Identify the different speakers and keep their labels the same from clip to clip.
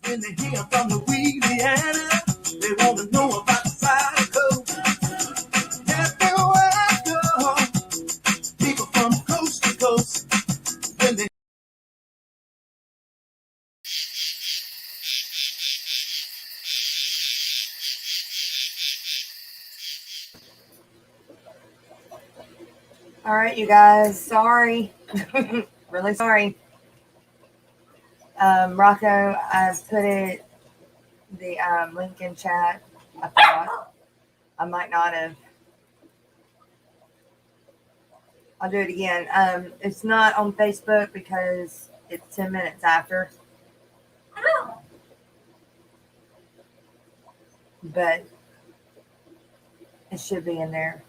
Speaker 1: When they hear from Louisiana, they want to know about the side coast. Everywhere I go, people from coast to coast. When they
Speaker 2: All right, you guys. Sorry. Really sorry. Rocko, I put the link in chat. I thought I might not have. I'll do it again. It's not on Facebook because it's 10 minutes after. But it should be in there.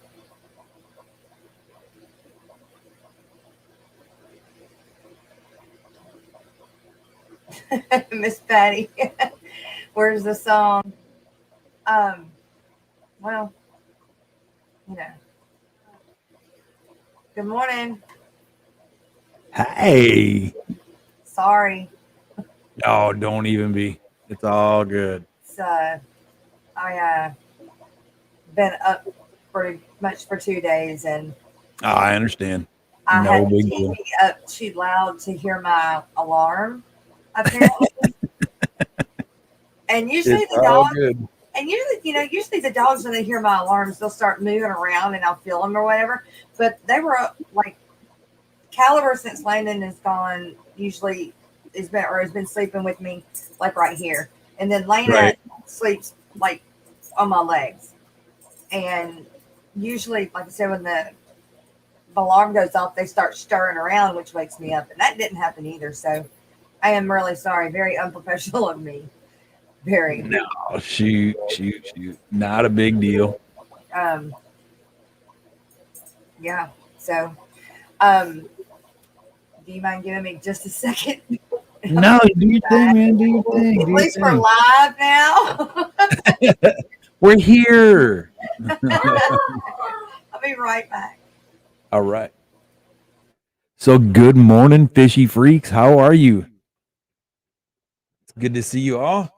Speaker 2: Miss Patty, where's the song? Well, you know. Good morning.
Speaker 3: Hey.
Speaker 2: Sorry.
Speaker 3: Oh, don't even be. It's all good.
Speaker 2: It's, I been up pretty much for 2 days, and
Speaker 3: I understand.
Speaker 2: I
Speaker 3: No
Speaker 2: had the
Speaker 3: big deal.
Speaker 2: TV up too loud to hear my alarm, apparently. And usually
Speaker 3: It's
Speaker 2: the
Speaker 3: all
Speaker 2: dogs,
Speaker 3: good.
Speaker 2: and usually the dogs, when they hear my alarms, they'll start moving around and I'll feel them or whatever. But they were like, Caliber, since Landon is gone, usually has been sleeping with me like right here, and then Lena sleeps like on my legs. And usually, like I said, when the alarm goes off, they start stirring around, which wakes me up, and that didn't happen either. So I am really sorry. Very unprofessional of me. Very.
Speaker 3: No, shoot. Not a big deal.
Speaker 2: Yeah. So, do you mind giving me just a second?
Speaker 3: No, do your thing, man. Do your thing.
Speaker 2: At least we're live now.
Speaker 3: We're here.
Speaker 2: I'll be right back.
Speaker 3: All right. So, good morning, fishy freaks. How are you? It's good to see you all.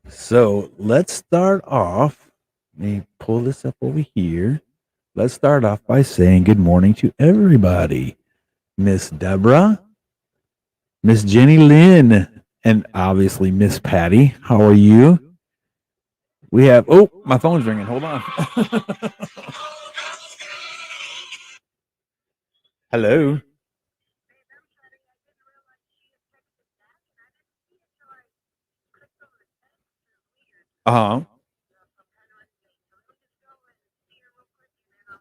Speaker 3: So, let's start off. Let me pull this up over here. Let's start off by saying good morning to everybody. Miss Deborah, Miss Jenny Lynn, and obviously Miss Patty. How are you? We have, oh, my phone's ringing. Hold on. Hello. Uh-huh.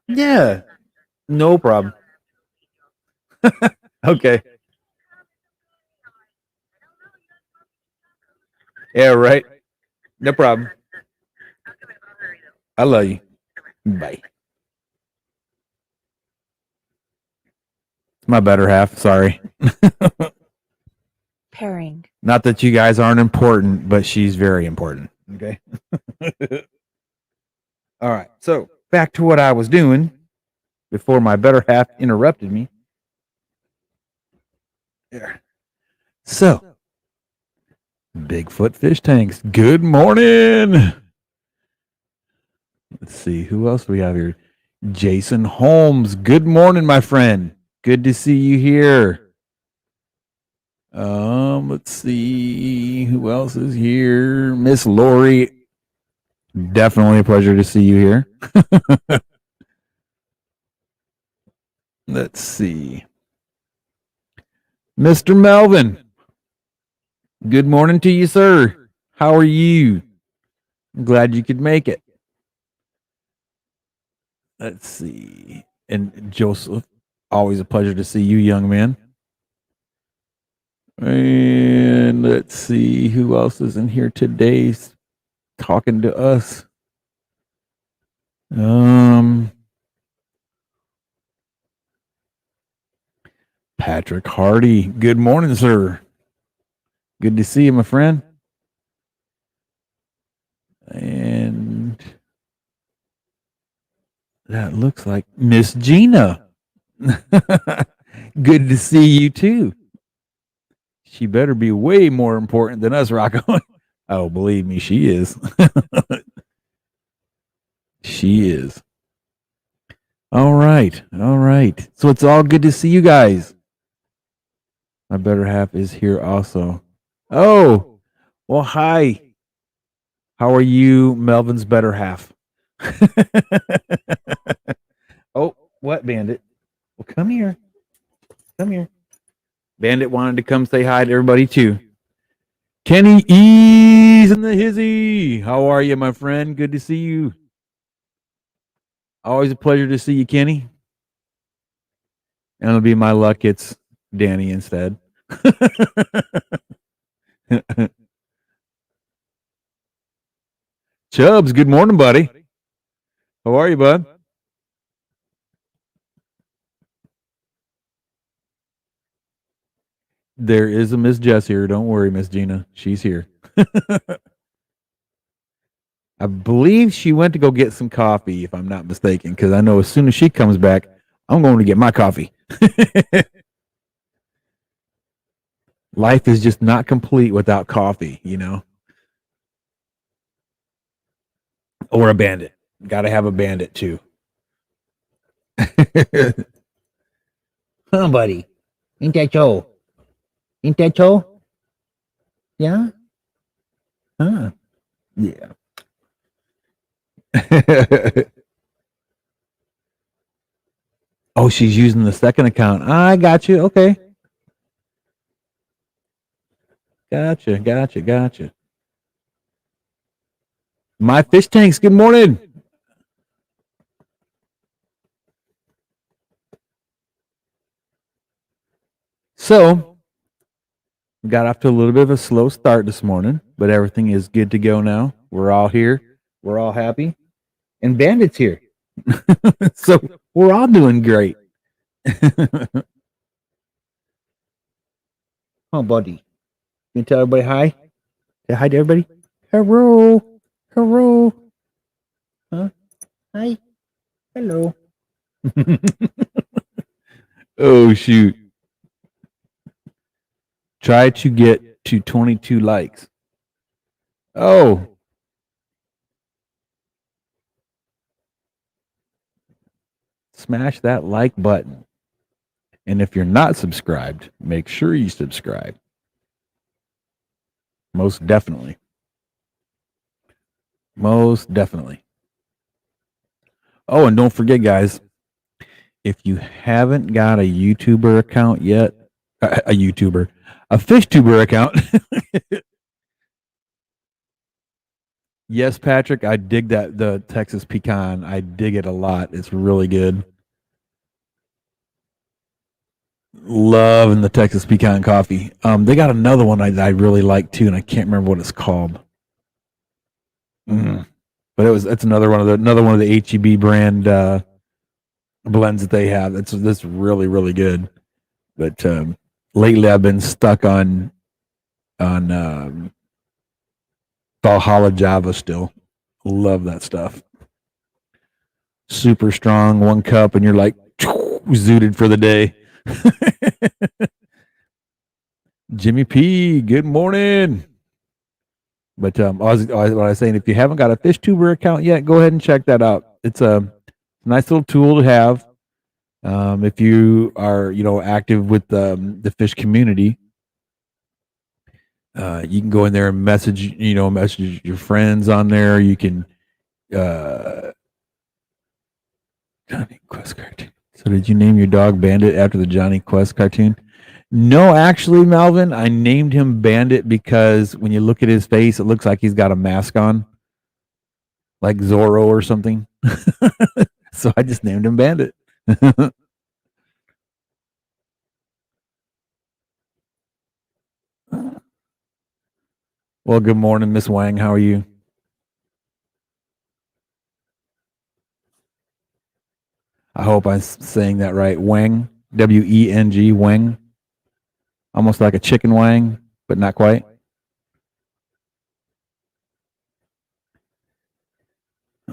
Speaker 3: Yeah. No problem. Okay. Yeah, right. No problem. I love you. Bye. My better half. Sorry.
Speaker 4: Pairing.
Speaker 3: Not that you guys aren't important, but she's very important. Okay. All right. So back to what I was doing before my better half interrupted me. There. So, Bigfoot fish tanks. Good morning. Let's see who else we have here. Jason Holmes. Good morning, my friend. Good to see you here. Let's see who else is here. Miss Lori. Definitely a pleasure to see you here. Let's see. Mr. Melvin. Good morning to you, sir. How are you? I'm glad you could make it. Let's see. And Joseph, always a pleasure to see you, young man. And let's see who else is in here today talking to us. Patrick Hardy. Good morning, sir. Good to see you, my friend. And that looks like Miss Gina. Good to see you too. She better be way more important than us, Rocko. Oh, believe me, she is. She is. All right. All right. So it's all good to see you guys. My better half is here also. Oh, well, hi. How are you, Melvin's better half? Oh, what, Bandit? Well, come here. Come here. Bandit wanted to come say hi to everybody, too. Kenny E's in the hizzy. How are you, my friend? Good to see you. Always a pleasure to see you, Kenny. And it'll be my luck. It's Danny instead. Chubbs, good morning, buddy. How are you, bud? There is a Miss Jess here. Don't worry, Miss Gina. She's here. I believe she went to go get some coffee, if I'm not mistaken, because I know as soon as she comes back, I'm going to get my coffee. Life is just not complete without coffee, you know? Or a bandit. Got to have a bandit, too. Huh, buddy? Ain't that so? Ain't that so? Yeah? Huh? Yeah. Oh, she's using the second account. I got you. Okay. Gotcha. My fish tanks, good morning. So, got off to a little bit of a slow start this morning, but everything is good to go now. We're all here. We're all happy. And Bandit's here. So, we're all doing great. Oh, buddy. You can tell everybody hi? Say hi to everybody. Hello. Hello. Huh? Hi. Hello. Oh, shoot. Try to get to 22 likes. Oh. Smash that like button. And if you're not subscribed, make sure you subscribe. Most definitely. Most definitely. Oh, and don't forget, guys, if you haven't got a YouTuber account yet, a YouTuber, a FishTuber account. Yes, Patrick, I dig that the Texas pecan. I dig it a lot. It's really good. Loving the Texas pecan coffee. They got another one I really like too, and I can't remember what it's called. But it's another one of the HEB brand blends that they have. That's really good. But lately, I've been stuck on Valhalla Java still. Love that stuff. Super strong, 1 cup, and you're like zooted for the day. Jimmy P, good morning. But what I was saying, if you haven't got a FishTuber account yet, go ahead and check that out. It's a nice little tool to have. If you are, active with the fish community, you can go in there and message your friends on there. You can, Johnny Quest cartoon. So did you name your dog Bandit after the Johnny Quest cartoon? No, actually, Melvin, I named him Bandit because when you look at his face, it looks like he's got a mask on, like Zorro or something. So I just named him Bandit. Well, good morning, Miss Wang. How are you? I hope I'm saying that right. Wang, Weng, Wang. Almost like a chicken wang, but not quite.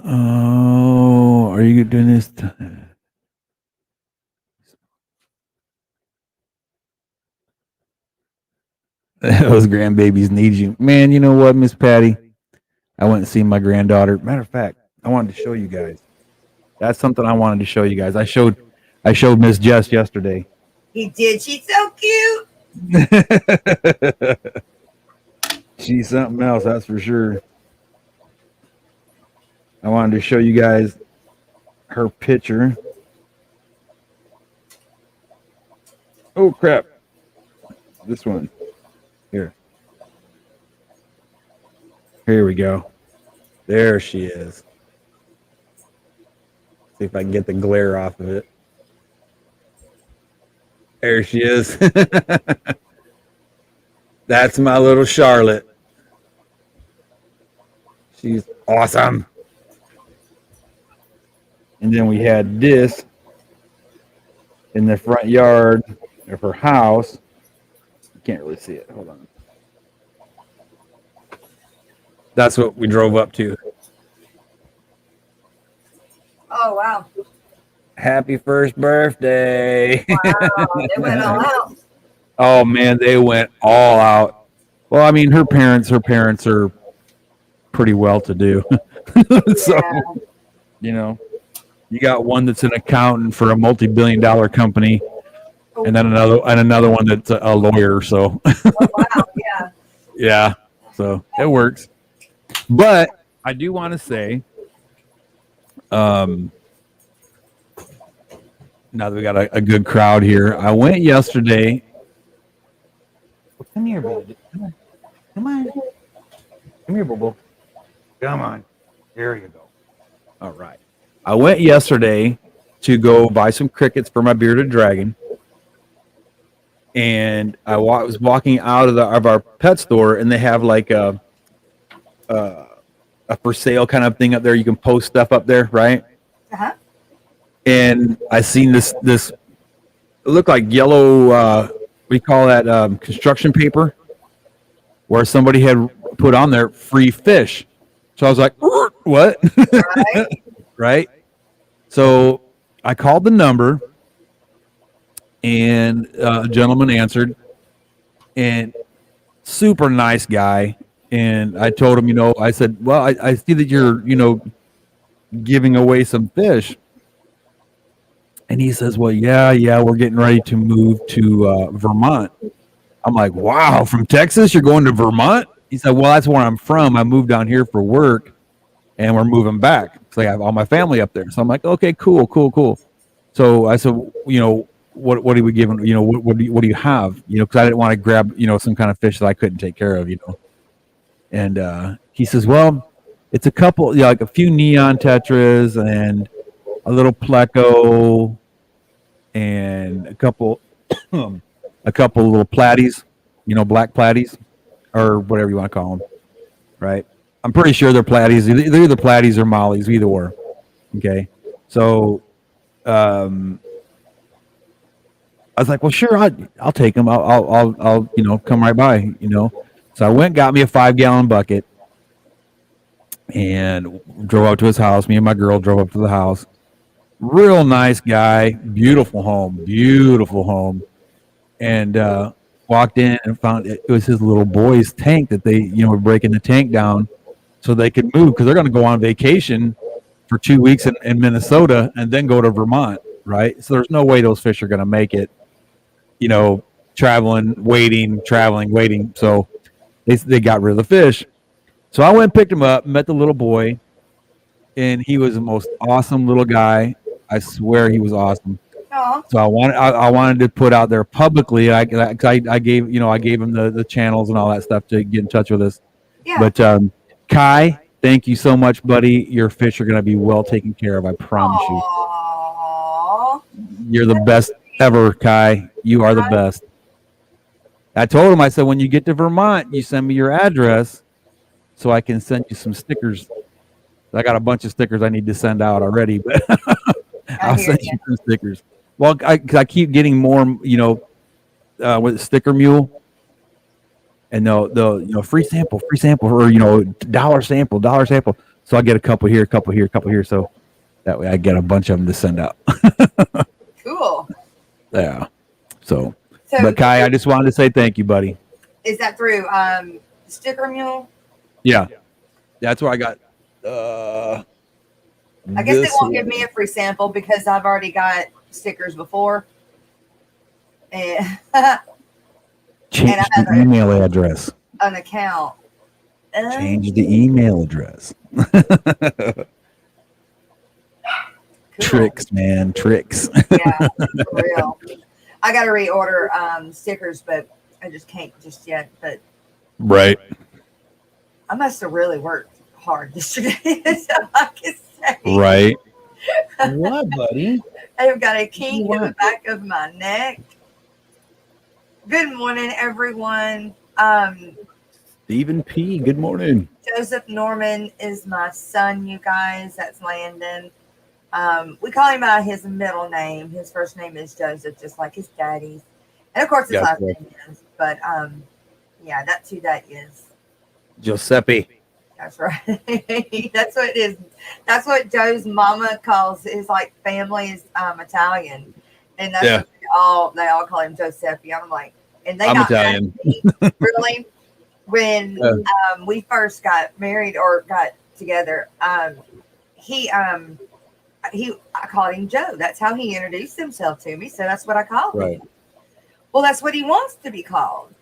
Speaker 3: Oh, are you doing this? Those grandbabies need you, man. You know what, Miss Patty? I went and seen my granddaughter. Matter of fact, I wanted to show you guys. That's something I wanted to show you guys. I showed Miss Jess yesterday.
Speaker 2: He did. She's so cute.
Speaker 3: She's something else, that's for sure. I wanted to show you guys her picture. Oh crap! This one here. Here we go. There she is. See if I can get the glare off of it. There she is. That's my little Charlotte. She's awesome. And then we had this in the front yard of her house. You can't really see it. Hold on. That's what we drove up to.
Speaker 2: Oh, wow.
Speaker 3: Happy first birthday.
Speaker 2: Wow. They went all out.
Speaker 3: Oh man, they went all out. Well, I mean, her parents are pretty well to do. So,
Speaker 2: Yeah.
Speaker 3: you know, you got one that's an accountant for a multi-billion-dollar company, and then another one that's a lawyer. So,
Speaker 2: Oh, wow. Yeah.
Speaker 3: yeah, so it works. But I do want to say, now that we got a good crowd here, I went yesterday. Come here, baby. Come on. Come here, Bobo. Come on. There you go. All right. I went yesterday to go buy some crickets for my bearded dragon. And I was walking out of our pet store, and they have like a for sale kind of thing up there. You can post stuff up there, right?
Speaker 2: Uh-huh.
Speaker 3: And I seen this it looked like yellow we call that construction paper, where somebody had put on there free fish. So I was like, what?
Speaker 2: Right.
Speaker 3: Right? So I called the number, and a gentleman answered, and super nice guy. And I told him, I said, well, I see that you're, giving away some fish. And he says, well, yeah, we're getting ready to move to Vermont. I'm like, wow, from Texas, you're going to Vermont? He said, well, that's where I'm from. I moved down here for work, and we're moving back. So I have all my family up there. So I'm like, okay, cool. So I said, what are we giving? What do you have? Because I didn't want to grab, some kind of fish that I couldn't take care of, And he says, well, it's a couple, like a few neon tetras and a little pleco and a couple little platies, black platies or whatever you want to call them, right? I'm pretty sure they're platies. They're either platies or mollies, either or. Okay, so I was like, well, sure, I'll take them. I'll come right by, So I went, got me a 5-gallon bucket, and drove up to his house. Me and my girl drove up to the house. Real nice guy, beautiful home, and walked in and found it was his little boy's tank that they, were breaking the tank down so they could move, because they're going to go on vacation for 2 weeks in Minnesota and then go to Vermont, right? So there's no way those fish are going to make it, traveling, waiting. So they got rid of the fish. So I went and picked him up, met the little boy, and he was the most awesome little guy. I swear he was awesome.
Speaker 2: Aw.
Speaker 3: So I wanted to put out there publicly. I gave him the channels and all that stuff to get in touch with us.
Speaker 2: Yeah.
Speaker 3: But Kai, thank you so much, buddy. Your fish are going to be well taken care of. I promise
Speaker 2: Aww.
Speaker 3: you. You're the best ever, Kai. You are the best. I told him, I said, when you get to Vermont, you send me your address so I can send you some stickers. I got a bunch of stickers I need to send out already, but I'll send you some stickers. Well, I keep getting more, with Sticker Mule, and they'll free sample, or dollar sample. So I get a couple here. So that way I get a bunch of them to send out.
Speaker 2: Cool.
Speaker 3: Yeah. So, but Kai, I just wanted to say thank you, buddy.
Speaker 2: Is that through Sticker Mule?
Speaker 3: Yeah, that's where I got.
Speaker 2: I guess they
Speaker 3: This
Speaker 2: won't give me a free sample because I've already got stickers before. And, and
Speaker 3: change
Speaker 2: I have
Speaker 3: the email address.
Speaker 2: an account.
Speaker 3: Change the email address.
Speaker 2: Cool.
Speaker 3: Tricks, man, tricks.
Speaker 2: Yeah, for real. I got to reorder stickers, but I just can't just yet. But
Speaker 3: Right.
Speaker 2: I must have really worked hard yesterday. So I can say.
Speaker 3: Right. What, buddy?
Speaker 2: I've got a kink in the
Speaker 3: What?
Speaker 2: back of my neck. Good morning, everyone.
Speaker 3: Stephen P. Good morning.
Speaker 2: Joseph Norman is my son, you guys. That's Landon. We call him by his middle name. His first name is Joseph, just like his daddy's. And of course his last name is. But yeah, that's who that is.
Speaker 3: Giuseppe.
Speaker 2: That's right. That's what it is. That's what Joe's mama calls his like family is Italian. And that's what they all call him Giuseppe. I'm like, and they
Speaker 3: I'm
Speaker 2: got
Speaker 3: Italian.
Speaker 2: really when we first got married or got together, I called him Joe. That's how he introduced himself to me. So that's what I called him. Well, that's what he wants to be called.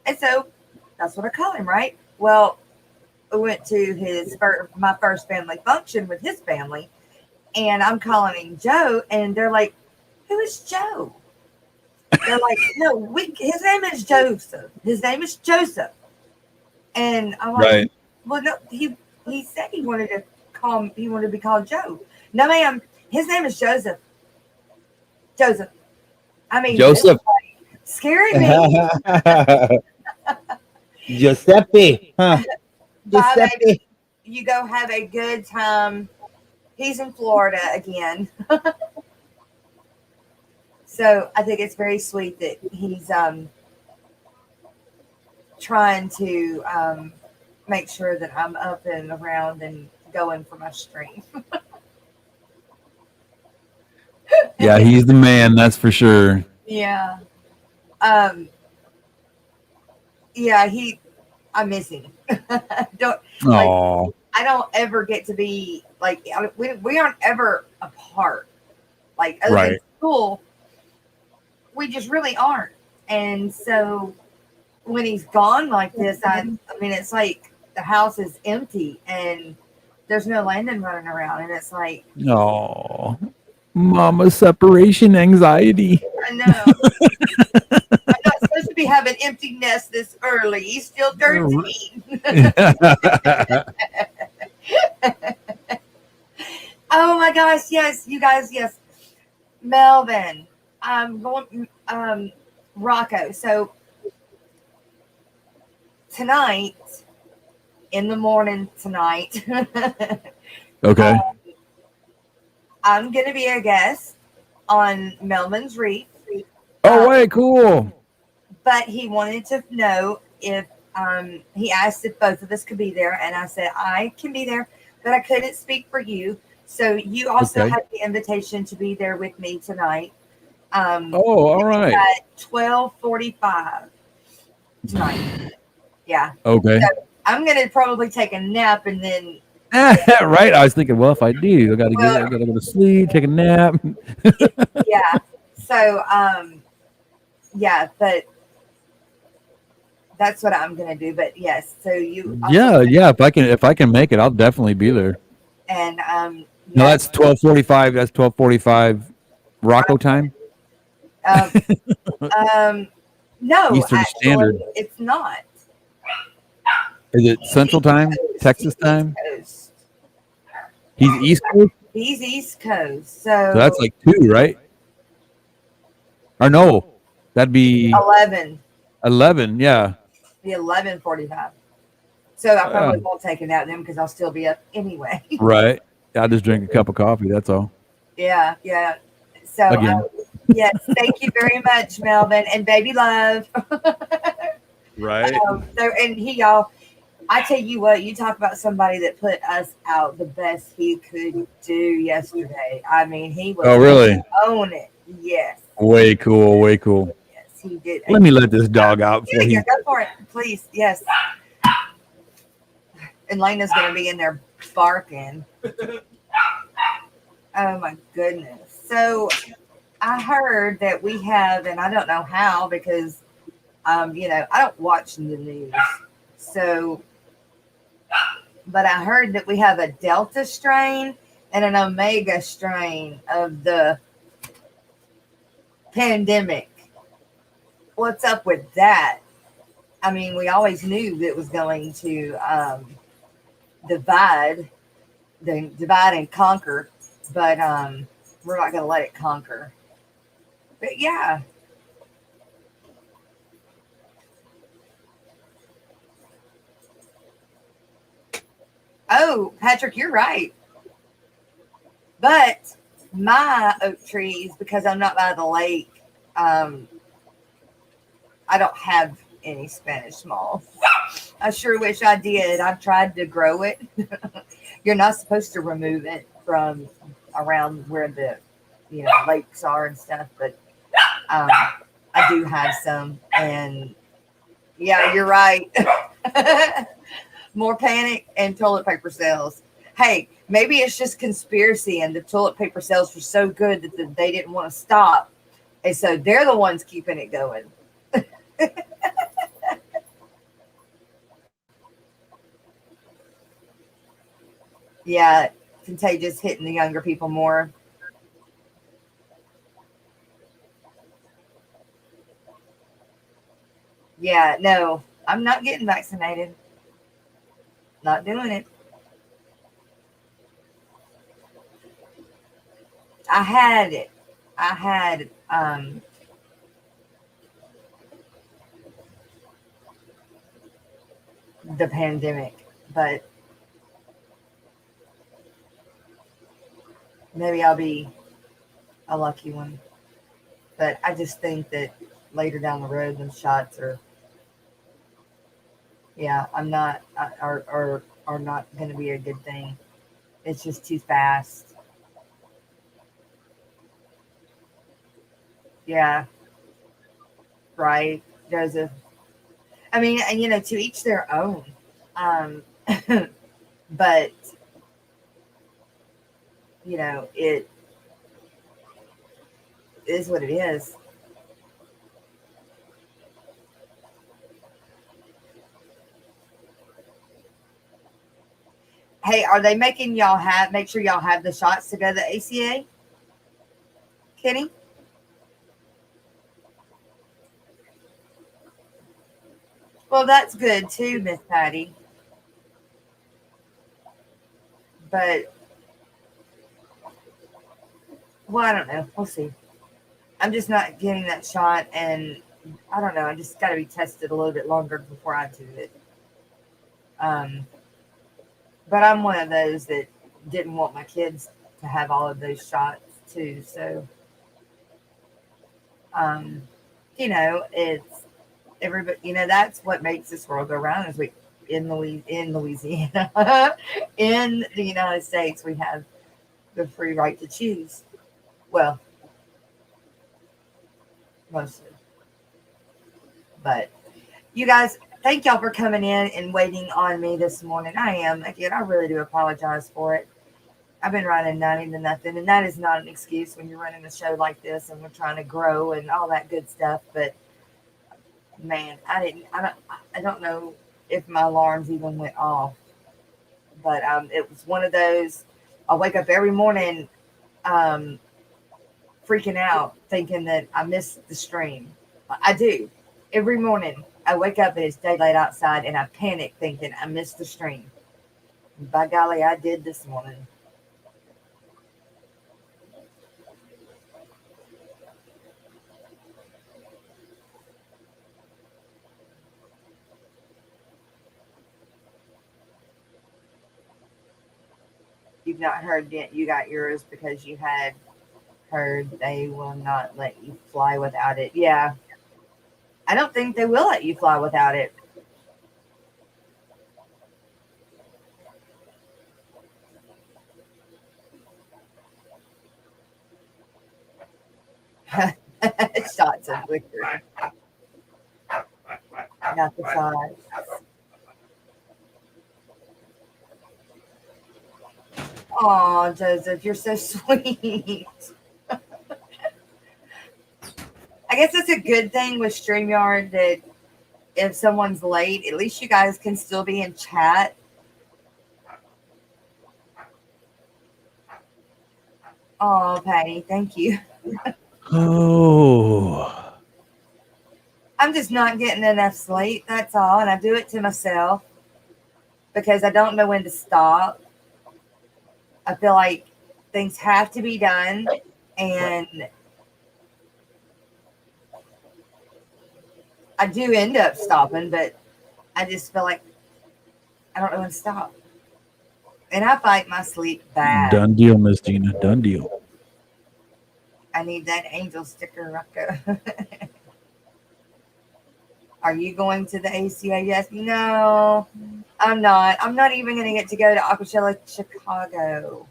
Speaker 2: And so that's what I call him, right? Well, we went to my first family function with his family, and I'm calling him Joe, and they're like, "Who is Joe?" They're like, "No, his name is Joseph. His name is Joseph." And I'm like, "Well, no, he said he wanted to be called Joe." No, ma'am, his name is Joseph. Joseph. I mean,
Speaker 3: Joseph.
Speaker 2: Like, scary me.
Speaker 3: Giuseppe. Huh.
Speaker 2: Bye, baby. You go have a good time. He's in Florida again. So I think it's very sweet that he's trying to make sure that I'm up and around and going for my stream.
Speaker 3: Yeah, he's the man, that's for sure.
Speaker 2: Yeah. Yeah, I miss him. I don't ever get to be like we aren't ever apart. Like other than school, we just really aren't. And so when he's gone like this, I mean, it's like the house is empty and there's no Landon running around, and it's like,
Speaker 3: oh, mama separation anxiety.
Speaker 2: I know. I'm not supposed to be having empty nest this early. He's still 13. Oh my gosh, yes, you guys, yes. Melvin, I'm going Rocko. So tonight, in the morning tonight,
Speaker 3: okay.
Speaker 2: I'm gonna be a guest on Melvin's Reef.
Speaker 3: Oh, wait, cool.
Speaker 2: But he wanted to know if he asked if both of us could be there, and I said I can be there, but I couldn't speak for you. So you also have the invitation to be there with me tonight.
Speaker 3: All right.
Speaker 2: At 12:45 tonight. Yeah.
Speaker 3: Okay.
Speaker 2: So I'm gonna probably take a nap and then.
Speaker 3: Right. I was thinking, well, if I do, I gotta go to sleep, take a nap.
Speaker 2: Yeah. So yeah, but that's what I'm gonna do. But yes, so you.
Speaker 3: Yeah. If I can make it, I'll definitely be there.
Speaker 2: And
Speaker 3: no, that's 12:45. That's 12:45 Rocko time.
Speaker 2: No,
Speaker 3: Eastern Standard.
Speaker 2: It's not.
Speaker 3: Is it Central Time? Texas time?
Speaker 2: Coast.
Speaker 3: He's East Coast?
Speaker 2: He's East Coast. So
Speaker 3: that's like 2, right? Or no, that'd be
Speaker 2: 11.
Speaker 3: 11, yeah.
Speaker 2: Be 11:45. So I probably won't take a nap then because I'll still be up anyway.
Speaker 3: Right. I'll just drink a cup of coffee. That's all.
Speaker 2: Yeah. So yes, thank you very much, Melvin, and baby love.
Speaker 3: Right.
Speaker 2: I tell you what, you talk about somebody that put us out the best he could do yesterday. I mean, he was
Speaker 3: really
Speaker 2: on it. Yes.
Speaker 3: Way cool.
Speaker 2: Yes. he did.
Speaker 3: Let me let this dog out before
Speaker 2: Yeah,
Speaker 3: he.
Speaker 2: go for it, please. Yes. And Lena's going to be in there barking. Oh my goodness. So I heard that we have, and I don't know how because, I don't watch the news. So, but I heard that we have a Delta strain and an Omega strain of the pandemic. What's up with that? I mean, we always knew that it was going to divide and conquer, but we're not going to let it conquer. But yeah. Oh, Patrick, you're right. But my oak trees, because I'm not by the lake, I don't have any Spanish moss. I sure wish I did. I've tried to grow it. You're not supposed to remove it from around where the lakes are and stuff, but I do have some, and yeah, you're right. More panic and toilet paper sales. Hey, maybe it's just conspiracy and the toilet paper sales were so good that they didn't want to stop. And so they're the ones keeping it going. Yeah, contagious, hitting the younger people more. Yeah, no, I'm not getting vaccinated. Not doing it. I had it. I had the pandemic, but maybe I'll be a lucky one. But I just think that later down the road, them shots are, yeah, I'm not, are not going to be a good thing. It's just too fast. Yeah, right, Joseph. I mean, and to each their own. Um, but it is what it is. Hey, are they making y'all make sure y'all have the shots to go to the ACA? Kenny? Well, that's good too, Miss Patty. But, well, I don't know. We'll see. I'm just not getting that shot, and I don't know. I just got to be tested a little bit longer before I do it. Um, but I'm one of those that didn't want my kids to have all of those shots too. So, um, it's everybody. That's what makes this world go round. Is we in Louisiana, in the United States, we have the free right to choose. Well, mostly, but you guys, thank y'all for coming in and waiting on me this morning. I really do apologize for it. I've been running 90 to nothing, and that is not an excuse when you're running a show like this and we're trying to grow and all that good stuff. But man, I don't know if my alarms even went off, but it was one of those. I wake up every morning, um, freaking out, thinking that I missed the stream. I do every morning. I wake up and it's daylight outside, and I panic thinking I missed the stream. By golly, I did this morning. You've not heard yet. You got yours because you had heard they will not let you fly without it. Yeah, I don't think they will let you fly without it. Shots of liquor. Not the size. Oh, Joseph, you're so sweet. I guess it's a good thing with StreamYard that if someone's late, at least you guys can still be in chat. Oh, Patty, thank you.
Speaker 3: Oh,
Speaker 2: I'm just not getting enough sleep. That's all. And I do it to myself because I don't know when to stop. I feel like things have to be done. And I do end up stopping, but I just feel like I don't know when to stop. And I fight my sleep bad.
Speaker 3: done deal, Miss Gina. Done deal.
Speaker 2: I need that angel sticker, Rocko. Are you going to the ACA? Yes. No, I'm not. I'm not even going to get to go to Aquashella Chicago,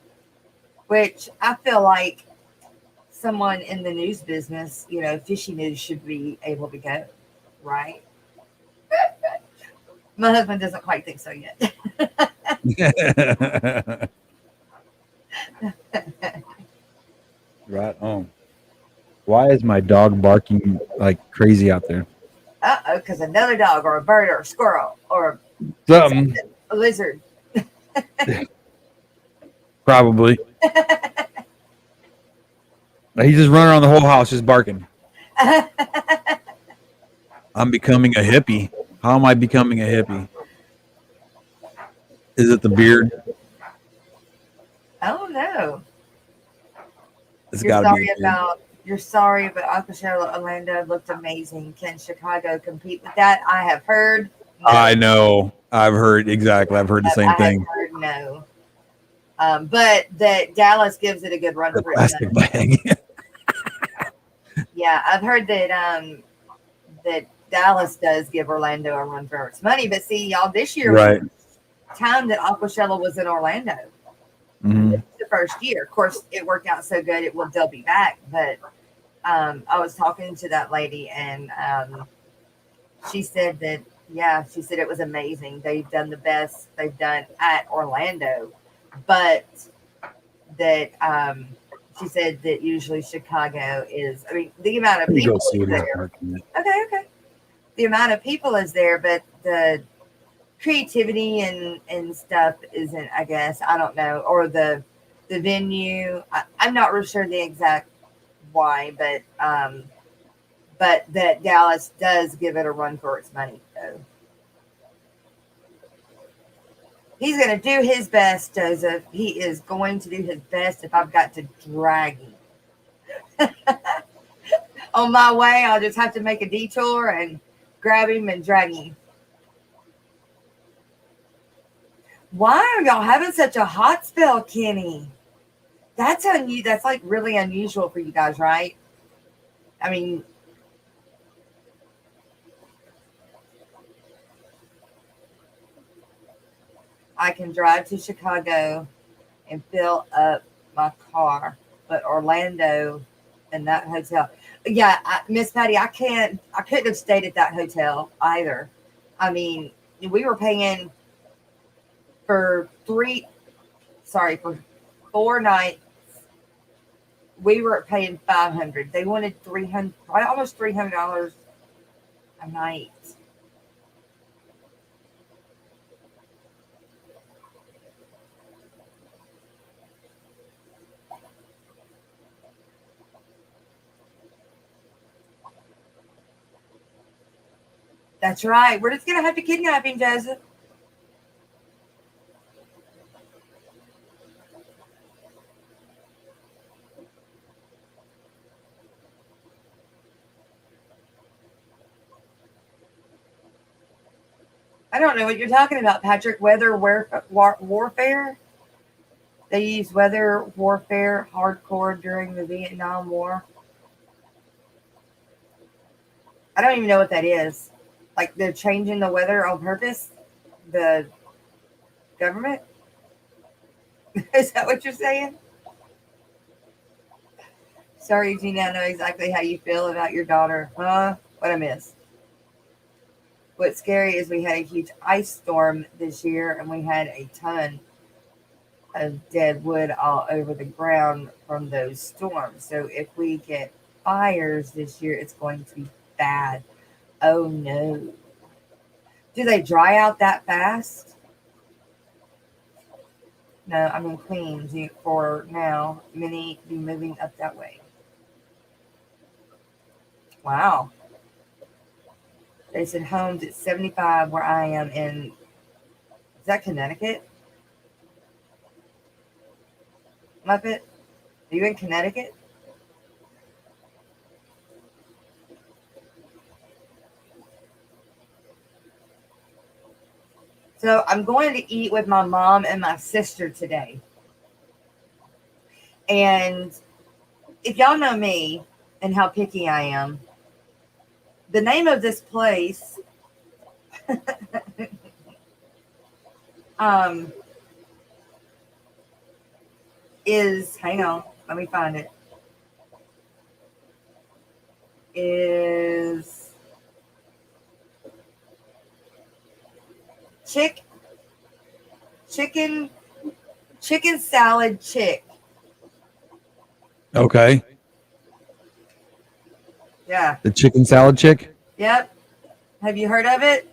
Speaker 2: which I feel like someone in the news business, fishy news should be able to go, right? My husband doesn't quite think so yet.
Speaker 3: Right on. Why is my dog barking like crazy out there?
Speaker 2: Uh-oh, because another dog or a bird or a squirrel or
Speaker 3: Something.
Speaker 2: a lizard.
Speaker 3: Probably. He's just running around the whole house just barking. I'm becoming a hippie. How am I becoming a hippie? Is it the beard?
Speaker 2: I don't know.
Speaker 3: It's
Speaker 2: You're
Speaker 3: got to be.
Speaker 2: sorry about Aquashella Orlando looked amazing. Can Chicago compete with that? I have heard. No.
Speaker 3: I know. I've heard exactly. I've heard the same thing.
Speaker 2: I have heard no. But that Dallas gives it a good run
Speaker 3: The
Speaker 2: for
Speaker 3: plastic
Speaker 2: it.
Speaker 3: bag.
Speaker 2: Yeah, I've heard that that Dallas does give Orlando a run for its money. But see, y'all, this year
Speaker 3: Right.
Speaker 2: was time that Aquashella was in Orlando.
Speaker 3: Mhm.
Speaker 2: The first year. Of course, it worked out so good they'll be back. But I was talking to that lady and she said that she said it was amazing. They've done the best they've done at Orlando. But that she said that usually Chicago is the amount of
Speaker 3: Let me
Speaker 2: people
Speaker 3: go see
Speaker 2: is
Speaker 3: what he's
Speaker 2: there.
Speaker 3: barking at.
Speaker 2: Okay. The amount of people is there, but the creativity and stuff isn't, I guess. I don't know. Or the venue. I'm not real sure the exact why, but that Dallas does give it a run for its money. So he's going to do his best, Joseph. He is going to do his best. If I've got to drag him on my way, I'll just have to make a detour and grab him and drag him. Why are y'all having such a hot spell, Kenny? That's That's like really unusual for you guys, right? I mean, I can drive to Chicago and fill up my car, but Orlando and that hotel. Yeah, Miss Patty, I couldn't have stayed at that hotel either. I mean, we were paying for 4 nights. We were paying $500. They wanted $300, almost $300 a night. That's right. We're just gonna have to kidnap him, Joseph. I don't know what you're talking about, Patrick. Weather warfare? They used weather warfare hardcore during the Vietnam War. I don't even know what that is. Like they're changing the weather on purpose? The government? Is that what you're saying? Sorry, Gina, I know exactly how you feel about your daughter. Huh? What I miss. What's scary is we had a huge ice storm this year, and we had a ton of dead wood all over the ground from those storms. So if we get fires this year, it's going to be bad. Oh no. Do they dry out that fast? No, I'm in Queens for now. Many be moving up that way. Wow. They said homes at 75 where I am in, is that Connecticut? Muppet? Are you in Connecticut? So I'm going to eat with my mom and my sister today. And if y'all know me and how picky I am, the name of this place is, hang on, let me find it. Is chicken salad chick.
Speaker 3: Okay.
Speaker 2: Yeah.
Speaker 3: The chicken salad chick?
Speaker 2: Yep. Have you heard of it?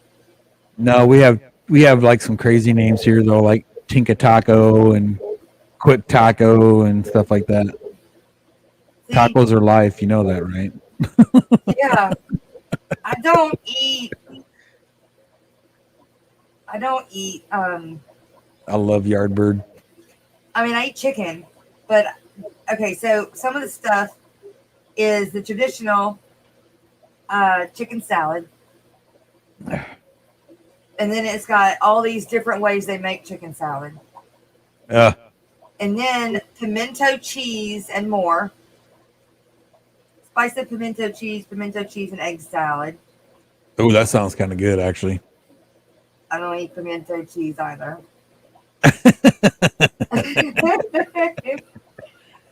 Speaker 3: No, we have like some crazy names here though, like Tinka Taco and Quick Taco and stuff like that.
Speaker 2: See,
Speaker 3: Tacos are life, you know that, right?
Speaker 2: yeah. I don't eat I
Speaker 3: love Yardbird.
Speaker 2: I mean, I eat chicken, but okay, so some of the stuff is the traditional chicken salad. And then it's got all these different ways they make chicken salad.
Speaker 3: Yeah.
Speaker 2: And then pimento cheese and more. Spicy pimento cheese, and egg salad.
Speaker 3: Oh, that sounds kind of good, actually.
Speaker 2: I don't eat pimento cheese either.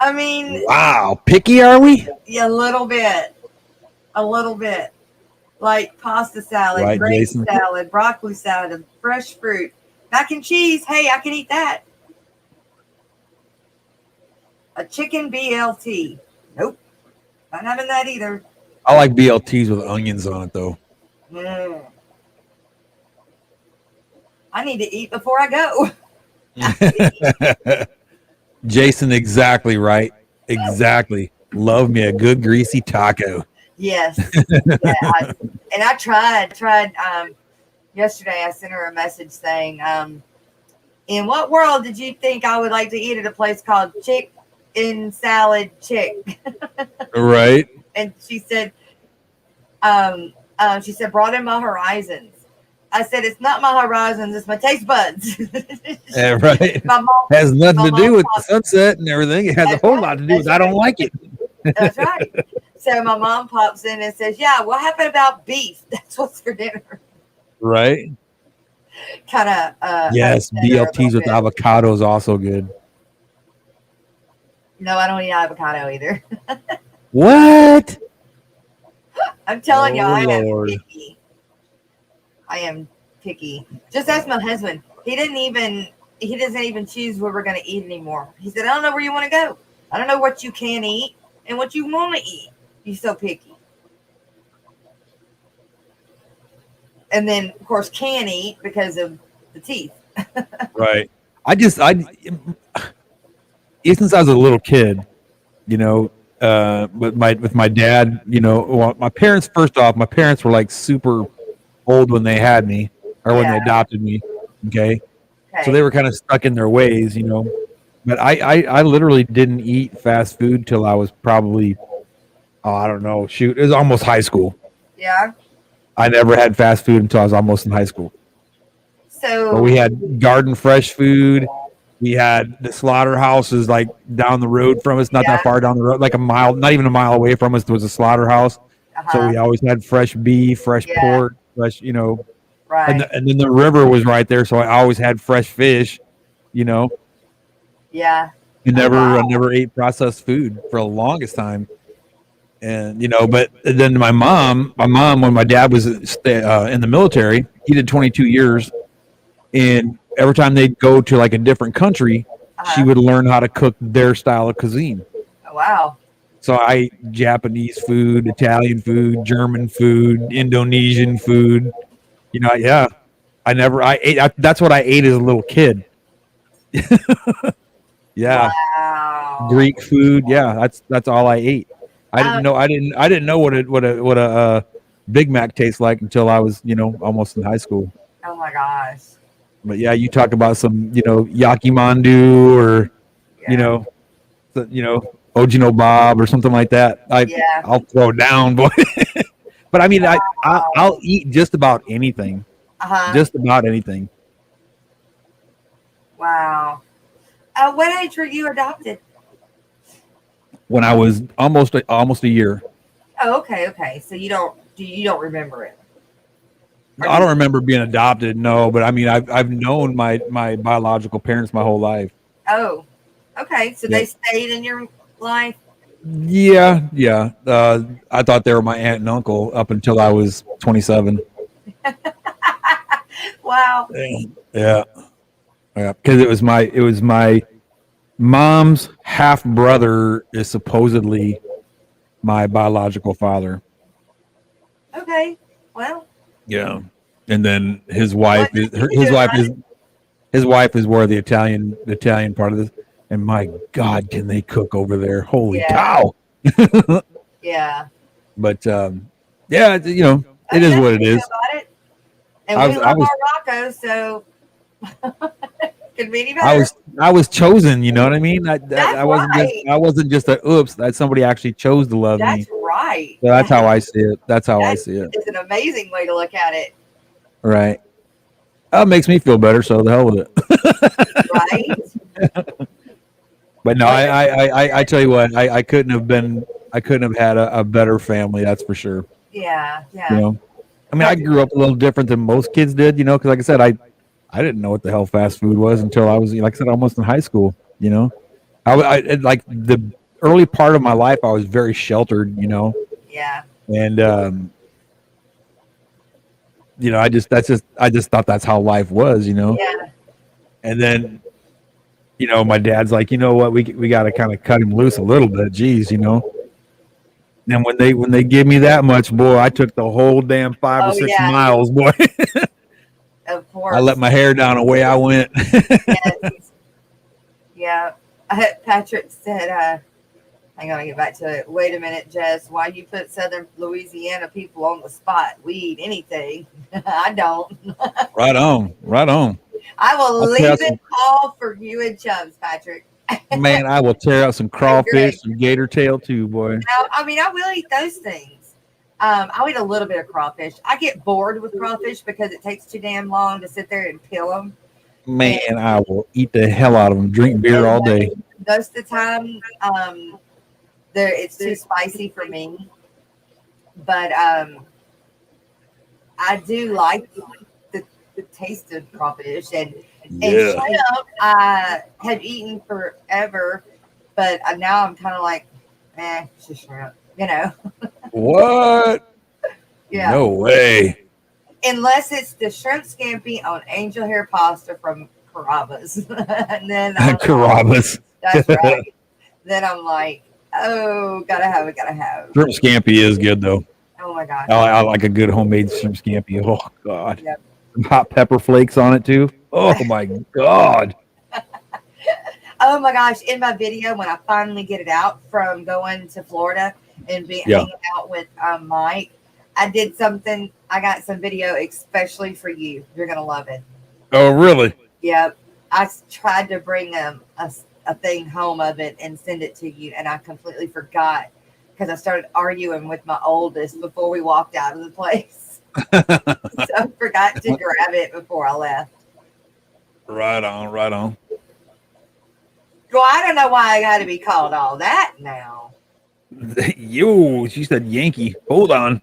Speaker 2: I mean,
Speaker 3: wow, picky are we?
Speaker 2: Yeah, a little bit. Like pasta salad,
Speaker 3: Right,
Speaker 2: grape
Speaker 3: Jason?
Speaker 2: salad, broccoli salad, fresh fruit, mac and cheese. Hey, I can eat that. A chicken BLT. Nope. Not having that either.
Speaker 3: I like BLTs with onions on it, though.
Speaker 2: I need to eat before I go.
Speaker 3: Jason, exactly right. Exactly. Love me a good greasy taco.
Speaker 2: Yes. Yeah, I tried. Yesterday, I sent her a message saying, in what world did you think I would like to eat at a place called Chicken Salad Chick?
Speaker 3: Right.
Speaker 2: And she said, broaden my horizons. I said, it's not my horizons, it's my taste buds.
Speaker 3: Yeah, right.
Speaker 2: My mom
Speaker 3: has nothing to do with the sunset and everything. It has a whole lot to do with I don't like it.
Speaker 2: That's right. So my mom pops in and says, yeah, what happened about beef? That's what's for dinner.
Speaker 3: Right.
Speaker 2: Kind of.
Speaker 3: Yes, BLTs with avocado is also good.
Speaker 2: No, I don't eat avocado either.
Speaker 3: What?
Speaker 2: I'm telling you, I
Speaker 3: Lord.
Speaker 2: am picky. I am picky. Just ask my husband. He doesn't even choose where we're going to eat anymore. He said, I don't know where you want to go. I don't know what you can eat and what you want to eat. You're so picky. And then, of course, can eat because of the teeth.
Speaker 3: Right. Since I was a little kid, with my dad, my parents, first off, my parents were like super old when they had me or when they adopted me. Okay. So they were kind of stuck in their ways, but I literally didn't eat fast food till I was probably, I don't know, it was almost high school.
Speaker 2: Yeah.
Speaker 3: I never had fast food until I was almost in high school.
Speaker 2: So
Speaker 3: we had garden fresh food. We had the slaughterhouses like down the road from us, not that far down the road, like a mile, not even a mile away from us. There was a slaughterhouse. So we always had fresh beef, fresh pork, fresh,
Speaker 2: right.
Speaker 3: And then the river was right there. So I always had fresh fish,
Speaker 2: Yeah.
Speaker 3: And
Speaker 2: Oh,
Speaker 3: I
Speaker 2: wow.
Speaker 3: never ate processed food for the longest time. And but then my mom, when my dad was in the military, he did 22 years, and every time they'd go to like a different country, she
Speaker 2: Uh-huh.
Speaker 3: would learn how to cook their style of cuisine.
Speaker 2: Oh, wow.
Speaker 3: So I ate Japanese food, Italian food, German food, Indonesian food. Yeah, I ate. That's what I ate as a little kid. Yeah,
Speaker 2: Wow.
Speaker 3: Greek food. Yeah, that's all I ate.
Speaker 2: Um,
Speaker 3: I didn't know what a Big Mac tastes like until I was almost in high school.
Speaker 2: oh my gosh.
Speaker 3: But yeah, you talk about some yakimandu or you
Speaker 2: Yeah.
Speaker 3: know Ojino Bob or something like that.
Speaker 2: Yeah.
Speaker 3: I'll throw down, boy. But I mean, I'll
Speaker 2: Wow.
Speaker 3: eat just about anything.
Speaker 2: Uh-huh.
Speaker 3: Just about anything.
Speaker 2: Wow. What age were you adopted?
Speaker 3: When I was almost a year.
Speaker 2: Oh, okay, okay. So you don't remember it. Or
Speaker 3: I
Speaker 2: do
Speaker 3: don't
Speaker 2: you?
Speaker 3: remember being adopted, no, but I mean, I've known my biological parents my whole life.
Speaker 2: Oh, okay. So they
Speaker 3: Yep.
Speaker 2: stayed in your life?
Speaker 3: Yeah, yeah. I thought they were my aunt and uncle up until I was 27.
Speaker 2: Wow.
Speaker 3: Yeah, yeah. Because it was my mom's half brother is supposedly my biological father.
Speaker 2: Okay. Well,
Speaker 3: Yeah, and then his
Speaker 2: what
Speaker 3: wife
Speaker 2: did
Speaker 3: is
Speaker 2: you do, right?
Speaker 3: his wife is where the Italian part of this. And my God, can they cook over there? Holy
Speaker 2: Yeah.
Speaker 3: cow!
Speaker 2: Yeah.
Speaker 3: But yeah, it
Speaker 2: Ain't
Speaker 3: is what
Speaker 2: nothing
Speaker 3: it
Speaker 2: to do
Speaker 3: is.
Speaker 2: about it. And
Speaker 3: I
Speaker 2: we
Speaker 3: was I
Speaker 2: love
Speaker 3: was
Speaker 2: our Rocco, so could be any
Speaker 3: I
Speaker 2: better.
Speaker 3: was I was chosen. You know what I mean?
Speaker 2: That's right.
Speaker 3: I wasn't just a oops. That somebody actually chose to love me.
Speaker 2: That's right.
Speaker 3: So that's how I see it. That's how I
Speaker 2: That
Speaker 3: see it.
Speaker 2: is an amazing way to look at it,
Speaker 3: Right. That makes me feel better. So the hell with it.
Speaker 2: right?
Speaker 3: But no,
Speaker 2: Well, you're
Speaker 3: I tell you what, I couldn't have had a better family. That's for sure.
Speaker 2: yeah,
Speaker 3: You
Speaker 2: yeah.
Speaker 3: know, I mean, I
Speaker 2: That's
Speaker 3: grew up a little different than most kids did. Because like I said, I didn't know what the hell fast food was until I was, like I said, almost in high school. Like the early part of my life, I was very sheltered.
Speaker 2: yeah,
Speaker 3: And I just thought that's how life was.
Speaker 2: yeah.
Speaker 3: And then my dad's like, you know what, we got to kind of cut him loose a little bit. Geez. And when they give me that much, boy, I took the whole damn five or
Speaker 2: Oh
Speaker 3: six
Speaker 2: yeah,
Speaker 3: miles, boy.
Speaker 2: of
Speaker 3: I let
Speaker 2: course.
Speaker 3: my hair down away I went.
Speaker 2: Yes, yeah. Patrick said, hang on, I get back to it. Wait a minute, Jess. Why you put Southern Louisiana people on the spot? We eat anything. I don't.
Speaker 3: Right on, right on.
Speaker 2: I will
Speaker 3: I'll tear
Speaker 2: leave
Speaker 3: out
Speaker 2: it
Speaker 3: some
Speaker 2: all for you and Chubbs, Patrick.
Speaker 3: man. I will tear out some
Speaker 2: I agree.
Speaker 3: crawfish, some gator tail too, boy.
Speaker 2: Now, I mean, I will eat those things. I'll eat a little bit of crawfish. I get bored with crawfish because it takes too damn long to sit there and peel them.
Speaker 3: Man,
Speaker 2: And,
Speaker 3: I will eat the hell out of them. Drink beer
Speaker 2: and
Speaker 3: all day.
Speaker 2: most of the time, it's too spicy for me. But I do like the taste of crawfish and
Speaker 3: Yeah.
Speaker 2: shrimp. I have eaten forever, but now I'm kind of like, it's just shrimp,
Speaker 3: What?
Speaker 2: Yeah.
Speaker 3: No way.
Speaker 2: Unless it's the shrimp scampi on angel hair pasta from Carrabba's, and then
Speaker 3: Carrabba's.
Speaker 2: that's right. Then I'm like, oh, gotta have it, gotta have.
Speaker 3: Shrimp scampi is good though.
Speaker 2: Oh my gosh.
Speaker 3: I like a good homemade shrimp scampi. Oh God.
Speaker 2: Yep.
Speaker 3: Some hot pepper flakes on it too. Oh my God.
Speaker 2: Oh my gosh! In my video, when I finally get it out from going to Florida and
Speaker 3: Yeah.
Speaker 2: hanging out with Mike, I did something. I got some video especially for you. You're gonna love it.
Speaker 3: Oh really?
Speaker 2: Yep. I tried to bring a thing home of it and send it to you, and I completely forgot because I started arguing with my oldest before we walked out of the place. So I forgot to grab it before I left.
Speaker 3: Right on, right on.
Speaker 2: Well, I don't know why I got to be called all that now.
Speaker 3: You, she said Yankee. Hold on.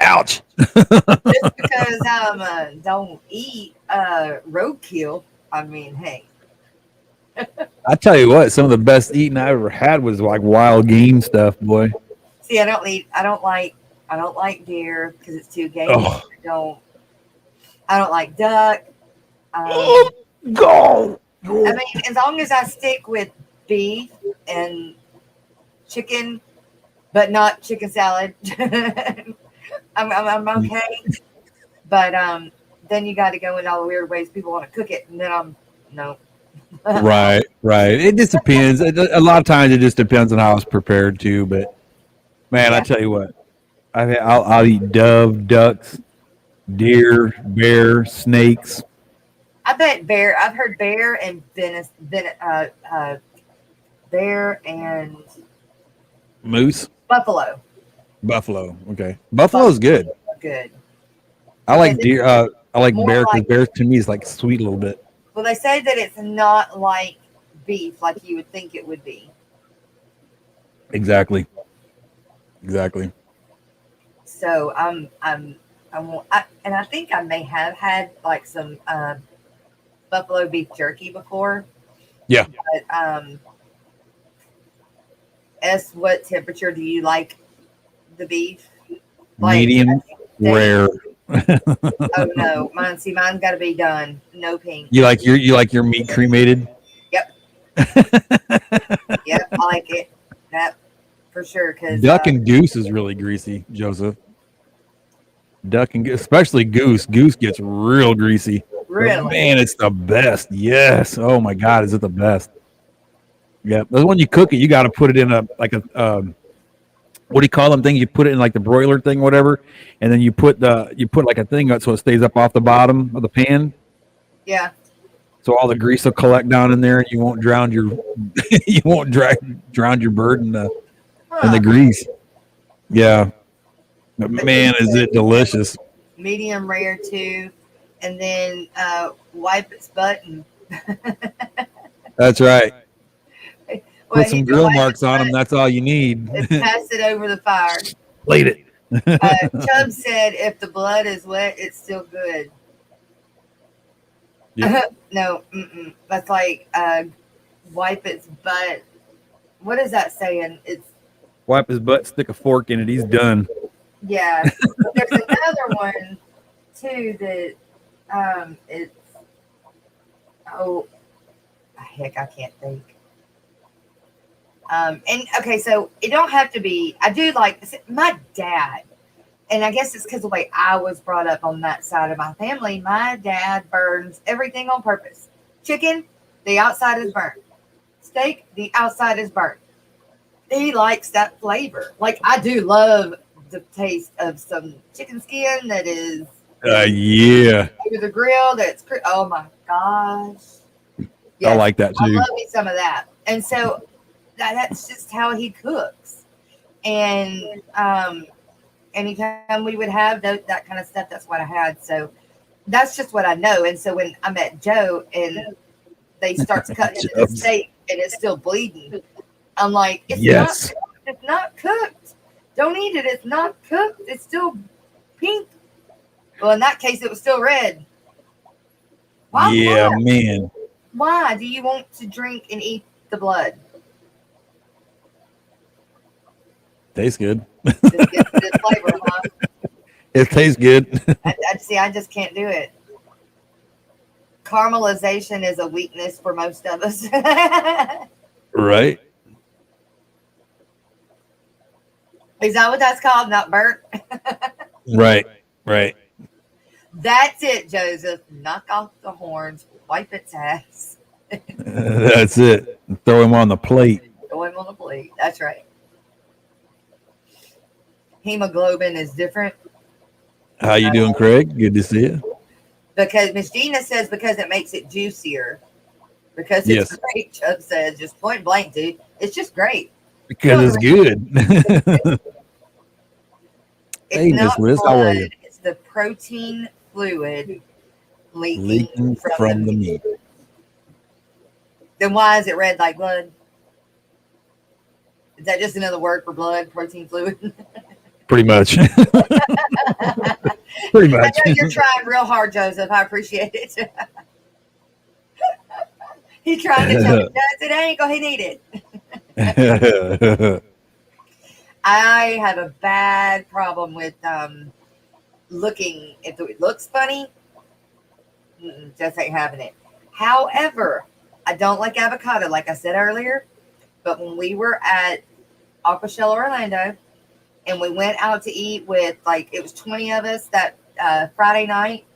Speaker 3: Ouch.
Speaker 2: Just because I don't eat roadkill, I mean, hey,
Speaker 3: I tell you what, some of the best eating I ever had was like wild game stuff, boy.
Speaker 2: See, I don't like deer because it's too gamey.
Speaker 3: Oh,
Speaker 2: I don't like duck.
Speaker 3: oh,
Speaker 2: Um,
Speaker 3: go.
Speaker 2: I mean, as long as I stick with beef and chicken, but not chicken salad, I'm okay. But then you got to go in all the weird ways people want to cook it, and then I'm no.
Speaker 3: Right, right. It just depends. A lot of times it just depends on how it's prepared too. But man, I
Speaker 2: Yeah,
Speaker 3: tell you what, I'll eat dove, ducks, deer, bear, snakes,
Speaker 2: I bet bear. I've heard bear and bear and
Speaker 3: moose,
Speaker 2: buffalo.
Speaker 3: buffalo. Okay, buffalo's
Speaker 2: Buffalo
Speaker 3: good.
Speaker 2: are good
Speaker 3: I
Speaker 2: because
Speaker 3: like
Speaker 2: it's
Speaker 3: deer. I like
Speaker 2: more
Speaker 3: bear because
Speaker 2: like.
Speaker 3: bear to me is like sweet a little bit.
Speaker 2: Well, they say that it's not like beef, like you would think it would be.
Speaker 3: Exactly, exactly.
Speaker 2: So and I think I may have had like some buffalo beef jerky before.
Speaker 3: Yeah,
Speaker 2: But S, what temperature do you like the beef? Like
Speaker 3: medium
Speaker 2: steak?
Speaker 3: rare.
Speaker 2: Oh no, mine's got to be done. No pink.
Speaker 3: You like your meat cremated.
Speaker 2: Yep, yep, I like it. That for sure. Cause
Speaker 3: Duck and goose is really greasy, Joseph. Duck and especially goose. Goose gets real greasy. But
Speaker 2: really,
Speaker 3: man, it's the best. Yes. Oh my God, is it the best? Yeah. But when you cook it, you got to put it in a like a what do you call them things? You put it in like the broiler thing, whatever, and then you put like a thing up so it stays up off the bottom of the pan.
Speaker 2: yeah.
Speaker 3: So all the grease will collect down in there, and you won't drown your you won't drown your bird in the
Speaker 2: Huh.
Speaker 3: grease. Yeah. But
Speaker 2: But he
Speaker 3: man, is
Speaker 2: said
Speaker 3: it delicious.
Speaker 2: medium rare too, and then wipe its butt and
Speaker 3: That's right.
Speaker 2: well,
Speaker 3: Put
Speaker 2: he
Speaker 3: some
Speaker 2: said
Speaker 3: grill
Speaker 2: wipe its
Speaker 3: marks on them.
Speaker 2: butt
Speaker 3: That's all you need.
Speaker 2: and pass it over the fire.
Speaker 3: Plate it.
Speaker 2: Chubb said if the blood is wet, it's still good.
Speaker 3: Yep.
Speaker 2: No, that's like wipe its butt. What is that saying? It's
Speaker 3: Wipe his butt, stick a fork in it. He's done.
Speaker 2: yeah. There's another one too that it's oh heck I can't think. And okay, so it don't have to be. I do like my dad, and I guess it's because the way I was brought up on that side of my family. My dad burns everything on purpose. Chicken, the outside is burnt. Steak, the outside is burnt. He likes that flavor. Like I do love the taste of some chicken skin that is
Speaker 3: Yeah.
Speaker 2: over the grill. Oh my gosh.
Speaker 3: I
Speaker 2: Yes,
Speaker 3: like that
Speaker 2: I
Speaker 3: too.
Speaker 2: love me some of that. And so that's just how he cooks. And anytime we would have that kind of stuff, that's what I had. So that's just what I know. And so when I met Joe and they starts cutting into the
Speaker 3: Jobs.
Speaker 2: steak and it's still bleeding, I'm like, it's
Speaker 3: Yes.
Speaker 2: not cooked. Don't eat it. It's not cooked. It's still pink. Well, in that case, it was still red.
Speaker 3: Yeah, man.
Speaker 2: Why do you want to drink and eat the blood?
Speaker 3: Tastes good.
Speaker 2: Just gets good flavor, huh?
Speaker 3: It tastes good.
Speaker 2: I just can't do it. Caramelization is a weakness for most of us.
Speaker 3: Right.
Speaker 2: Is that what that's called? Not burnt?
Speaker 3: Right. Right.
Speaker 2: That's it, Joseph. Knock off the horns. Wipe its ass.
Speaker 3: That's it. Throw him on the plate.
Speaker 2: Throw him on the plate. That's right. Hemoglobin is different.
Speaker 3: How you doing, Craig? Good to see you.
Speaker 2: Because Miss Gina says because it makes it juicier. Because it's
Speaker 3: Yes.
Speaker 2: great. Chubb says just point blank, dude. It's just great.
Speaker 3: Because it's good.
Speaker 2: It's
Speaker 3: Hey, Miss
Speaker 2: not
Speaker 3: Liz, how are you?
Speaker 2: blood. It's the protein fluid leaking
Speaker 3: Leaking from the meat.
Speaker 2: Then why is it red like blood? Is that just another word for blood? Protein fluid?
Speaker 3: Pretty much. Pretty
Speaker 2: I
Speaker 3: much.
Speaker 2: know you're trying real hard, Joseph. I appreciate it. He's trying to tell me, Jess, it ain't. Go ahead and eat it. I have a bad problem with looking. If it looks funny, just ain't having it. However, I don't like avocado, like I said earlier. But when we were at Aquashell Orlando, and we went out to eat with it was 20 of us that Friday night,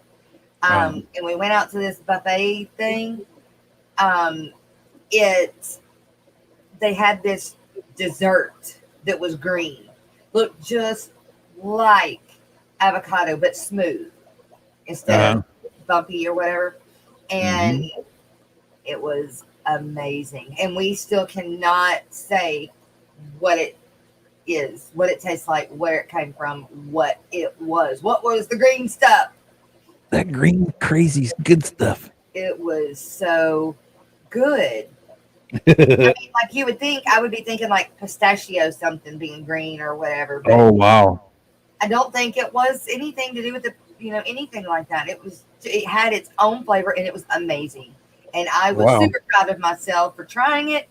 Speaker 2: and we went out to this buffet thing. They had this dessert that was green, looked just like avocado but smooth instead of bumpy or whatever, and it was amazing. And we still cannot say what it is, what it tastes like, where it came from, what it was. What was the green stuff?
Speaker 3: That green crazy good stuff.
Speaker 2: It was so good. I mean, like you would think, I would be thinking like pistachio something being green or whatever. But
Speaker 3: oh wow!
Speaker 2: I don't think it was anything to do with anything like that. It had its own flavor and it was amazing. And I was super proud of myself for trying it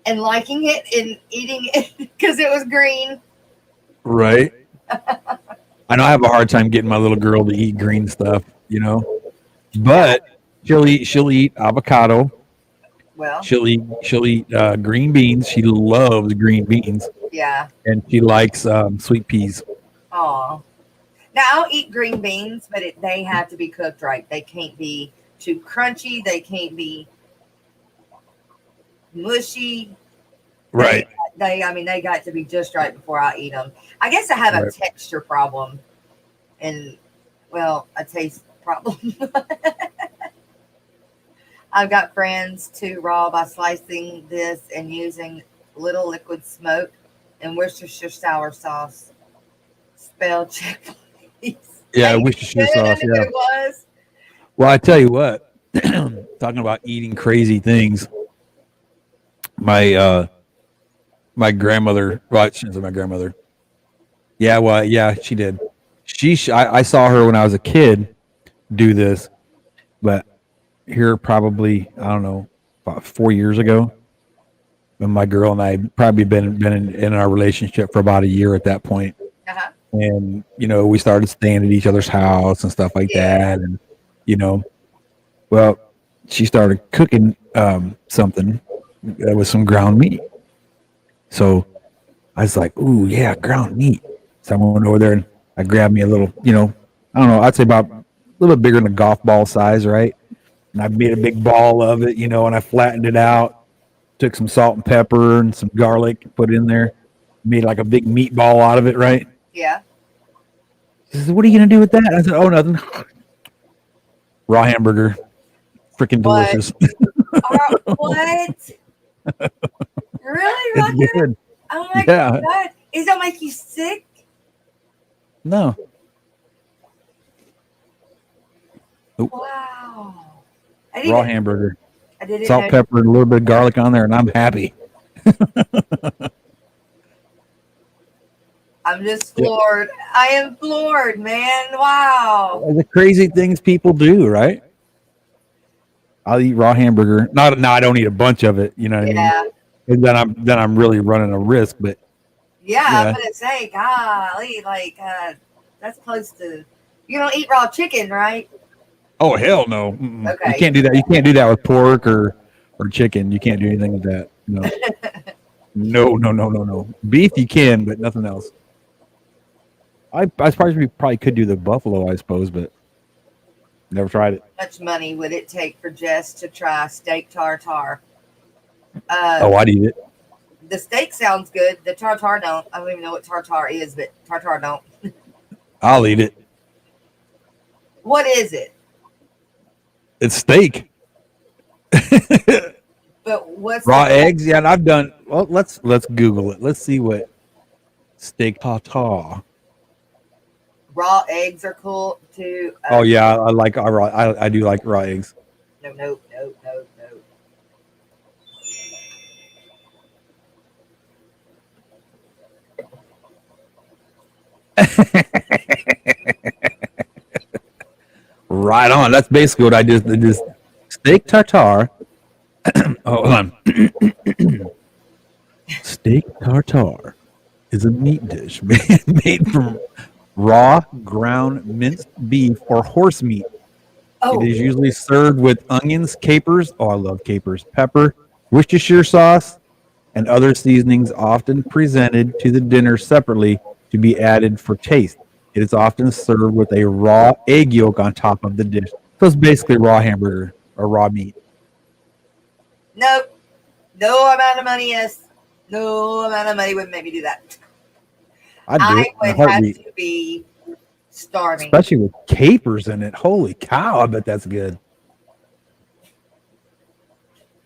Speaker 2: and liking it and eating it because it was green.
Speaker 3: Right. I know I have a hard time getting my little girl to eat green stuff, but she'll eat avocado.
Speaker 2: Well,
Speaker 3: she'll eat green beans. She loves green beans.
Speaker 2: Yeah.
Speaker 3: And she likes sweet peas.
Speaker 2: Oh. Now I'll eat green beans, but they have to be cooked right. They can't be too crunchy. They can't be mushy.
Speaker 3: Right.
Speaker 2: They got to be just right before I eat them. I guess I have a texture problem and, a taste problem. I've got friends too raw by slicing this and using little liquid smoke and Worcestershire sour sauce. Spell check, please.
Speaker 3: Yeah, Worcestershire sauce. Yeah.
Speaker 2: It was.
Speaker 3: Well, I tell you what, talking about eating crazy things, my grandmother, she isn't my grandmother. Yeah, she did. I saw her when I was a kid do this, but here probably, I don't know, about 4 years ago, when my girl and I had probably been in our relationship for about a year at that point.
Speaker 2: Uh-huh.
Speaker 3: And, we started staying at each other's house and stuff like that. And, she started cooking something with some ground meat. So I was like, ooh, yeah, ground meat. So I went over there and I grabbed me a little, I don't know, I'd say about a little bit bigger than a golf ball size, right? And I made a big ball of it, and I flattened it out, took some salt and pepper and some garlic, put it in there, made like a big meatball out of it, right?
Speaker 2: Yeah.
Speaker 3: She says, what are you going to do with that? I said, oh, nothing. Raw hamburger. Freaking delicious.
Speaker 2: What? Really,
Speaker 3: It's good.
Speaker 2: Oh my God. Is that make you sick?
Speaker 3: No.
Speaker 2: Wow.
Speaker 3: Raw hamburger.
Speaker 2: I didn't
Speaker 3: salt,
Speaker 2: know.
Speaker 3: pepper, and a little bit of garlic on there, and I'm happy.
Speaker 2: I'm just floored. I am floored, man. Wow.
Speaker 3: The crazy things people do, right? I'll eat raw hamburger. No, I don't eat a bunch of it. You know what I mean? And then I'm really running a risk. But
Speaker 2: I'm gonna say, golly, that's close to. You don't eat raw chicken, right?
Speaker 3: Oh hell no!
Speaker 2: Okay.
Speaker 3: You can't do that. You can't do that with pork or chicken. You can't do anything with that. No. Beef you can, but nothing else. I probably could do the buffalo, I suppose, but never tried it.
Speaker 2: How much money would it take for Jess to try steak tartare?
Speaker 3: I'd eat it.
Speaker 2: The steak sounds good. The tartare don't. I don't even know what tartare is, but tartare don't.
Speaker 3: I'll eat it.
Speaker 2: What is it?
Speaker 3: It's steak.
Speaker 2: But what's
Speaker 3: raw eggs? Yeah, and I've done. Well, let's Google it. Let's see what steak tartare.
Speaker 2: Raw eggs are cool too.
Speaker 3: Oh yeah, I like raw. I do like raw eggs.
Speaker 2: No.
Speaker 3: Right on. That's basically what I did. Steak tartare Hold on. Steak tartare is a meat dish made from raw ground minced beef or horse meat. It
Speaker 2: Oh,
Speaker 3: is usually served with onions, capers. Oh, I love capers. Pepper, Worcestershire sauce, and other seasonings, often presented to the dinner separately to be added for taste. It is often served with a raw egg yolk on top of the dish. So it's basically raw hamburger or raw meat.
Speaker 2: nope. No amount of money, yes. No amount of money would make me do that.
Speaker 3: I'd do
Speaker 2: I
Speaker 3: it in a
Speaker 2: would have
Speaker 3: heartbeat,
Speaker 2: to be starving.
Speaker 3: especially with capers in it. Holy cow! I bet that's good.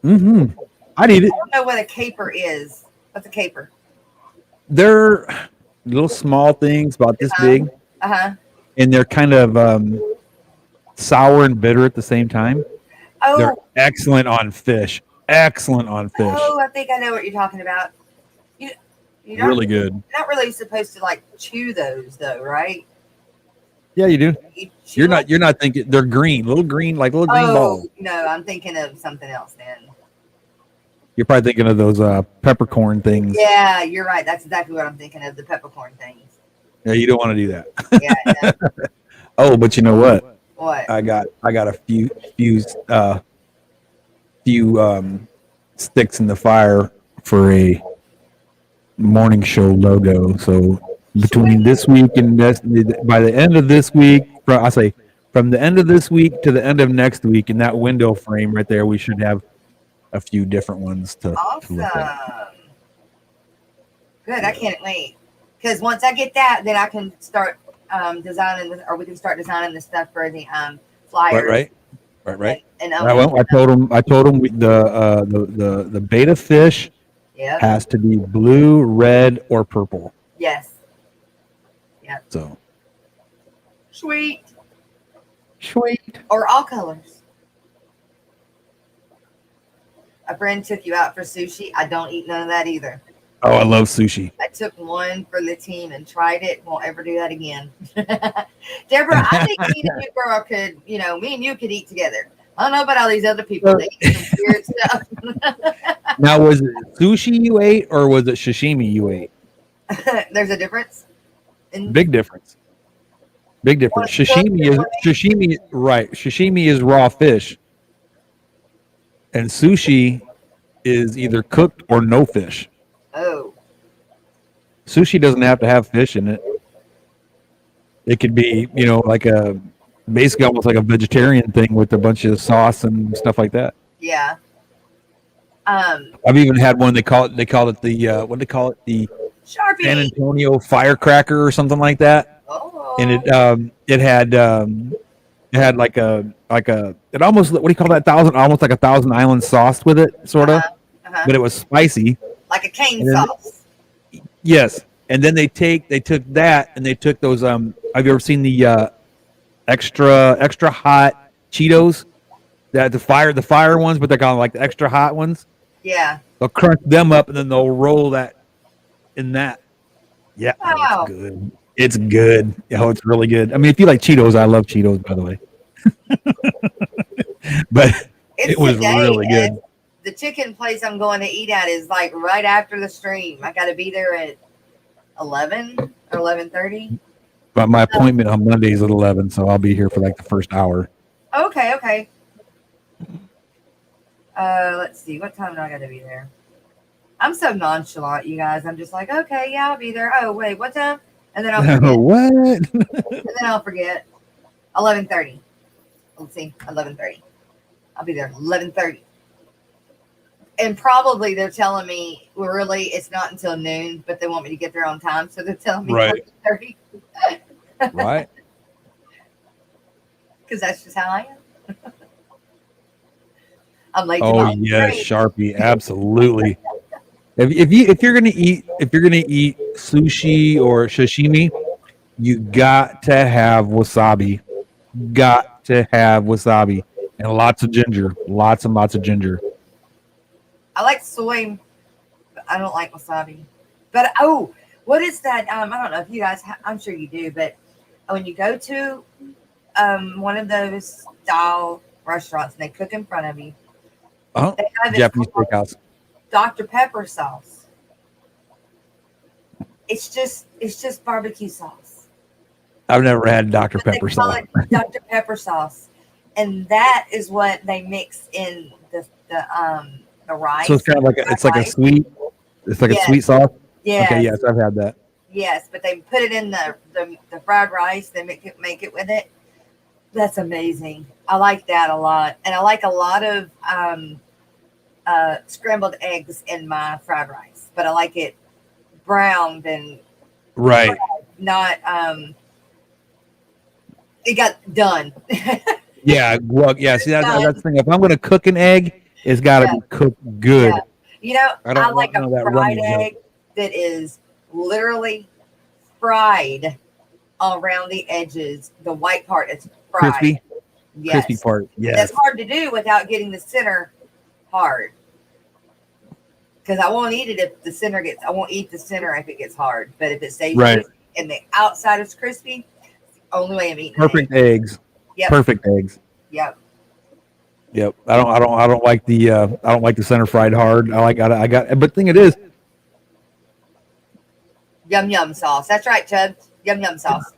Speaker 3: Mm-hmm. I'd eat it.
Speaker 2: I don't know what a caper is. What's a caper?
Speaker 3: They're little small things about this big,
Speaker 2: Uh-huh.
Speaker 3: and they're kind of sour and bitter at the same time. They're
Speaker 2: Oh,
Speaker 3: excellent on fish. Excellent on fish.
Speaker 2: oh, I think I know what you're talking about. You, you're not,
Speaker 3: Really good.
Speaker 2: not really supposed to like chew those though, right?
Speaker 3: Yeah, you do.
Speaker 2: You chew
Speaker 3: You're
Speaker 2: them?
Speaker 3: not thinking they're green, little green, like little green
Speaker 2: Oh,
Speaker 3: balls.
Speaker 2: no, I'm thinking of something else then.
Speaker 3: You're probably thinking of those peppercorn things.
Speaker 2: Yeah, you're right. That's exactly what I'm thinking of, the peppercorn things.
Speaker 3: Yeah, you don't want to do that.
Speaker 2: Yeah, no.
Speaker 3: Oh, but you know what?
Speaker 2: What?
Speaker 3: I got a few sticks in the fire for a morning show logo. So between this week and by the end of this week, I say from the end of this week to the end of next week, in that window frame right there, we should have a few different ones to
Speaker 2: Awesome.
Speaker 3: look at.
Speaker 2: Good. I can't wait. Because once I get that, then I can start designing, or we can start designing the stuff for the flyers.
Speaker 3: Right.
Speaker 2: And
Speaker 3: I told him the beta fish
Speaker 2: yeah.
Speaker 3: has to be blue, red, or purple.
Speaker 2: Yes. Yeah.
Speaker 3: So
Speaker 2: Sweet.
Speaker 3: sweet.
Speaker 2: Or all colors. A friend took you out for sushi. I don't eat none of that either.
Speaker 3: Oh, I love sushi.
Speaker 2: I took one for the team and tried it. Won't ever do that again. Deborah, I think me and you girl could, me and you could eat together. I don't know about all these other people. They eat some weird stuff.
Speaker 3: Now, was it sushi you ate or was it sashimi you ate?
Speaker 2: There's a difference.
Speaker 3: Big difference. Big difference. Sashimi is raw fish, and sushi is either cooked or no fish.
Speaker 2: Oh.
Speaker 3: Sushi doesn't have to have fish in it. It could be, like basically almost like a vegetarian thing with a bunch of sauce and stuff like that.
Speaker 2: Yeah.
Speaker 3: I've even had one. They call it the what do they call it? The
Speaker 2: Sharpie.
Speaker 3: San Antonio firecracker or something like that.
Speaker 2: Oh.
Speaker 3: And it had like a it almost, what do you call that, almost like a Thousand Island sauce with it, sort of, but it was spicy.
Speaker 2: Like a cane
Speaker 3: And then-
Speaker 2: sauce.
Speaker 3: Yes, and then they took that and they took those. Have you ever seen the extra hot Cheetos? That the fire ones, but they're kind of like the extra hot ones.
Speaker 2: Yeah.
Speaker 3: They'll crunch them up and then they'll roll that in that. Yeah,
Speaker 2: Wow.
Speaker 3: it's good. It's good. Oh, it's really good. I mean, if you like Cheetos, I love Cheetos, by the way. But it was
Speaker 2: today,
Speaker 3: really good.
Speaker 2: and the chicken place I'm going to eat at is like right after the stream. I got to be there at 11 or 11:30.
Speaker 3: But my appointment on Monday is at 11, so I'll be here for like the first hour.
Speaker 2: Okay. Let's see. What time do I got to be there? I'm so nonchalant, you guys. I'm just like, okay, yeah, I'll be there. Oh, wait, what time? And then I'll forget.
Speaker 3: What?
Speaker 2: And then I'll forget. 11:30. Let's see. 11:30. I'll be there 11:30. And probably they're telling me, well, really, it's not until noon, but they want me to get there on time, so they're telling me
Speaker 3: Right.
Speaker 2: 11:30.
Speaker 3: Right?
Speaker 2: Because that's just how I am. I'm late. to
Speaker 3: Oh
Speaker 2: my
Speaker 3: yes,
Speaker 2: train.
Speaker 3: Sharpie, absolutely. If you're gonna eat sushi or sashimi, you got to have wasabi. Got to have wasabi and lots of ginger, lots and lots of ginger.
Speaker 2: I like soy, but I don't like wasabi. But what is that? I don't know if you guys. I'm sure you do, but when you go to one of those style restaurants and they cook in front of you,
Speaker 3: Oh,
Speaker 2: They have this
Speaker 3: Japanese
Speaker 2: called
Speaker 3: steakhouse.
Speaker 2: Dr. Pepper sauce. It's just barbecue sauce.
Speaker 3: I've never had Dr.
Speaker 2: But they
Speaker 3: Pepper
Speaker 2: call
Speaker 3: sauce.
Speaker 2: it Dr. Pepper sauce, and that is what they mix in the rice.
Speaker 3: So it's kind of like it's like a
Speaker 2: rice.
Speaker 3: sweet. It's like a
Speaker 2: Yes,
Speaker 3: sweet sauce.
Speaker 2: yes,
Speaker 3: Okay, yes, I've had that.
Speaker 2: yes. But they put it in the fried rice. They make it with it. That's amazing. I like that a lot, and I like a lot of scrambled eggs in my fried rice, but I like it browned and
Speaker 3: Right.
Speaker 2: not it got done.
Speaker 3: Yeah. Well, yeah. See, that's the thing. If I'm going to cook an egg, it's got to
Speaker 2: Yeah,
Speaker 3: be cooked good.
Speaker 2: yeah. You know,
Speaker 3: I
Speaker 2: I
Speaker 3: don't
Speaker 2: like
Speaker 3: want none
Speaker 2: a
Speaker 3: of that
Speaker 2: fried
Speaker 3: runny junk.
Speaker 2: egg that is literally fried around the edges. The white part is fried.
Speaker 3: Crispy.
Speaker 2: Yes.
Speaker 3: Crispy part. Yes.
Speaker 2: That's hard to do without getting the center hard. Because I won't eat it if the center gets. I won't eat the center if it gets hard. But if it stays
Speaker 3: Right.
Speaker 2: crispy and the outside is crispy, it's the only way I'm eating.
Speaker 3: Perfect eggs.
Speaker 2: Yep.
Speaker 3: Perfect eggs.
Speaker 2: Yep.
Speaker 3: Yep. I don't like the center fried hard. I got. But the thing it is,
Speaker 2: Yum yum sauce. That's right, Chub. Yum yum sauce.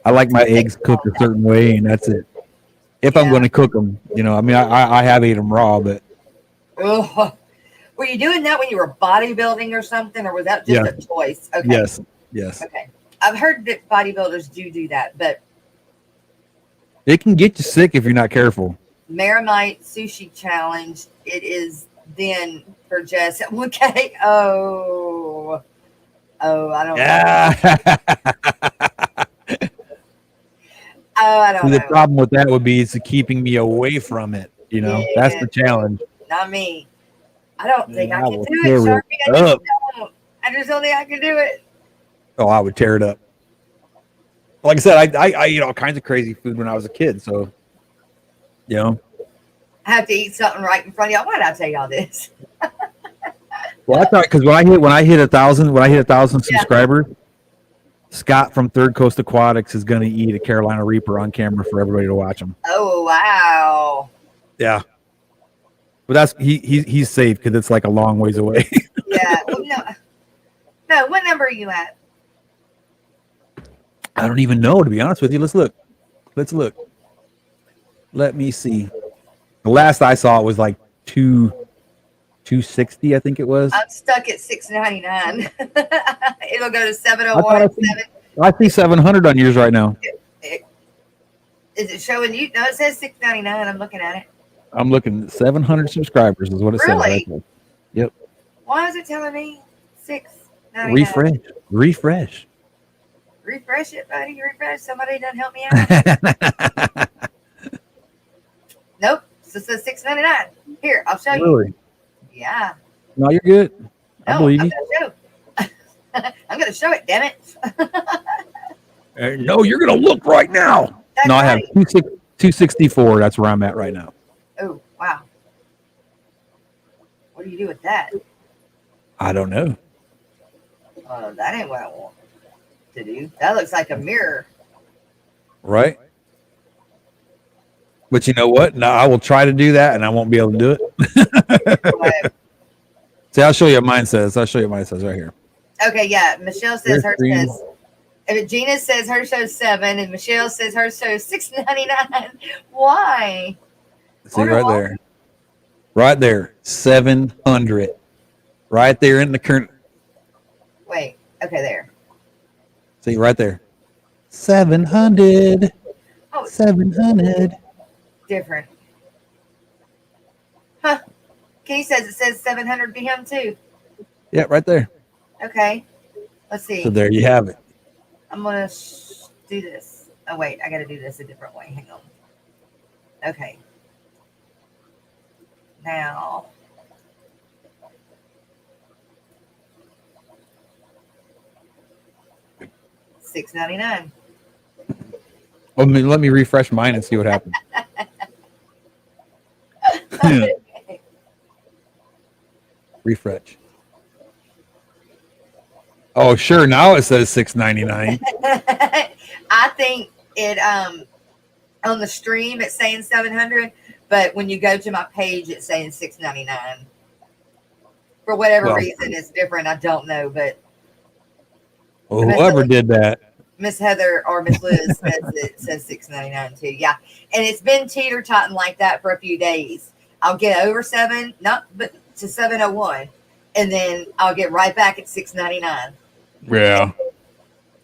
Speaker 3: I like my eggs cooked a certain way, and that's it. If I'm
Speaker 2: Yeah.
Speaker 3: going to cook them, I mean, I have ate them raw, but
Speaker 2: Ugh. Were you doing that when you were bodybuilding or something, or was that just
Speaker 3: Yeah.
Speaker 2: a choice? Okay.
Speaker 3: yes,
Speaker 2: Okay. I've heard that bodybuilders do that, but
Speaker 3: it can get you sick if you're not careful.
Speaker 2: Marinite Sushi Challenge, it is then for Jess. Okay. Oh, I don't know.
Speaker 3: Yeah.
Speaker 2: Oh, I don't
Speaker 3: The
Speaker 2: know.
Speaker 3: problem with that would be it's keeping me away from it. That's the challenge.
Speaker 2: Not me. I don't think I
Speaker 3: I
Speaker 2: can
Speaker 3: will
Speaker 2: do it,
Speaker 3: tear
Speaker 2: Sharpie.
Speaker 3: it up.
Speaker 2: I just don't think I can do it.
Speaker 3: Oh, I would tear it up. Like I said, I eat all kinds of crazy food when I was a kid. So,
Speaker 2: I have to eat something right in front of y'all. Why did I tell y'all this?
Speaker 3: well, I thought because when I hit 1,000 subscribers, Scott from Third Coast Aquatics is going to eat a Carolina Reaper on camera for everybody to watch him.
Speaker 2: Oh, wow.
Speaker 3: Yeah, but that's he's safe because it's like a long ways away.
Speaker 2: Yeah. Well, no. What number are you at?
Speaker 3: I don't even know, to be honest with you. Let's look. Let me see. The last I saw it was like 260, I think it was.
Speaker 2: I'm stuck at $6.99. It'll go to
Speaker 3: I
Speaker 2: 701.
Speaker 3: I see 700 on yours right now.
Speaker 2: Is it showing you? No, it says $6.99. I'm looking at it.
Speaker 3: I'm looking at 700 subscribers is what it says
Speaker 2: Really?
Speaker 3: right there. Yep.
Speaker 2: Why is it telling me $6.99?
Speaker 3: Refresh.
Speaker 2: Refresh it, buddy. Refresh. Somebody done help me out. Nope. So it says $6.99. Here, I'll show you.
Speaker 3: Really?
Speaker 2: Yeah.
Speaker 3: No, you're good. I
Speaker 2: No,
Speaker 3: believe
Speaker 2: I'm
Speaker 3: you.
Speaker 2: gonna show. I'm gonna show it. Damn it.
Speaker 3: No, you're gonna look right now.
Speaker 2: That's
Speaker 3: No, I have
Speaker 2: right.
Speaker 3: 264. That's where I'm at right now.
Speaker 2: Oh, wow. What do you do with that?
Speaker 3: I don't know.
Speaker 2: That ain't what I want to do. That looks like a mirror.
Speaker 3: Right? But you know what? No, I will try to do that, and I won't be able to do it.
Speaker 2: But-
Speaker 3: See, I'll show you what mine says. Right here.
Speaker 2: okay, yeah. Michelle says
Speaker 3: There's
Speaker 2: hers
Speaker 3: three.
Speaker 2: says. Gina says her show's 7, and Michelle says her show's $6.99. Why?
Speaker 3: See right there, 700, right there in the current.
Speaker 2: Wait. Okay, there.
Speaker 3: See right there, 700,
Speaker 2: Oh,
Speaker 3: 700.
Speaker 2: different. Huh. Key says it says 700 to him too.
Speaker 3: Yeah, right there.
Speaker 2: Okay. Let's see.
Speaker 3: So there you have it.
Speaker 2: I'm gonna do this. Oh wait, I gotta do this a different way. Hang on. Okay. Now. $6.99.
Speaker 3: Let me refresh mine and see what happens. Refresh. Oh, sure. Now it says $6.99.
Speaker 2: I think it on the stream it's saying 700, But when you go to my page, it's saying $6.99. For whatever
Speaker 3: Well,
Speaker 2: reason, it's different. I don't know, but
Speaker 3: well, whoever did that.
Speaker 2: Miss Heather or Miss Liz says it says $6.99 too. Yeah, and it's been teeter-totting like that for a few days. I'll get over but to 701, and then I'll get right back at $6.99.
Speaker 3: Yeah.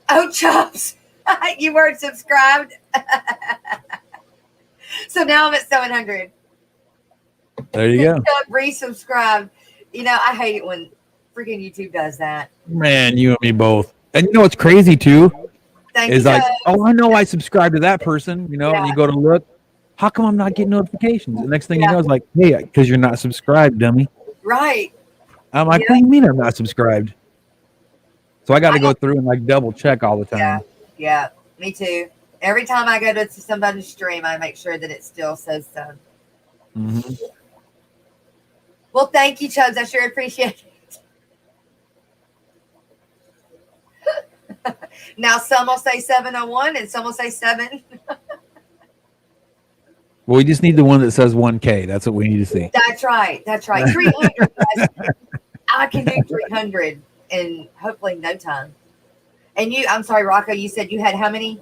Speaker 2: Oh, Chops, you weren't subscribed, so now I'm at 700.
Speaker 3: There you go.
Speaker 2: Resubscribed. You know, I hate it when freaking YouTube does that.
Speaker 3: Man, you and me both. And you know what's crazy too?
Speaker 2: Thank
Speaker 3: Is
Speaker 2: you.
Speaker 3: like, oh, I know I subscribed to that person, you know, and you go to look. How come I'm not getting notifications? The next thing you know is like, hey, because you're not subscribed, dummy.
Speaker 2: Right.
Speaker 3: I'm like, what do you mean I'm not subscribed? So I got to go through and like double check all the time.
Speaker 2: Yeah, me too. Every time I go to somebody's stream, I make sure that it still says so.
Speaker 3: Mm-hmm.
Speaker 2: Well, thank you, Chubbs. I sure appreciate it. Now, some will say 701 and some will say 7.
Speaker 3: Well, we just need the one that says 1K. That's what we need to see.
Speaker 2: That's right. 300, guys. I can do 300 in hopefully no time. And you, I'm sorry, Rocko, you said you had how many?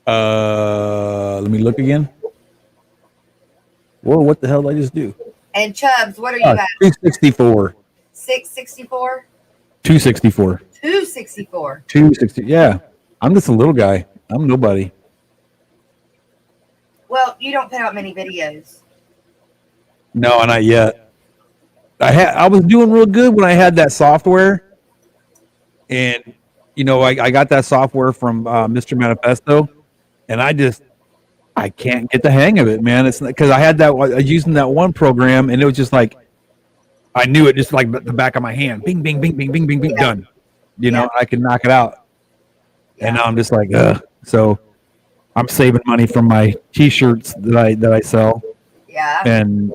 Speaker 3: Let me look again. Whoa, what the hell did I just do?
Speaker 2: And Chubbs, what are you at?
Speaker 3: 264.
Speaker 2: 664?
Speaker 3: 264.
Speaker 2: 264.
Speaker 3: 260. Yeah. I'm just a little guy. I'm nobody.
Speaker 2: Well, you don't put out many videos.
Speaker 3: No, not yet. I was doing real good when I had that software. And, you know, I got that software from Mr. Manifesto. And I can't get the hang of it, man. It's because I was using that one program and it was just like, I knew it just like the back of my hand. Bing, bing, bing, bing, bing, bing, bing, done. You know, I could knock it out. And now I'm just like, ugh. So I'm saving money from my t-shirts that I sell.
Speaker 2: Yeah.
Speaker 3: And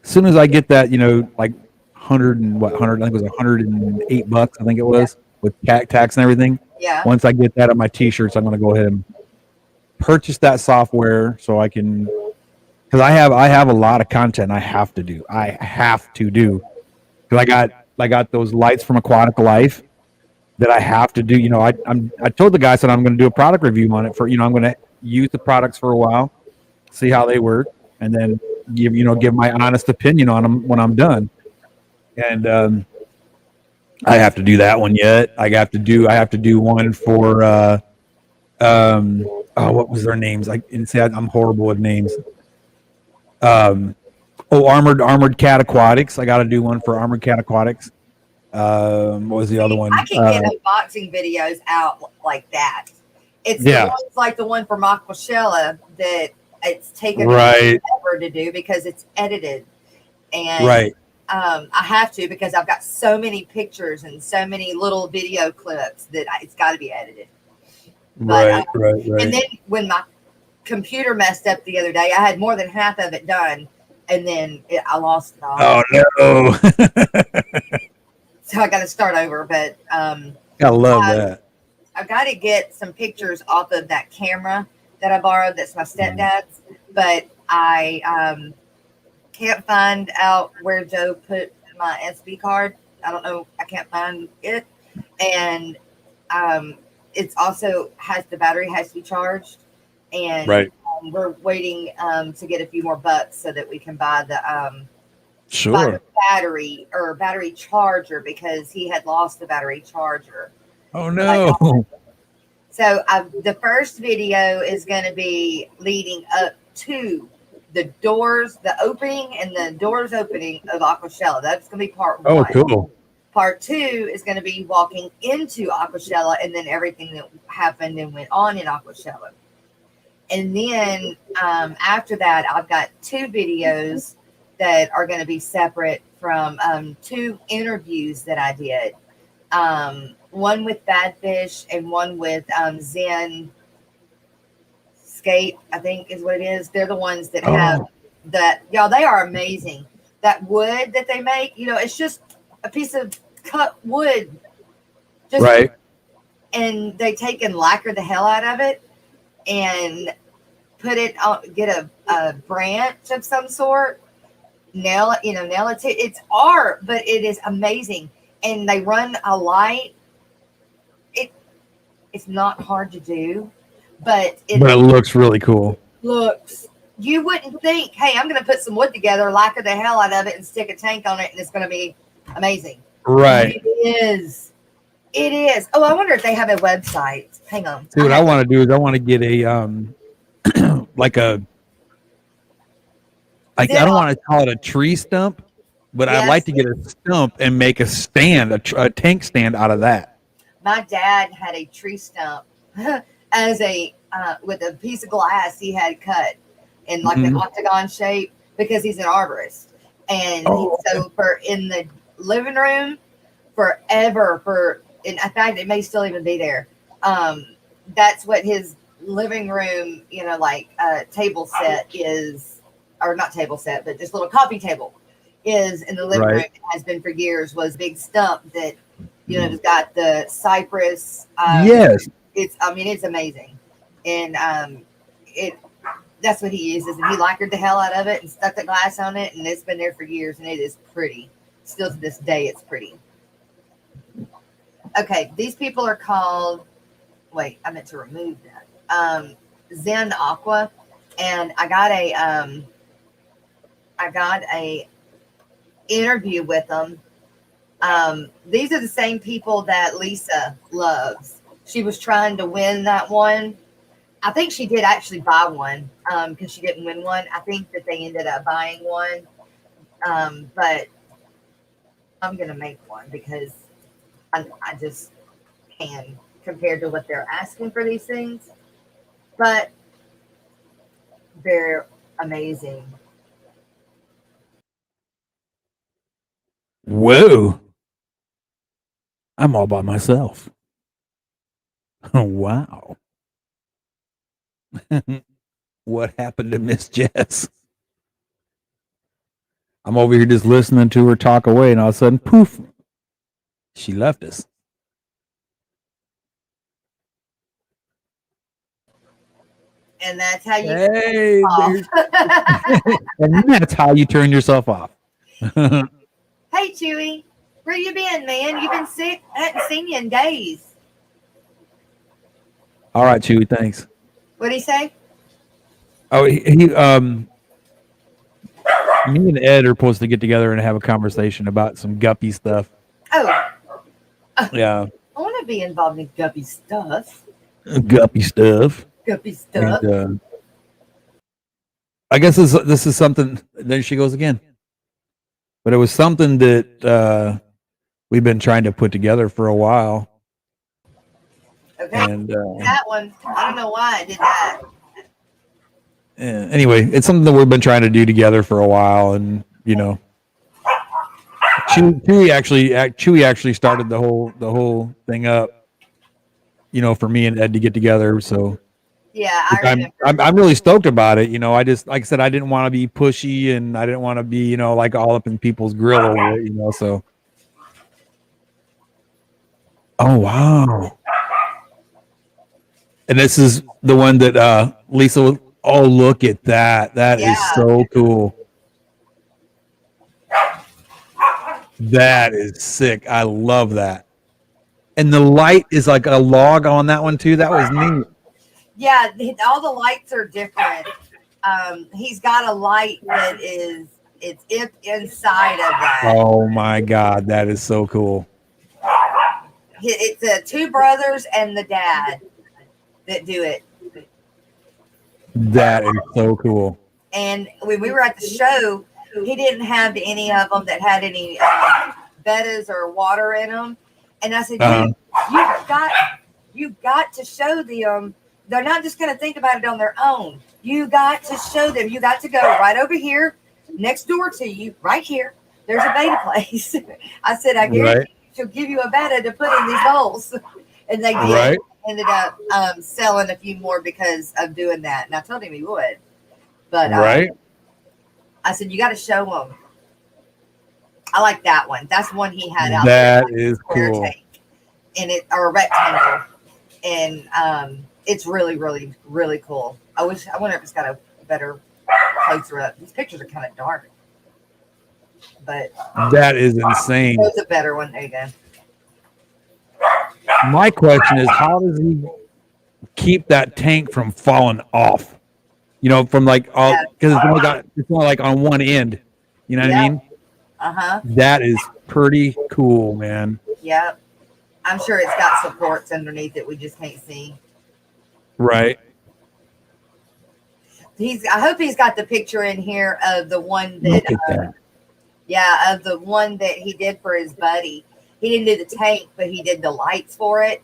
Speaker 3: as soon as I get that, you know, like 100 and what, 100, I think it was $108, I think it was, with tax and everything.
Speaker 2: Yeah.
Speaker 3: Once I get that on my t-shirts, I'm going to go ahead and purchase that software so I can, because I have a lot of content I have to do. Because I got those lights from Aquatic Life that I have to do. You know, I told the guy, I said I'm going to do a product review on it for, you know, I'm going to use the products for a while, see how they work, and then give my honest opinion on them when I'm done. And I have to do that one yet. I have to do one for what was their names? I'm horrible with names. Armored Cat Aquatics. I got to do one for Armored Cat Aquatics. What was the other one?
Speaker 2: I can get unboxing videos out like that. It's the ones like the one from Aquashella that it's taken forever to do because it's edited. And I have to because I've got so many pictures and so many little video clips that it's got to be edited. But, And then when my computer messed up the other day, I had more than half of it done, and then I lost it all.
Speaker 3: Oh no!
Speaker 2: So I got to start over. But
Speaker 3: I love that.
Speaker 2: I got to get some pictures off of that camera that I borrowed. That's my stepdad's, but I can't find out where Joe put my SD card. I don't know. I can't find it, and it's also the battery has to be charged, and we're waiting to get a few more bucks so that we can buy the battery or battery charger because he had lost the battery charger.
Speaker 3: Oh no!
Speaker 2: So the first video is going to be leading up to the doors, the opening and the doors opening of Aquashella. That's going to be part 1.
Speaker 3: Oh, cool.
Speaker 2: Part 2 is going to be walking into Aquashella and then everything that happened and went on in Aquashella. And then after that, I've got 2 videos that are going to be separate from 2 interviews that I did. One with Badfish and one with Zen Skate, I think is what it is. They're the ones that have that. Y'all, they are amazing. That wood that they make, it's just a piece of cut wood. And they take and lacquer the hell out of it. And put it on, get a branch of some sort, nail it, nail it to it's art, but it is amazing. And they run a light. It's not hard to do, but
Speaker 3: it looks really cool.
Speaker 2: Looks. You wouldn't think, hey, I'm going to put some wood together, lacquer the hell out of it, and stick a tank on it, and it's going to be amazing.
Speaker 3: Right.
Speaker 2: It is. It is. Oh, I wonder if they have a website. Hang on.
Speaker 3: See, what I want to do is I want to get a like a I don't want to call it a tree stump, but I'd like to get a stump and make a stand, a tank stand out of that.
Speaker 2: My dad had a tree stump as a with a piece of glass he had cut in like an octagon shape because he's an arborist, and so for in the living room forever in fact it may still even be there. That's what his living room, like table set is, or not table set, but just little coffee table is in the living room. It has been for years. Was a big stump that it's got the cypress.
Speaker 3: Yes,
Speaker 2: it's amazing, and that's what he uses, and he lacquered the hell out of it and stuck the glass on it, and it's been there for years, and it is pretty. Still to this day, it's pretty. Okay, these people are called. Wait, I meant to remove that. Zen Aqua, and I got a interview with them. These are the same people that Lisa loves. She was trying to win that one. I think she did actually buy one because she didn't win one. I think that they ended up buying one. But I'm going to make one because I just can compared to what they're asking for these things. But they're amazing.
Speaker 3: Whoa. I'm all by myself. Oh, wow. What happened to Miss Jess? I'm over here just listening to her talk away, and all of a sudden, poof, she left us.
Speaker 2: And that's how you
Speaker 3: and that's how you turn yourself off.
Speaker 2: Hey, Chewy, where you been, man? You've been sick. I hadn't seen you in days.
Speaker 3: All right, Chewy, thanks.
Speaker 2: What'd he say?
Speaker 3: Oh, he me and Ed are supposed to get together and have a conversation about some guppy stuff.
Speaker 2: Oh.
Speaker 3: Yeah.
Speaker 2: I want to be involved in guppy stuff.
Speaker 3: Guppy stuff.
Speaker 2: Guppy stuff.
Speaker 3: And, I guess this is something. There she goes again. But it was something that we've been trying to put together for a while.
Speaker 2: Okay. And that one, I don't know why I did that.
Speaker 3: Anyway, it's something that we've been trying to do together for a while, and Chewy actually started the whole thing up. For me and Ed to get together. So
Speaker 2: yeah,
Speaker 3: I'm really stoked about it. I just, like I said, I didn't want to be pushy, and I didn't want to be like all up in people's grill over it. So. Oh wow. And this is the one that Lisa. Oh, look at that! That is so cool. That is sick. I love that. And the light is like a log on that one too. That was neat.
Speaker 2: Yeah, all the lights are different. He's got a light that it's inside of that.
Speaker 3: Oh my God, that is so cool.
Speaker 2: It's two brothers and the dad that do it.
Speaker 3: That is so cool.
Speaker 2: And when we were at the show, he didn't have any of them that had any bettas or water in them. And I said, you've got to show them. They're not just going to think about it on their own. You got to show them. You got to go right over here, next door to you, right here. There's a beta place. I said, I guarantee she'll give you a beta to put in these bowls. And they did.
Speaker 3: Right.
Speaker 2: Ended up selling a few more because of doing that. And I told him he would. But I said, you got to show them. I like that one. That's one he had out
Speaker 3: there.
Speaker 2: That
Speaker 3: is cool.
Speaker 2: Tank, and or a rectangle. And It's really, really, really cool. I wonder if it's got a better closer up. These pictures are kind of dark, but
Speaker 3: That is insane.
Speaker 2: it's a better one. There you go.
Speaker 3: My question is, how does he keep that tank from falling off? You know, from like all because it's only like on one end. You know what I mean? That is pretty cool, man.
Speaker 2: Yep. I'm sure it's got supports underneath it. We just can't see.
Speaker 3: Right.
Speaker 2: I hope he's got the picture in here of the one that.
Speaker 3: Look at that.
Speaker 2: Yeah, of the one that he did for his buddy. He didn't do the tank, but he did the lights for it,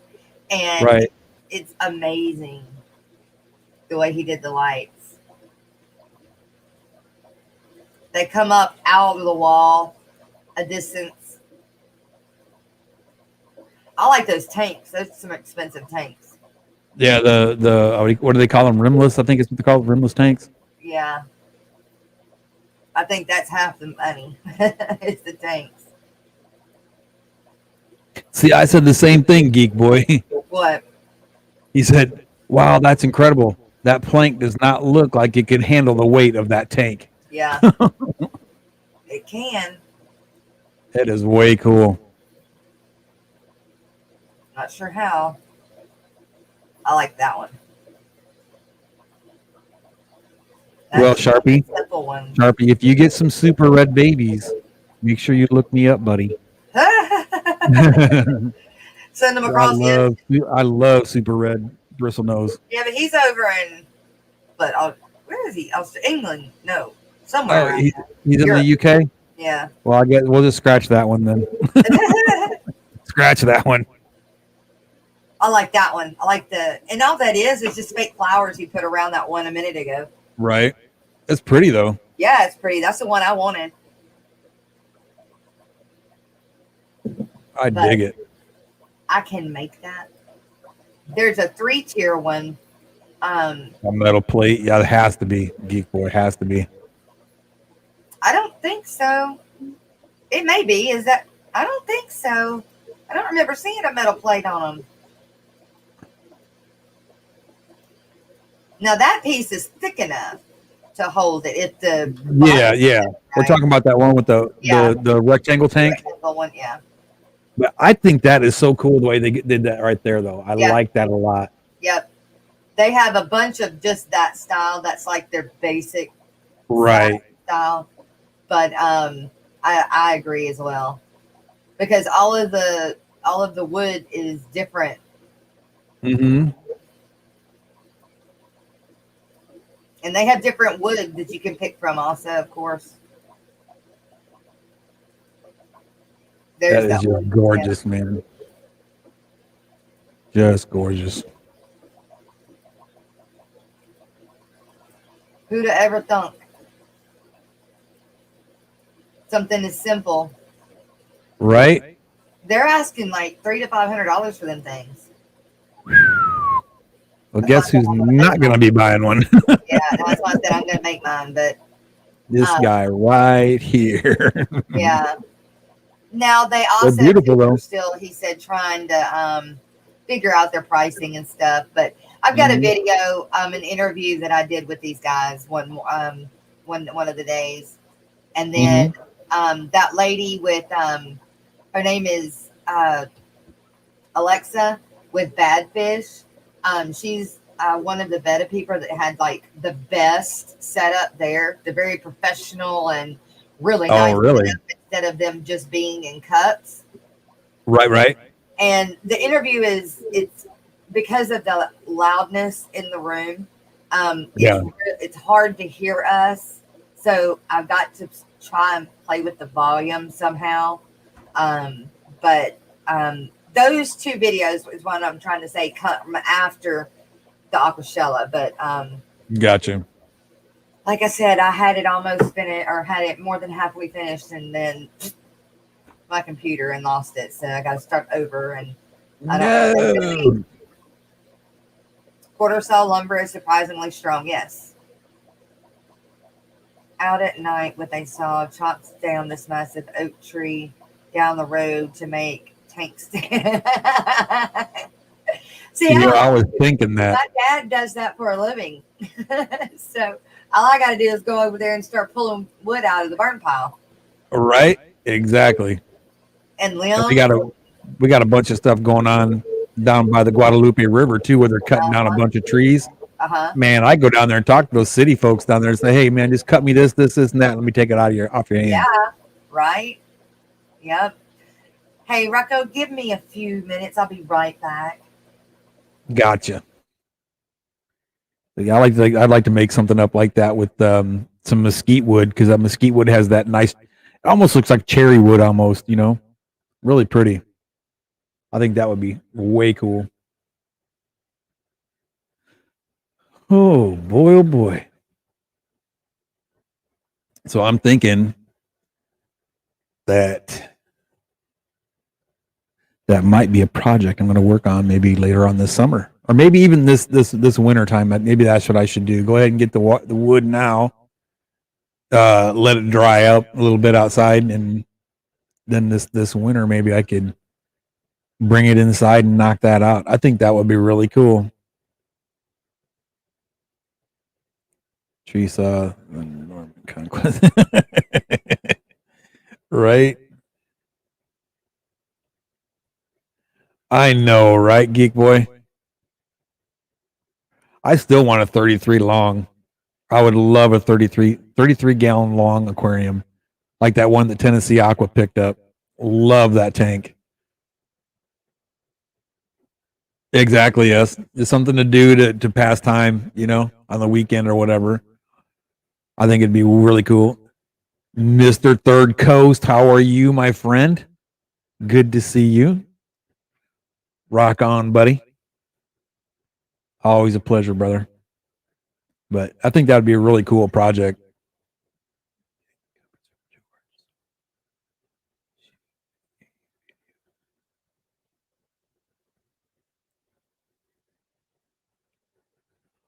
Speaker 2: and it's amazing the way he did the lights. They come up out of the wall a distance. I like those tanks. Those are some expensive tanks.
Speaker 3: Yeah, the what do they call them? Rimless, I think is what they call them, rimless tanks.
Speaker 2: Yeah. I think that's half the money. It's the tanks.
Speaker 3: See, I said the same thing, Geek Boy.
Speaker 2: What?
Speaker 3: He said, "Wow, that's incredible. That plank does not look like it can handle the weight of that tank."
Speaker 2: Yeah. It can.
Speaker 3: That is way cool.
Speaker 2: Not sure how. I like that one.
Speaker 3: Well, Sharpie,
Speaker 2: simple one.
Speaker 3: Sharpie, if you get some super red babies, make sure you look me up, buddy.
Speaker 2: Send them across here.
Speaker 3: I love super red bristle nose.
Speaker 2: Yeah, but he's over in, where is he? England? No, somewhere.
Speaker 3: Oh, he's in the UK.
Speaker 2: Yeah.
Speaker 3: Well, we'll just scratch that one then. Scratch that one.
Speaker 2: I like that one. I like and all that is just fake flowers he put around that one a minute ago.
Speaker 3: Right. It's pretty though.
Speaker 2: Yeah, it's pretty. That's the one I wanted.
Speaker 3: I dig it.
Speaker 2: I can make that. There's a 3-tier one.
Speaker 3: A metal plate. Yeah, it has to be. Geek Boy, it has to be.
Speaker 2: I don't think so. It may be. I don't think so. I don't remember seeing a metal plate on them. Now that piece is thick enough to hold it.
Speaker 3: Yeah. We're talking about that one with the rectangle tank.
Speaker 2: Rectangle one, yeah.
Speaker 3: But I think that is so cool the way they did that right there, though. I like that a lot.
Speaker 2: Yep. They have a bunch of just that style. That's like their basic style. But I agree as well, because all of the wood is different.
Speaker 3: Mm-hmm.
Speaker 2: And they have different wood that you can pick from also, of course.
Speaker 3: That is just gorgeous, man. Just gorgeous.
Speaker 2: Who'd have ever thunk something as simple?
Speaker 3: Right?
Speaker 2: They're asking like $300 to $500 for them things.
Speaker 3: Well, guess who's not going to be buying one?
Speaker 2: Yeah, that's why I said I'm going to make mine. But
Speaker 3: this guy right here.
Speaker 2: Yeah. Now they also are still, he said, trying to figure out their pricing and stuff. But I've got a video, an interview that I did with these guys one of the days, and then that lady with her name is Alexa with Bad Fish. She's one of the betta people that had like the best setup there. They're very professional and really nice.
Speaker 3: Really?
Speaker 2: Instead of them just being in cups.
Speaker 3: Right.
Speaker 2: And the interview it's because of the loudness in the room. It's hard to hear us. So I've got to try and play with the volume somehow. But those two videos is what I'm trying to say come after the Aquashella. But
Speaker 3: gotcha.
Speaker 2: like I said, I had it almost finished, or had it more than halfway finished, and then my computer and lost it. So I got to start over. And I don't know. Quarter saw lumber is surprisingly strong. Yes. Out at night, what they saw chops down this massive oak tree down the road to make tank stand. See,
Speaker 3: See, I was thinking that.
Speaker 2: my dad does that for a living. So all I got to do is go over there and start pulling wood out of the burn pile
Speaker 3: Right? Exactly.
Speaker 2: and
Speaker 3: And
Speaker 2: limbs.
Speaker 3: we got a bunch of stuff going on down by the Guadalupe River too, where they're cutting down a bunch of trees.
Speaker 2: Uh-huh.
Speaker 3: Man, I go down there and talk to those city folks down there and say, "Hey, man, just cut me this, and that. Let me take it out of off your hands."
Speaker 2: Yeah, right. Yep. Hey, Rocko, give me a few minutes. I'll be right back.
Speaker 3: Gotcha. Yeah, I'd like to make something up like that with some mesquite wood, because that mesquite wood has that nice. It almost looks like cherry wood, almost. Really pretty. I think that would be way cool. Oh boy, oh boy. So I'm thinking that might be a project I'm going to work on maybe later on this summer, or maybe even this winter time. Maybe that's what I should do. Go ahead and get the wood now. Let it dry up a little bit outside, and then this winter maybe I could bring it inside and knock that out. I think that would be really cool. Teresa, Norman Conquest. Right? I know, right, Geek Boy? I still want a 33 long. I would love a 33 gallon long aquarium, like that one that Tennessee Aqua picked up. Love that tank. Exactly, yes. It's something to do to pass time, on the weekend or whatever. I think it'd be really cool. Mr. Third Coast, how are you, my friend? Good to see you. Rock on, buddy. Always a pleasure, brother. But I think that would be a really cool project.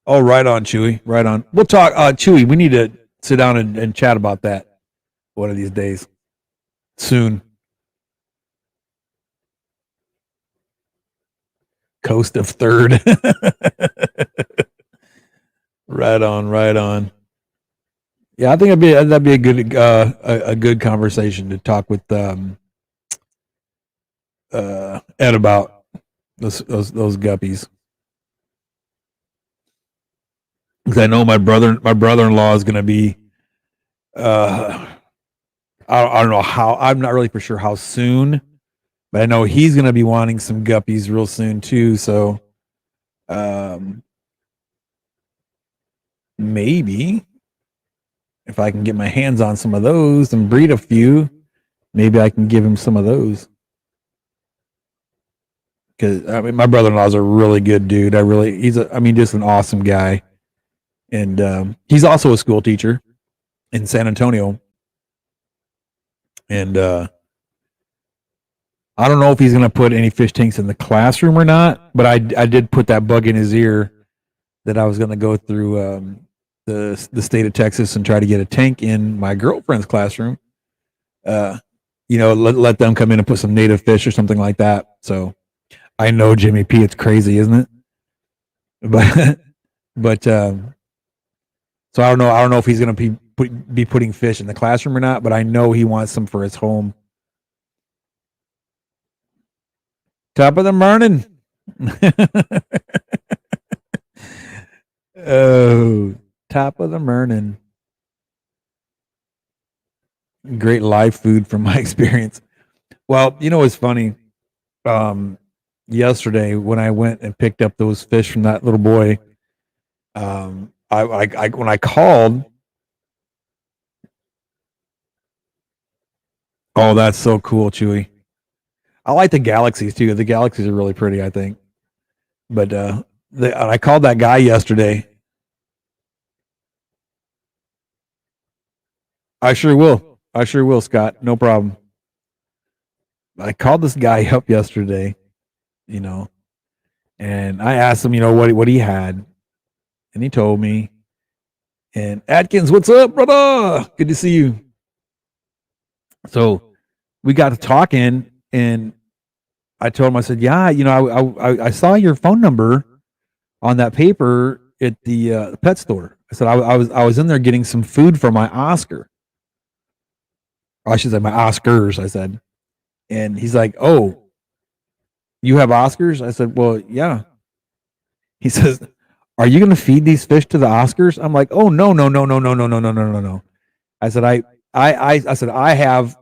Speaker 3: Oh, right on, Chewy. Right on. We'll talk. Chewy, we need to sit down and chat about that one of these days. Soon. Coast of Third. Right on, right on. Yeah, I think that'd be a good a good conversation to talk with Ed about those guppies. Because I know my brother-in-law is going to be I don't know how, I'm not really for sure how soon, but I know he's going to be wanting some guppies real soon too. So maybe if I can get my hands on some of those and breed a few, maybe I can give him some of those. Because I mean, my brother-in-law is a really good dude. He's just an awesome guy, and he's also a school teacher in San Antonio. And I don't know if he's going to put any fish tanks in the classroom or not, but I did put that bug in his ear that I was going to go through the state of Texas and try to get a tank in my girlfriend's classroom. Let them come in and put some native fish or something like that. So I know, Jimmy P, it's crazy, isn't it? But so I don't know if he's going to be putting fish in the classroom or not, but I know he wants some for his home. Top of the morning. Oh, top of the morning. Great live food from my experience. Well, it's funny. Yesterday when I went and picked up those fish from that little boy, I when I called. Oh, that's so cool, Chewy. I like the galaxies too. The galaxies are really pretty, I think. But I called that guy yesterday. I sure will, Scott. No problem. I called this guy up yesterday, and I asked him, what he had, and he told me. And Atkins, what's up, brother? Good to see you. So we got to talking, and I told him, I said, yeah, I saw your phone number on that paper at the pet store. I said, I was in there getting some food for my Oscar. Or I should say my Oscars, I said. And he's like, oh, you have Oscars? I said, well, yeah. He says, are you going to feed these fish to the Oscars? I'm like, oh, no, no, no, no, no, no, no, no, no, no, no. I said, I said, I have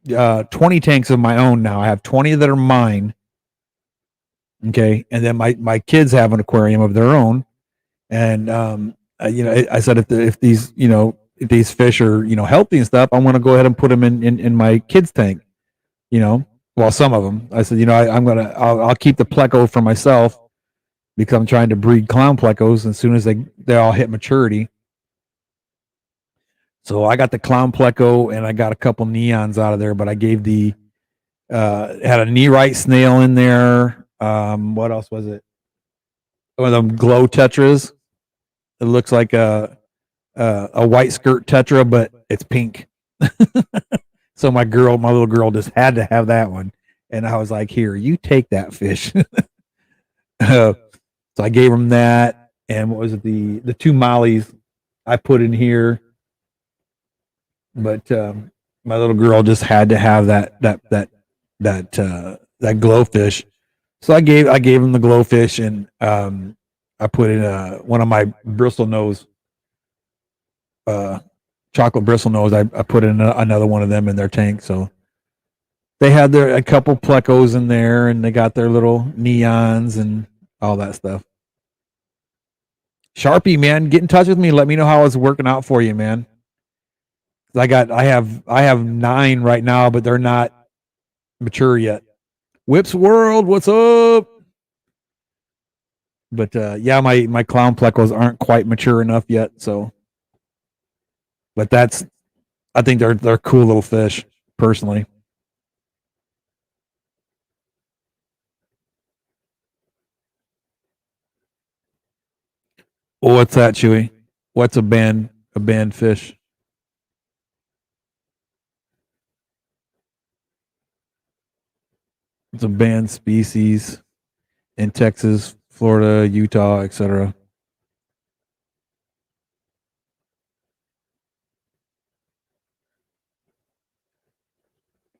Speaker 3: 20 tanks of my own now. I have 20 that are mine. Okay. And then my kids have an aquarium of their own. And, I said, if these, if these fish are, healthy and stuff, I want to go ahead and put them in my kids' tank, well, some of them. I said, I'll keep the pleco for myself because I'm trying to breed clown plecos as soon as they all hit maturity. So I got the clown pleco and I got a couple neons out of there, but I gave had a nearite snail in there. What else was it? One of them glow tetras. It looks like a white skirt tetra, but it's pink. So my little girl just had to have that one. And I was like, here, you take that fish. So I gave him that. And what was it? The two mollies I put in here. But my little girl just had to have that glowfish. So I gave him the glowfish, and I put in one of my bristle nose, chocolate bristle nose. I put in another one of them in their tank. So they had a couple plecos in there, and they got their little neons and all that stuff. Sharpie, man, get in touch with me. Let me know how it's working out for you, man. I have 9 right now, but they're not mature yet. Whips World, what's up? But yeah, my clown plecos aren't quite mature enough yet. So, but I think they're cool little fish, personally. Oh, what's that, Chewy? What's a banned fish? It's a banned species in Texas, Florida, Utah, etc.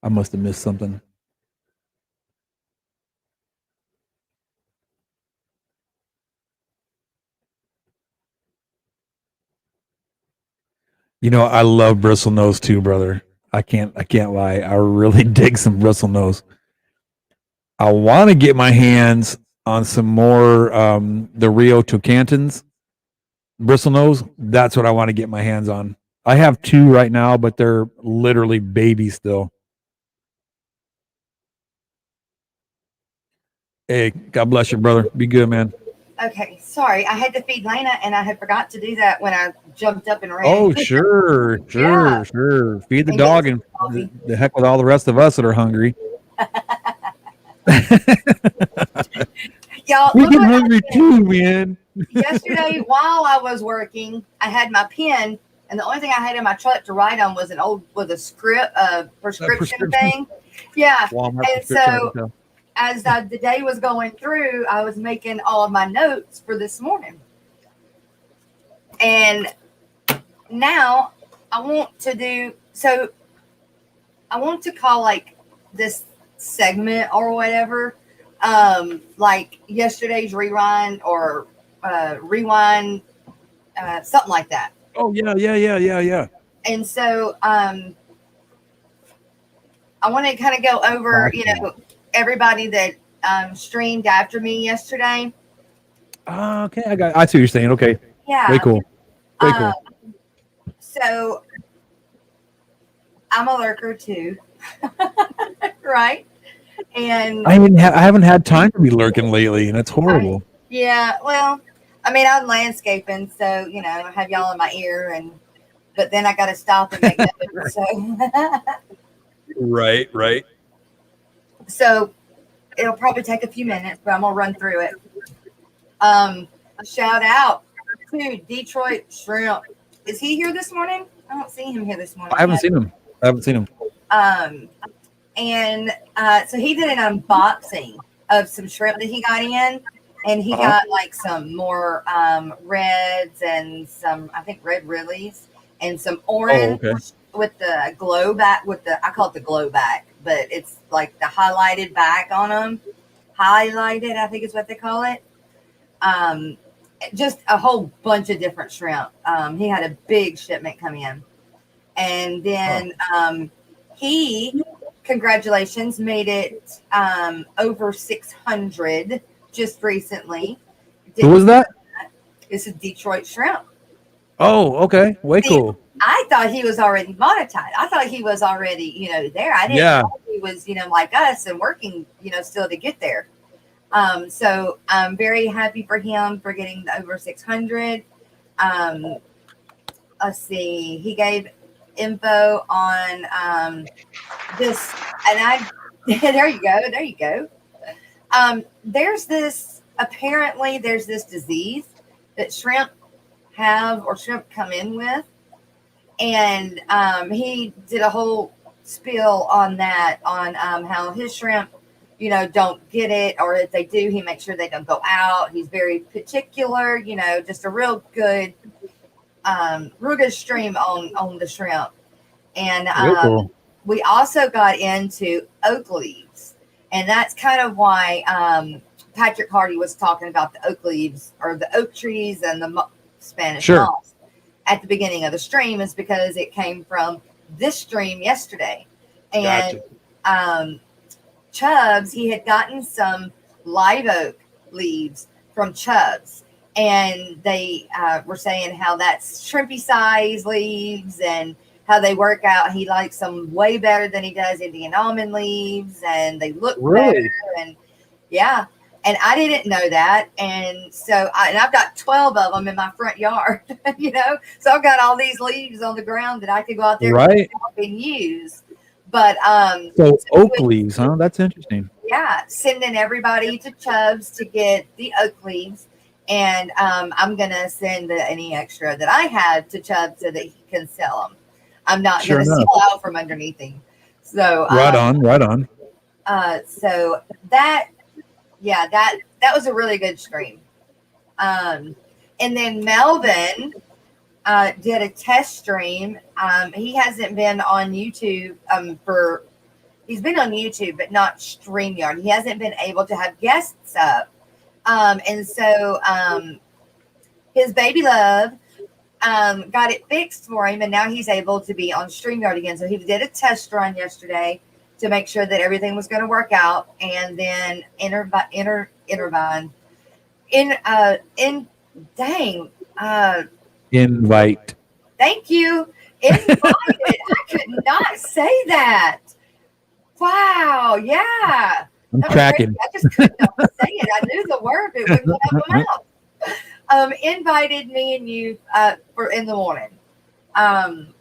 Speaker 3: I must have missed something. I love bristlenose too, brother. I can't lie. I really dig some bristlenose. I want to get my hands on some more the Rio Tocantins bristlenose. That's what I want to get my hands on. I have 2 right now, but they're literally babies still. Hey, God bless you, brother. Be good, man.
Speaker 2: Okay, sorry. I had to feed Lena, and I had forgot to do that when I jumped up and ran.
Speaker 3: Oh, sure.
Speaker 2: Yeah.
Speaker 3: Feed the dog and the heck with all the rest of us that are hungry.
Speaker 2: Y'all,
Speaker 3: we get hungry too, man.
Speaker 2: Yesterday, while I was working, I had my pen, and the only thing I had in my truck to write on was a script, prescription thing. Yeah,
Speaker 3: Walmart
Speaker 2: and so as the day was going through, I was making all of my notes for this morning. And now I want to call like this segment or whatever, like yesterday's rewind or rewind, something like that.
Speaker 3: Oh yeah.
Speaker 2: And so I want to kind of go over, everybody that streamed after me yesterday.
Speaker 3: Okay, I see what you're saying. Okay.
Speaker 2: Yeah.
Speaker 3: Very cool.
Speaker 2: So I'm a lurker too, right? And
Speaker 3: I haven't had time to be lurking lately, and it's horrible.
Speaker 2: Well, I mean, I'm landscaping, so I have y'all in my ear, but then I got to stop and make notes. So
Speaker 3: right.
Speaker 2: So it'll probably take a few minutes, but I'm gonna run through it. Shout out to Detroit Shrimp. Is he here this morning? I don't see him here this morning.
Speaker 3: I haven't seen him.
Speaker 2: And so he did an unboxing of some shrimp that he got in, and he got like some more reds and some, I think, red lilies and some orange with the glow back, with the, I call it the glow back, but it's like the highlighted back on them. Highlighted, I think is what they call it. Just a whole bunch of different shrimp. He had a big shipment come in. And then he, congratulations, made it over 600 just recently.
Speaker 3: Who was that?
Speaker 2: This is Detroit Shrimp.
Speaker 3: Oh, okay. Way cool.
Speaker 2: I thought he was already monetized. I thought he was already, there. I didn't know he was, like us and working, still to get there. So I'm very happy for him for getting the over 600. Let's see. He gave info on this, and I there you go. There's this, apparently there's this disease that shrimp have or shrimp come in with, and he did a whole spiel on that, on how his shrimp don't get it, or if they do, he makes sure they don't go out. He's very particular, just a real good stream on the shrimp. And
Speaker 3: cool.
Speaker 2: We also got into oak leaves, and that's kind of why Patrick Hardy was talking about the oak leaves, or the oak trees, and the Spanish moss at the beginning of the stream, is because it came from this stream yesterday. And Chubbs, he had gotten some live oak leaves from Chubbs, and they were saying how that's shrimpy size leaves and how they work out. He likes them way better than he does Indian almond leaves, and they look better. And and I didn't know that. And so I've got 12 of them in my front yard, so I've got all these leaves on the ground that I could go out there and use. But
Speaker 3: so oak leaves, huh? That's interesting.
Speaker 2: Yeah, sending everybody to Chubbs to get the oak leaves, and I'm gonna send any extra that I have to Chubbs so that he can sell them. I'm not gonna sell out from underneath him. So
Speaker 3: right on.
Speaker 2: So that was a really good stream. And then Melvin did a test stream. He hasn't been on YouTube he's been on YouTube, but not StreamYard. He hasn't been able to have guests up. And so his baby love got it fixed for him, and now he's able to be on StreamYard again. So he did a test run yesterday to make sure that everything was going to work out. And then invite. Thank you. Invited. I could not say that. Wow. Yeah.
Speaker 3: I'm tracking.
Speaker 2: I just could not say it. I knew the word, but it wouldn't come out of my mouth. Invited me and you for in the morning. And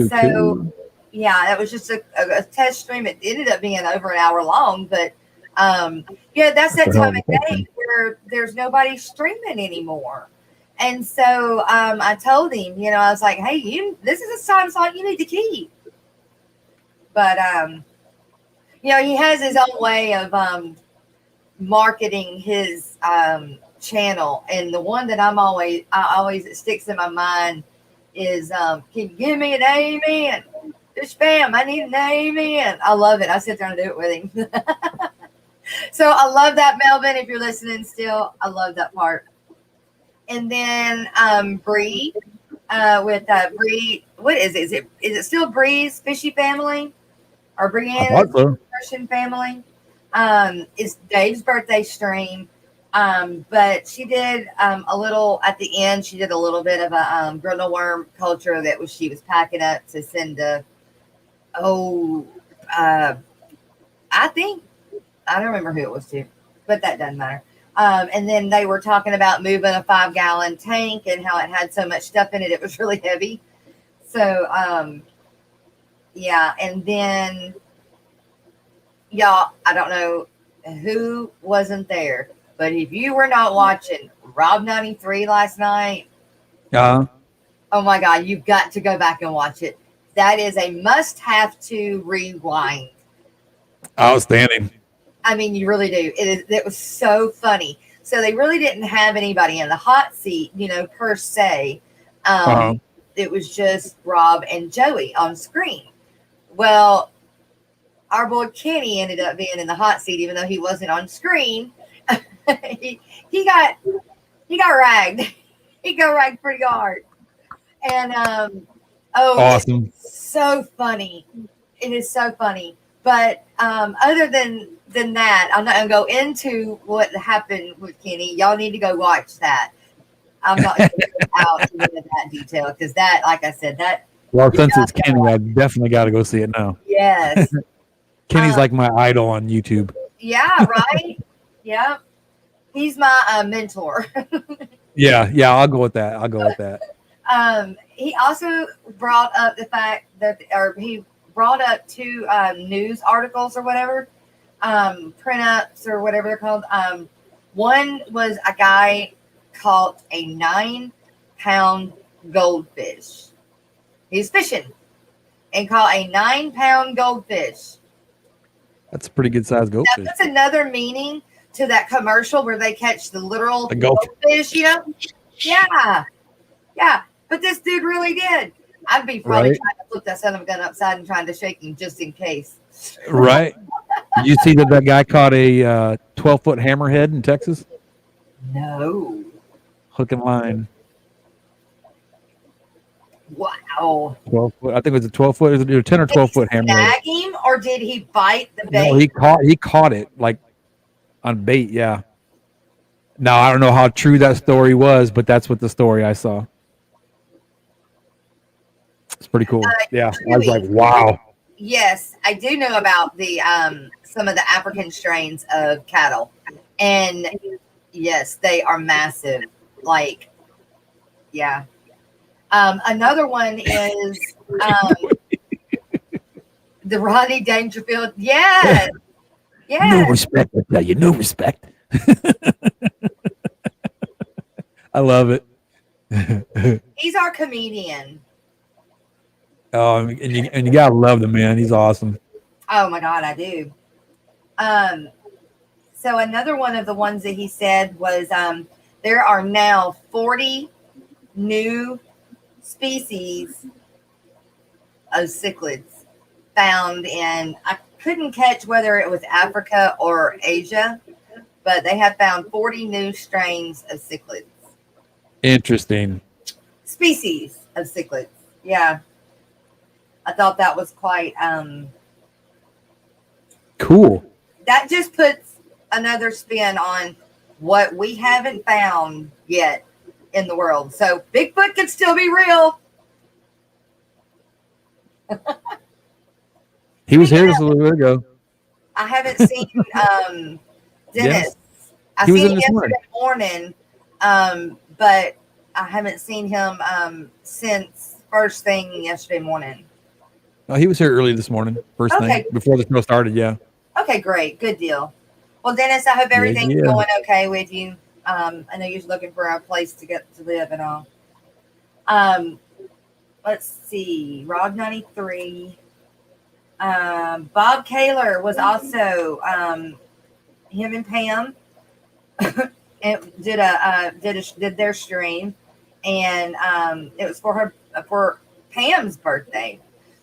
Speaker 2: so that was just a test stream. It ended up being over an hour long, but that's that time of day where there's nobody streaming anymore. And so I told him, I was like, hey, this is a time slot you need to keep. But he has his own way of marketing his channel, and the one that I always it sticks in my mind is can you give me an amen? Fish fam, I need an amen. I love it. I sit there and do it with him. So I love that, Melvin. If you're listening still, I love that part. And then Bree with Bree. What is it? Is it still Bree's Fishy Family? Or Brianna's Russian Family? It's Dave's birthday stream. But she did a little at the end. She did a little bit of a grindle worm culture that she was packing up to send to. I think I don't remember who it was to, but that doesn't matter. And then they were talking about moving a 5-gallon tank and how it had so much stuff in it. It was really heavy. So, and then, y'all, I don't know who wasn't there, but if you were not watching Rob 93 last night, oh my God, you've got to go back and watch it. That is a must-have to rewind.
Speaker 3: Outstanding.
Speaker 2: I mean, you really do. It was so funny. So they really didn't have anybody in the hot seat, per se.
Speaker 3: Uh-huh.
Speaker 2: It was just Rob and Joey on screen. Well, our boy Kenny ended up being in the hot seat, even though he wasn't on screen. he got ragged. He got ragged pretty hard. And
Speaker 3: Awesome.
Speaker 2: it's so funny. It is so funny. But other than that, I'm not gonna go into what happened with Kenny. Y'all need to go watch that. I'm not going to go out into that detail because that, like I said, that.
Speaker 3: Well, since it's Kenny, I definitely got to go see it now.
Speaker 2: Yes.
Speaker 3: Kenny's like my idol on YouTube.
Speaker 2: Yeah, right? Yeah. He's my mentor.
Speaker 3: Yeah, I'll go with that.
Speaker 2: He also brought up the fact that, or he brought up two news articles or whatever, print ups or whatever they're called. One was a guy caught a 9-pound goldfish. He was fishing and caught a 9-pound goldfish.
Speaker 3: That's a pretty good sized goldfish.
Speaker 2: That's another meaning to that commercial where they catch the literal goldfish, Yeah. But this dude really did. I'd be probably trying to flip that son of a gun upside and trying to shake him just in case.
Speaker 3: Right. Did you see that guy caught a 12-foot hammerhead in Texas?
Speaker 2: No.
Speaker 3: Hook and line.
Speaker 2: Wow.
Speaker 3: 12 foot. I think it was a 12-foot. It was a 10 or 12-foot hammerhead.
Speaker 2: Snag him, or did he bite the bait?
Speaker 3: No, he caught it like on bait. Yeah. Now I don't know how true that story was, but that's what the story I saw. It's pretty cool. Yeah, I was like, wow.
Speaker 2: Yes, I do know about the some of the African strains of cattle, and yes, they are massive. Like, yeah. Another one is the Rodney Dangerfield. Yes.
Speaker 3: No respect, I tell you, no respect. I love it.
Speaker 2: He's our comedian.
Speaker 3: Oh, and you gotta love the man. He's awesome.
Speaker 2: Oh my God, I do. So another one of the ones that he said was there are now 40 new species of cichlids found in, I couldn't catch whether it was Africa or Asia, but they have found 40 new strains of cichlids.
Speaker 3: Interesting.
Speaker 2: Species of cichlids. Yeah. I thought that was quite
Speaker 3: cool.
Speaker 2: That just puts another spin on what we haven't found yet in the world. So Bigfoot could still be real.
Speaker 3: He was here just a little bit ago.
Speaker 2: I haven't seen Dennis.
Speaker 3: Yes.
Speaker 2: I seen him yesterday morning, but I haven't seen him since first thing yesterday morning.
Speaker 3: Oh, he was here early this morning, first thing, before the snow started, yeah.
Speaker 2: Okay, great. Good deal. Well, Dennis, I hope everything's going okay with you. I know you're looking for a place to get to live and all. Let's see. Rod 93. Bob Kaler was also him and Pam did their stream, and it was for Pam's birthday.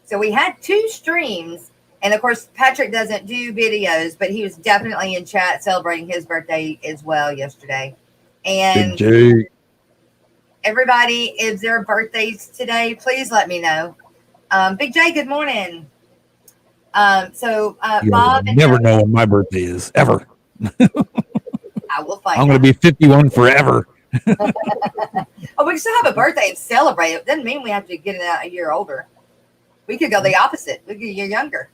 Speaker 2: So we had 2 streams, and of course Patrick doesn't do videos, but he was definitely in chat celebrating his birthday as well yesterday. And everybody, is their birthdays today? Please let me know. Big J, good morning. Bob,
Speaker 3: never know when my birthday is ever.
Speaker 2: I will find.
Speaker 3: I'm going to be 51 forever.
Speaker 2: Oh, we can still have a birthday and celebrate it. Doesn't mean we have to get it out a year older. We could go the opposite. We could get a year younger.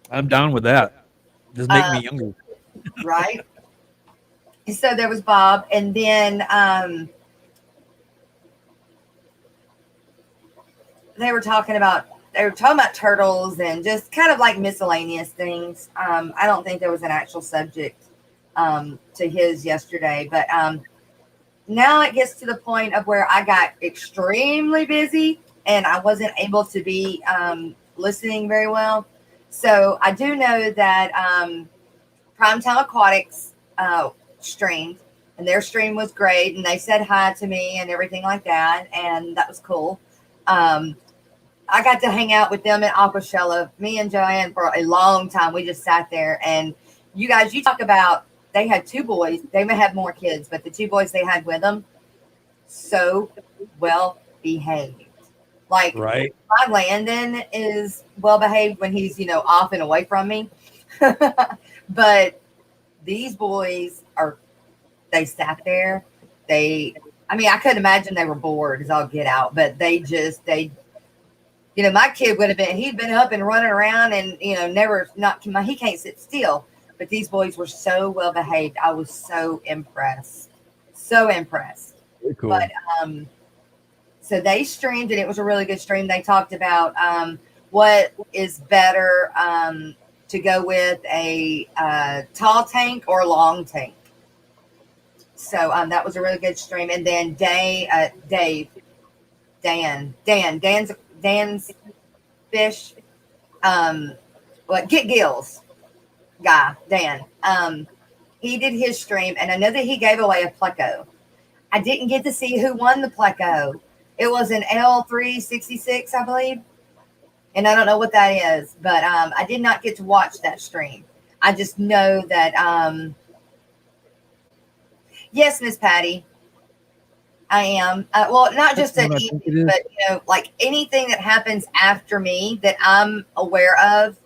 Speaker 3: I'm down with that. Just make me younger.
Speaker 2: Right. So there was Bob, and then they were talking about turtles and just kind of like miscellaneous things. I don't think there was an actual subject to his yesterday, but now it gets to the point of where I got extremely busy and I wasn't able to be listening very well. So I do know that Primetime Aquatics streamed, and their stream was great, and they said hi to me and everything like that, and that was cool. I got to hang out with them at Aquashella, me and Joanne, for a long time. We just sat there, and you guys, you talk about, they had 2 boys. They may have more kids, but the 2 boys they had with them, so well behaved. Like,
Speaker 3: Right.
Speaker 2: my Landon is well behaved when he's, off and away from me. But these boys they sat there. I couldn't imagine they were bored as all get out, but my kid he'd been up and running around and, he can't sit still. But these boys were so well behaved. I was so impressed. So impressed.
Speaker 3: Very cool.
Speaker 2: But, so they streamed, and it was a really good stream. They talked about what is better to go with a tall tank or long tank. So that was a really good stream. And then Dan's fish, Get Gills guy, Dan. He did his stream, and I know that he gave away a pleco. I didn't get to see who won the pleco. It was an L366, I believe. And I don't know what that is, but I did not get to watch that stream. I just know that, yes, Miss Patty, I am. Not just an evening, but, like anything that happens after me that I'm aware of.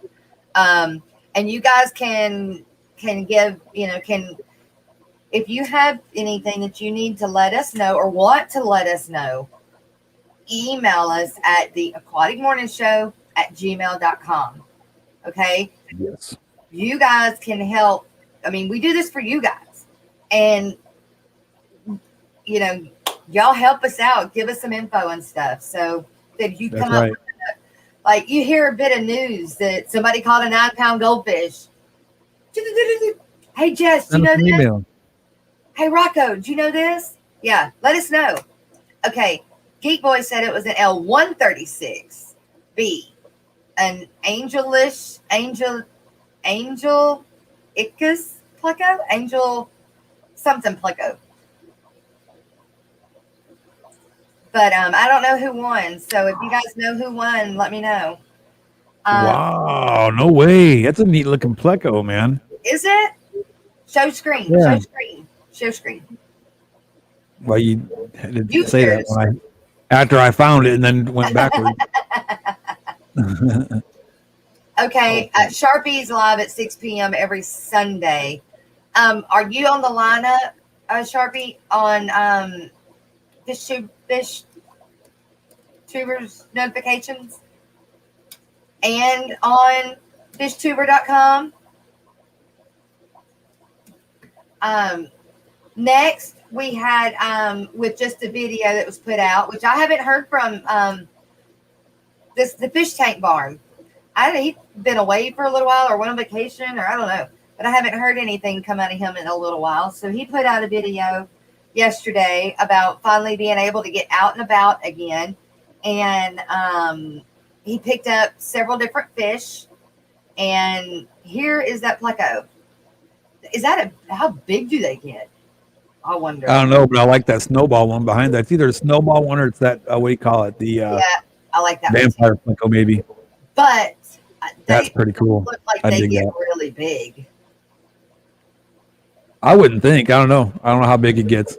Speaker 2: And you guys can give, if you have anything that you need to let us know or want to let us know, email us at the aquaticmorningshow@gmail.com. Okay.
Speaker 3: Yes.
Speaker 2: You guys can help. We do this for you guys, and y'all help us out. Give us some info and stuff. So that you come up with like you hear a bit of news that somebody caught a 9-pound goldfish. Hey Jess, do you know this?
Speaker 3: Email.
Speaker 2: Hey Rocko, do you know this? Yeah, let us know. Okay. Geek Boy said it was an L136B, an angel icus pleco, angel something pleco. But I don't know who won. So if you guys know who won, let me know.
Speaker 3: Wow, no way. That's a neat looking pleco, man.
Speaker 2: Is it? Show screen.
Speaker 3: Yeah.
Speaker 2: Show screen.
Speaker 3: Well, you didn't say that after I found it and then went backward.
Speaker 2: Okay. Sharpie's live at 6 p.m. every Sunday. Are you on the lineup, Sharpie, on Fish Tubers notifications and on fishtuber.com? Next, we had with just a video that was put out, which I haven't heard from the fish tank barn. He's been away for a little while or went on vacation or I don't know, but I haven't heard anything come out of him in a little while. So he put out a video yesterday about finally being able to get out and about again. And he picked up several different fish. And here is that pleco. Is that how big do they get? I wonder.
Speaker 3: I don't know, but I like that snowball one behind that. It's either a snowball one or it's that, what do you call it? The
Speaker 2: yeah, I like that
Speaker 3: vampire pleco, maybe.
Speaker 2: But
Speaker 3: that's pretty cool.
Speaker 2: Look like they get really big.
Speaker 3: I wouldn't think. I don't know. I don't know how big it gets.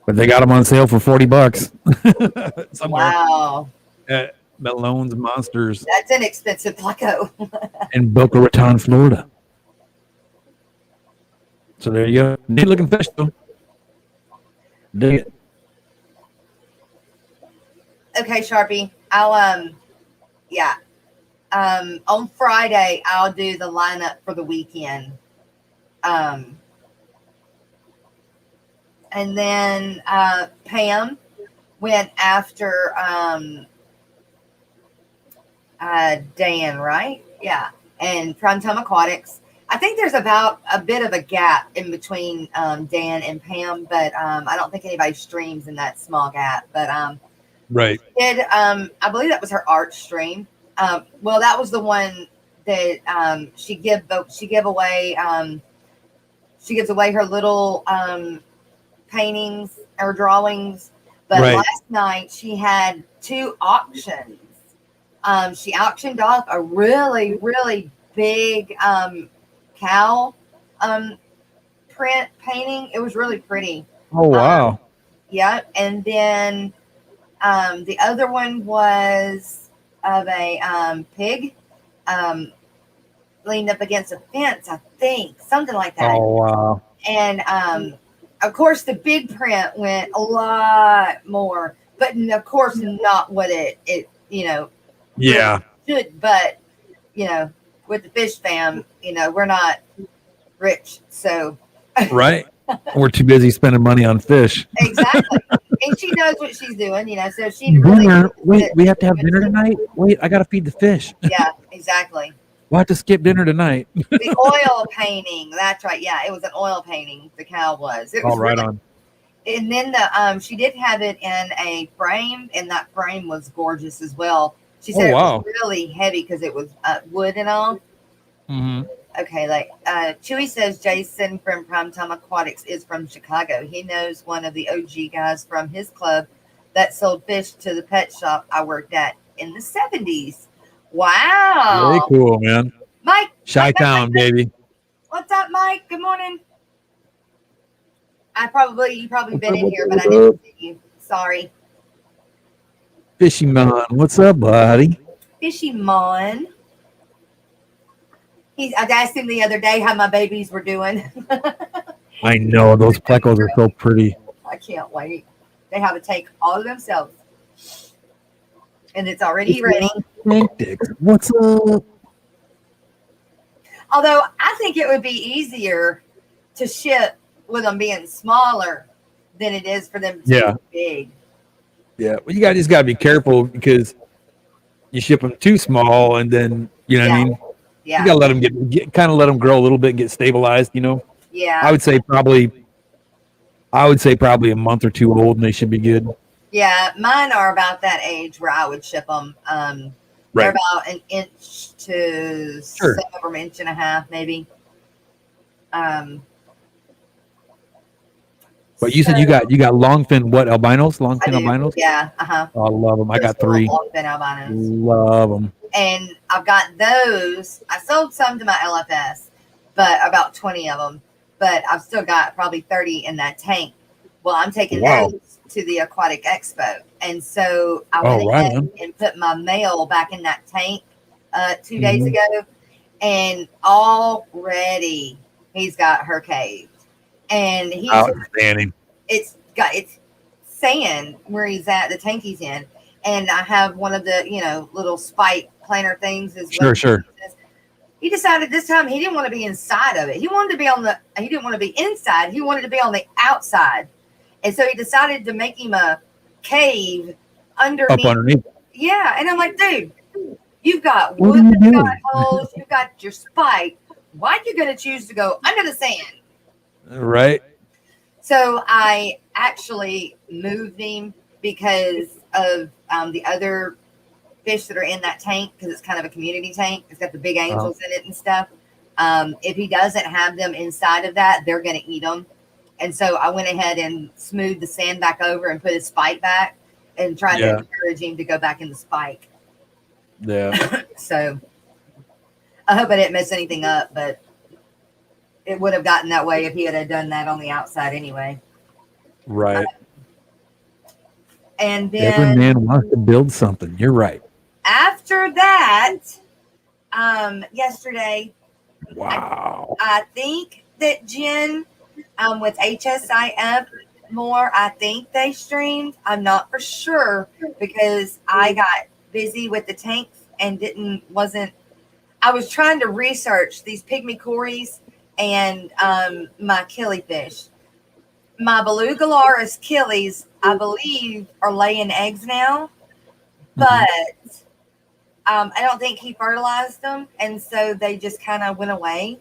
Speaker 3: But they got them on sale for $40 somewhere.
Speaker 2: Wow.
Speaker 3: At Malone's Monsters.
Speaker 2: That's an expensive pleco.
Speaker 3: In Boca Raton, Florida. So there you go. Neat looking fish though. Dig it.
Speaker 2: Okay, Sharpie. I'll on Friday I'll do the lineup for the weekend. And then Pam went after Dan, right? Yeah. And Primetime Aquatics. I think there's about a bit of a gap in between Dan and Pam, but I don't think anybody streams in that small gap. But
Speaker 3: Right.
Speaker 2: Did I believe that was her art stream. Well, that was the one that she gives away her little paintings or drawings. But
Speaker 3: Right.
Speaker 2: last night she had 2 auctions. She auctioned off a really, really big cow print painting. It was really pretty.
Speaker 3: Oh wow.
Speaker 2: Yeah. And then the other one was of a pig leaned up against a fence, I think, something like that.
Speaker 3: Oh wow.
Speaker 2: And of course, the big print went a lot more, but of course, not what it
Speaker 3: Yeah.
Speaker 2: really should. But with the fish fam, we're not rich, so
Speaker 3: Right. We're too busy spending money on fish.
Speaker 2: exactly. And she knows what she's doing, so she really
Speaker 3: Dinner. Wait, we have to have dinner tonight. Wait, I gotta feed the fish.
Speaker 2: Yeah, exactly.
Speaker 3: We'll have to skip dinner tonight.
Speaker 2: The oil painting. That's right. Yeah, it was an oil painting. The cow was. It was
Speaker 3: All right
Speaker 2: really,
Speaker 3: on.
Speaker 2: and then the she did have it in a frame, and that frame was gorgeous as well. She said
Speaker 3: Oh, wow.
Speaker 2: it was really heavy because it was wood and all.
Speaker 3: Mm-hmm.
Speaker 2: Okay, like Chewy says, Jason from Primetime Aquatics is from Chicago. He knows one of the OG guys from his club that sold fish to the pet shop I worked at in the 70s. Wow.
Speaker 3: Very cool, man.
Speaker 2: Mike.
Speaker 3: Chi-town, baby.
Speaker 2: What's up, Mike? Good morning. You probably been in here, but I didn't see you. Sorry.
Speaker 3: Fishy man, what's up, buddy?
Speaker 2: Fishy Mon. I asked him the other day how my babies were doing.
Speaker 3: I know those plecos are so pretty.
Speaker 2: I can't wait. They have a tank all to themselves. And it's already ready.
Speaker 3: What's up?
Speaker 2: Although I think it would be easier to ship with them being smaller than it is for them to be big.
Speaker 3: Yeah, well, you just gotta be careful because you ship them too small, and then what I mean.
Speaker 2: Yeah.
Speaker 3: You gotta let them kind of let them grow a little bit and get stabilized.
Speaker 2: Yeah.
Speaker 3: I would say probably a month or 2 old, and they should be good.
Speaker 2: Yeah, mine are about that age where I would ship them. They're about an inch to some of them, inch and a half, maybe.
Speaker 3: But you said you got longfin albinos? Longfin albinos?
Speaker 2: Yeah.
Speaker 3: I love them. I got 3.
Speaker 2: Longfin albinos.
Speaker 3: Love them.
Speaker 2: And I've got those. I sold some to my LFS, but about 20 of them. But I've still got probably 30 in that tank. Well, I'm taking those to the Aquatic Expo. And so I went ahead and put my male back in that tank 2 days ago. And already he's got her caved. And he's
Speaker 3: outstanding.
Speaker 2: It's sand where he's at, the tank he's in. And I have one of the, little spike planter things as well.
Speaker 3: Sure.
Speaker 2: He decided this time he didn't want to be inside of it. He didn't want to be inside. He wanted to be on the outside. And so he decided to make him a cave underneath.
Speaker 3: Up underneath.
Speaker 2: Yeah. And I'm like, dude, you've got wood, you've got holes, you've got your spike. Why are you going to choose to go under the sand?
Speaker 3: Right.
Speaker 2: So I actually moved him because of the other fish that are in that tank, because it's kind of a community tank. It's got the big angels in it and stuff. If he doesn't have them inside of that, they're going to eat them. And so I went ahead and smoothed the sand back over and put his spike back and tried to encourage him to go back in the spike.
Speaker 3: Yeah.
Speaker 2: So I hope I didn't mess anything up, but it would have gotten that way if he had done that on the outside anyway.
Speaker 3: Right.
Speaker 2: And then
Speaker 3: every man wants to build something. You're right.
Speaker 2: After that, yesterday, I think that Jen with HSIF more, I think they streamed. I'm not for sure because I got busy with the tanks and I was trying to research these pygmy cories and my killifish. My beluga-laris killies, I believe, are laying eggs now, but I don't think he fertilized them, and so they just kind of went away.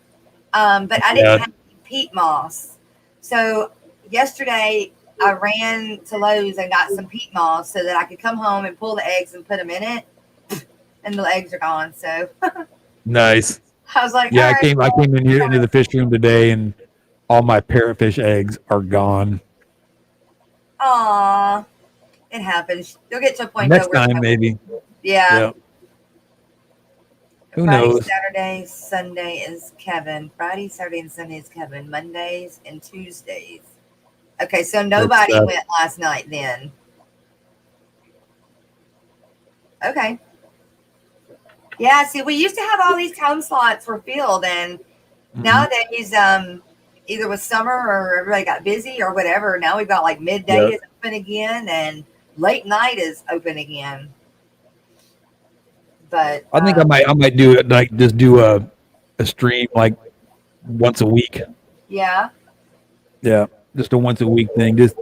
Speaker 2: But I didn't have any peat moss. So yesterday, I ran to Lowe's and got some peat moss so that I could come home and pull the eggs and put them in it, and the eggs are gone. So
Speaker 3: Nice.
Speaker 2: I was like,
Speaker 3: Yeah,
Speaker 2: all
Speaker 3: I
Speaker 2: right,
Speaker 3: came in here into the fish room today, and all my parrotfish eggs are gone.
Speaker 2: aw, it happens. You'll get to a point though
Speaker 3: Next
Speaker 2: where
Speaker 3: time, maybe.
Speaker 2: yeah.
Speaker 3: Yeah. Who
Speaker 2: Friday,
Speaker 3: knows?
Speaker 2: Saturday, Sunday is Kevin. Friday, Saturday, and Sunday is Kevin. Mondays and Tuesdays. Okay, so nobody went last night then. Okay. Yeah, see, we used to have all these time slots were filled, and nowadays, either with summer or everybody got busy or whatever, now we've got like midday is open again and late night is open again. But
Speaker 3: I think I might do it like just do a stream like once a week.
Speaker 2: yeah.
Speaker 3: Yeah, just a once a week thing. Just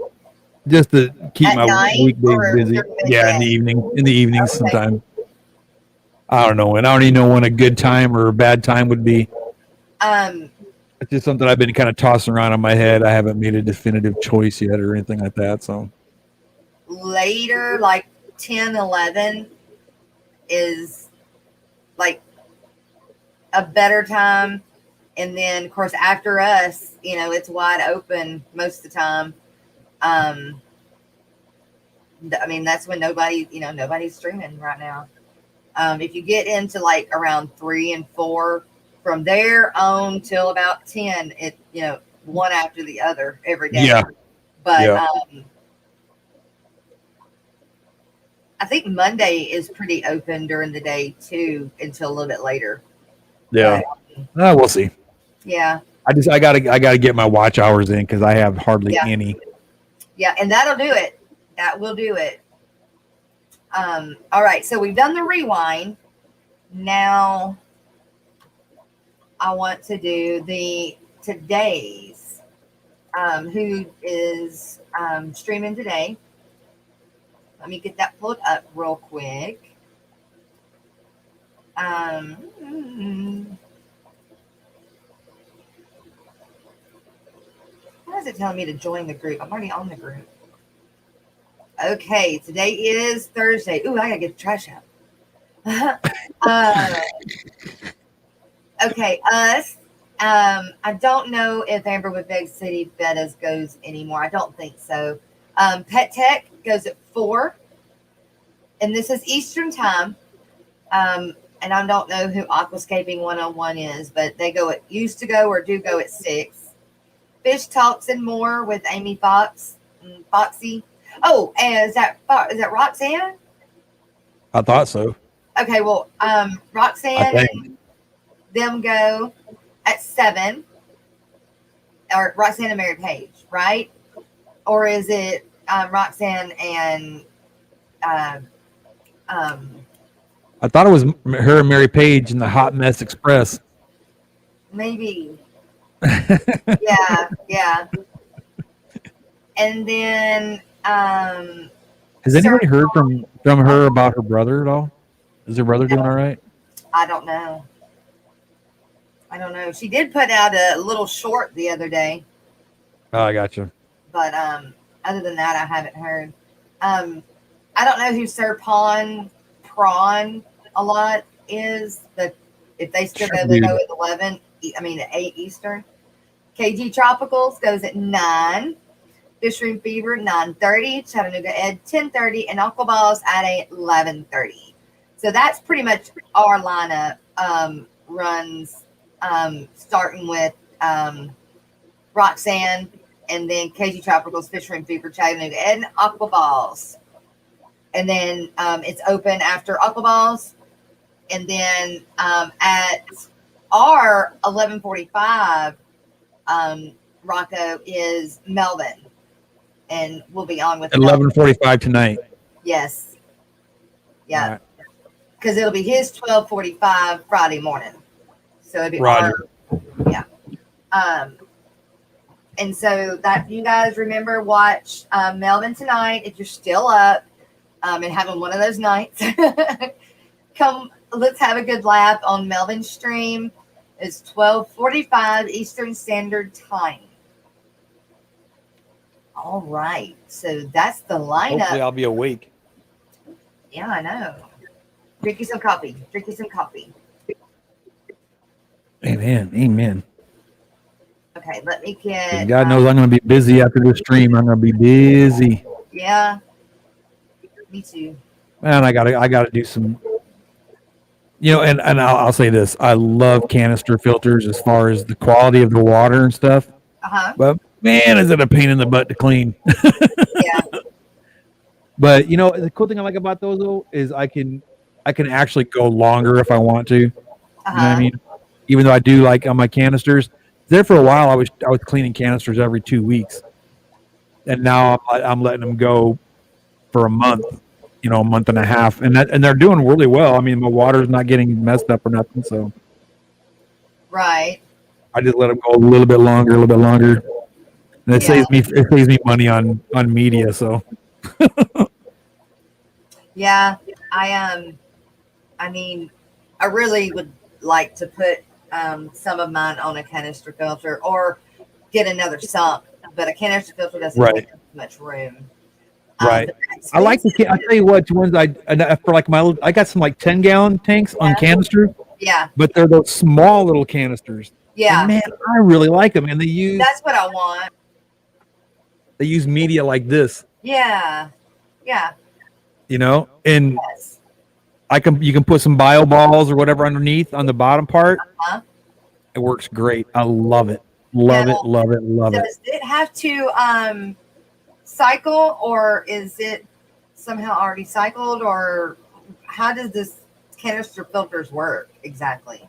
Speaker 3: to keep
Speaker 2: At
Speaker 3: my
Speaker 2: night
Speaker 3: weekdays
Speaker 2: or
Speaker 3: busy.
Speaker 2: during the
Speaker 3: Yeah, in the
Speaker 2: day?
Speaker 3: evening. In the evenings
Speaker 2: Okay.
Speaker 3: sometime. I don't know, and I don't even know when a good time or a bad time would be. It's just something I've been kind of tossing around in my head. I haven't made a definitive choice yet or anything like that. So
Speaker 2: later, like 10, 11 is like a better time. And then, of course, after us, it's wide open most of the time. I mean, that's when nobody's streaming right now. If you get into like around 3 and 4, from there on till about 10, it one after the other every day.
Speaker 3: yeah,
Speaker 2: But I think Monday is pretty open during the day too until a little bit later.
Speaker 3: yeah.
Speaker 2: But,
Speaker 3: We'll see.
Speaker 2: Yeah.
Speaker 3: I gotta get my watch hours in because I have hardly any.
Speaker 2: Yeah, and that'll do it. That will do it. All right, so we've done the rewind. Now I want to do the today's who is streaming today. Let me get that pulled up real quick. Why is it telling me to join the group? I'm already on the group. Okay, today is Thursday. Ooh, I gotta get the trash out. Okay, us. I don't know if Amber with Big City Bettas goes anymore. I don't think so. Pet Tech goes at 4, and this is Eastern time. And I don't know who Aquascaping 101 is, but they used to go or do go at 6. Fish Talks and More with Amy Foxy. Oh, and is that Roxanne?
Speaker 3: I thought so.
Speaker 2: Okay, well, Roxanne and them go at 7, or Roxanne and Mary Page, right? Or is it Roxanne and
Speaker 3: I thought it was her and Mary Page in the Hot Mess Express.
Speaker 2: maybe? Yeah. And then
Speaker 3: has anybody heard from her about her brother at all? Is her brother doing all right?
Speaker 2: I don't know. She did put out a little short the other day.
Speaker 3: Oh, I gotcha.
Speaker 2: But other than that, I haven't heard. I don't know who Sir Prawn a lot is, but if they still go, they go at 11. At 8 Eastern. KG Tropicals goes at 9. Fish Room Fever 9:30. Chattanooga Ed 10:30, and Aquaballs at 11:30. So that's pretty much our lineup. Runs starting with Roxanne, and then KG Tropicals, Fish Room Fever, Chattanooga Ed, and Aquaballs. And then it's open after Aquaballs. And then at our 11:45, Rocko is Melvin, and we'll be on with
Speaker 3: 11:45 tonight.
Speaker 2: Yes. Yeah. Because it'll be his 12:45 Friday morning. So it'll be
Speaker 3: Roger.
Speaker 2: Yeah. And so that you guys remember, watch Melvin tonight if you're still up and having one of those nights. Come, let's have a good laugh on Melvin's stream. It's 12:45 Eastern Standard Time. All right. So that's the
Speaker 3: Hopefully,
Speaker 2: lineup.
Speaker 3: I'll be awake.
Speaker 2: Yeah, I know. Drink you some coffee. Drink you some coffee.
Speaker 3: Amen. Amen.
Speaker 2: Okay, let me
Speaker 3: 'Cause
Speaker 2: get.
Speaker 3: God knows I'm going to be busy after this stream. I'm going to be busy.
Speaker 2: Yeah, me too.
Speaker 3: Man, I gotta do some. And I'll say this: I love canister filters as far as the quality of the water and stuff.
Speaker 2: Uh huh.
Speaker 3: But man, is it a pain in the butt to clean?
Speaker 2: Yeah.
Speaker 3: But the cool thing I like about those though is I can actually go longer if I want to.
Speaker 2: Uh
Speaker 3: You know what I
Speaker 2: huh.
Speaker 3: mean? Even though I do like on my canisters. There for a while, I was cleaning canisters every 2 weeks, and now I'm letting them go for a month, a month and a half, and they're doing really well. I mean, my water's not getting messed up or nothing, so
Speaker 2: Right.
Speaker 3: I just let them go a little bit longer, and it
Speaker 2: Yeah.
Speaker 3: saves me money on media. So
Speaker 2: Yeah. I mean, I really would like to put some of mine on a canister filter or get another sump, but a canister filter doesn't
Speaker 3: right,
Speaker 2: take up much room.
Speaker 3: right.
Speaker 2: But they're
Speaker 3: I like
Speaker 2: expensive.
Speaker 3: I tell you what, ones for like I got some like 10-gallon tanks on
Speaker 2: Yeah.
Speaker 3: canisters,
Speaker 2: Yeah.
Speaker 3: but they're those small little canisters, and
Speaker 2: Yeah.
Speaker 3: man, I really like them. And
Speaker 2: That's what I want.
Speaker 3: they use media like this,
Speaker 2: Yeah. Yeah.
Speaker 3: and
Speaker 2: Yes.
Speaker 3: you can put some bio balls or whatever underneath on the bottom part.
Speaker 2: Huh?
Speaker 3: It works great. I love it.
Speaker 2: Now,
Speaker 3: Love it. Love it. Love it.
Speaker 2: does it have to cycle, or is it somehow already cycled, or how does this canister filters work exactly?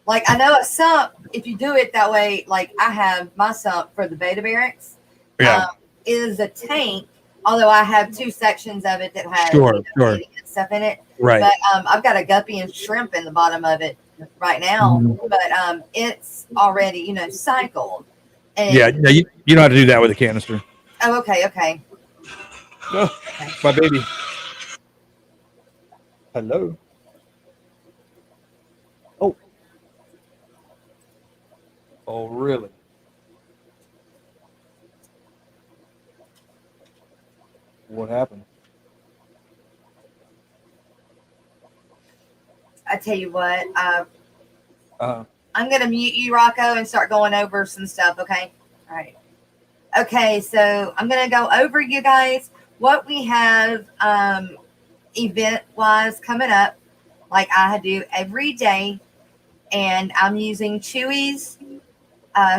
Speaker 2: Like, I know a sump, if you do it that way, like I have my sump for the beta barracks,
Speaker 3: Yeah.
Speaker 2: is a tank, although I have two sections of it that has
Speaker 3: Sure.
Speaker 2: feeding and stuff in it.
Speaker 3: Right.
Speaker 2: But I've got a guppy and shrimp in the bottom of it right now,
Speaker 3: Mhm.
Speaker 2: but it's already, cycled. And
Speaker 3: Yeah. You don't have to do that with a canister.
Speaker 2: oh, okay.
Speaker 3: Oh, my baby. Hello. Oh. Oh, really? What happened?
Speaker 2: I tell you what,
Speaker 3: Uh,
Speaker 2: I'm gonna mute you, Rocco, and start going over some stuff. Okay. All right. Okay, so I'm gonna go over, you guys, what we have event wise coming up, like I do every day, and I'm using Chewy's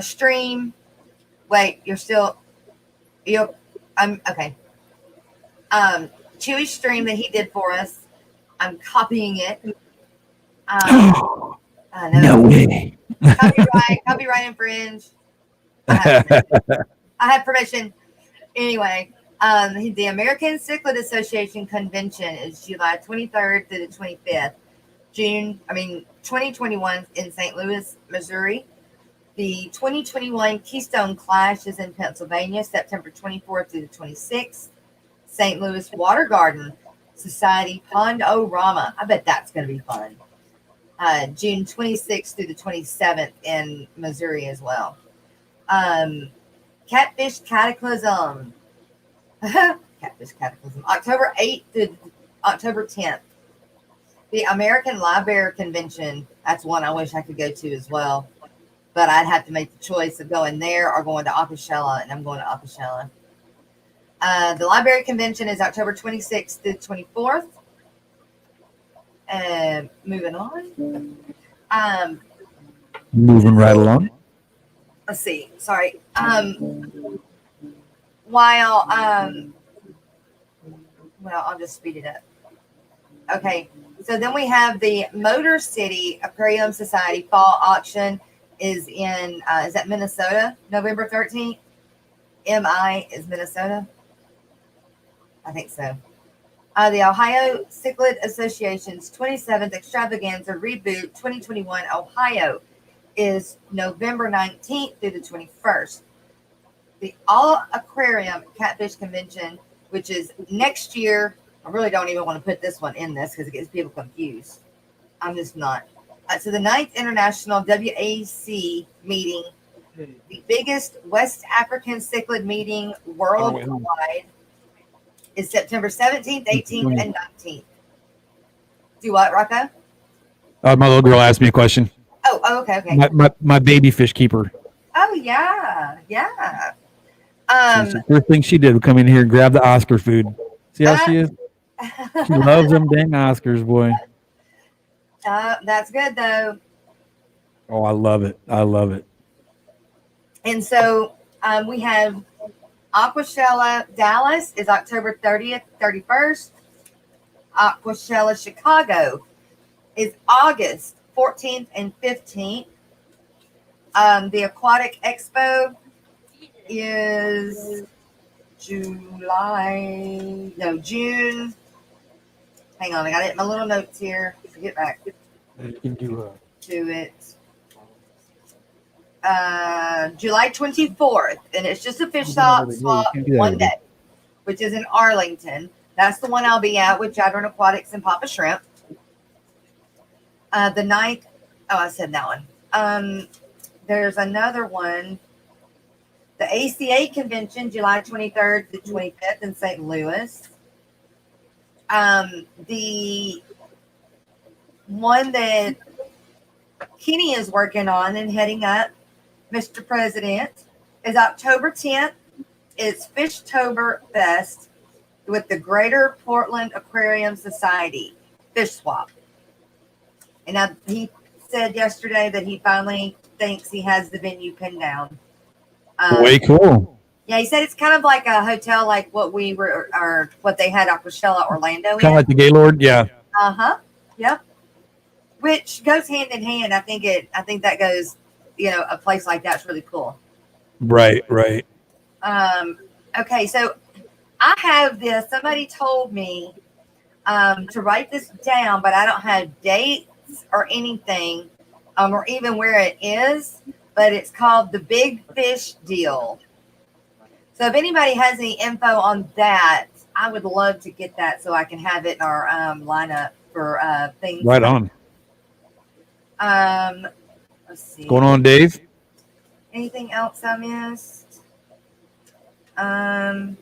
Speaker 2: stream. Wait, you're okay. Chewy's stream that he did for us. I'm copying it. I know.
Speaker 3: no way.
Speaker 2: Copyright infringe. I have permission. Anyway, the American Cichlid Association convention is July 23rd through the 25th. 2021 in St. Louis, Missouri. The 2021 Keystone Clash is in Pennsylvania, September 24th through the 26th. St. Louis Water Garden Society Pond-O-Rama. I bet that's going to be fun. June 26th through the 27th in Missouri as well. Catfish Cataclysm. Catfish Cataclysm. October 8th to October 10th. The American Library Convention. That's one I wish I could go to as well. But I'd have to make the choice of going there or going to Akashela, and I'm going to Akashela. The Library Convention is October 26th through 24th. Moving on.
Speaker 3: Moving right along.
Speaker 2: Let's see. Sorry. While well, I'll just speed it up. Okay. So then we have the Motor City Aquarium Society Fall Auction is that Minnesota, November 13th? MI is Minnesota? I think so. The Ohio Cichlid Association's 27th Extravaganza Reboot 2021 Ohio is November 19th through the 21st. The All Aquarium Catfish Convention, which is next year. I really don't even want to put this one in this because it gets people confused. I'm just not. So the 9th International WAC meeting The biggest West African cichlid meeting worldwide is September 17th, 18th, and 19th. Do what, Rocko?
Speaker 3: My little girl asked me a question.
Speaker 2: Oh, okay.
Speaker 3: My baby fish keeper.
Speaker 2: Oh, yeah.
Speaker 3: The first thing she did was come in here and grab the Oscar food. See how she is? She loves them dang Oscars, boy.
Speaker 2: That's good, though.
Speaker 3: Oh, I love it.
Speaker 2: And so we have Aquashella Dallas is October 30th, 31st. Aquashella Chicago is August 14th and 15th. The Aquatic Expo is June. Hang on, I got it in my little notes here. Get back
Speaker 3: You can do
Speaker 2: to it. July 24th, and it's just a fish swap one day, which is in Arlington. That's the one I'll be at with Jadron Aquatics and Papa Shrimp. The 9th, I said that one. There's another one. The ACA convention, July 23rd to 25th in St. Louis. The one that Kenny is working on and heading up, Mr. President, is October 10th. It's Fishtober Fest with the Greater Portland Aquarium Society Fish Swap. And he said yesterday that he finally thinks he has the venue pinned down.
Speaker 3: way cool.
Speaker 2: Yeah, he said it's kind of like a hotel, like what we were, or what they had Aquashella Orlando in.
Speaker 3: Kind of like the Gaylord, yeah.
Speaker 2: Yep. Which goes hand in hand. I think that goes, a place like that's really cool.
Speaker 3: Right.
Speaker 2: Okay, so I have this. Somebody told me to write this down, but I don't have dates or anything, or even where it is. But it's called the Big Fish Deal. So if anybody has any info on that, I would love to get that so I can have it in our lineup for things.
Speaker 3: Right on.
Speaker 2: Let's see.
Speaker 3: What's going on, Dave?
Speaker 2: Anything else I missed? I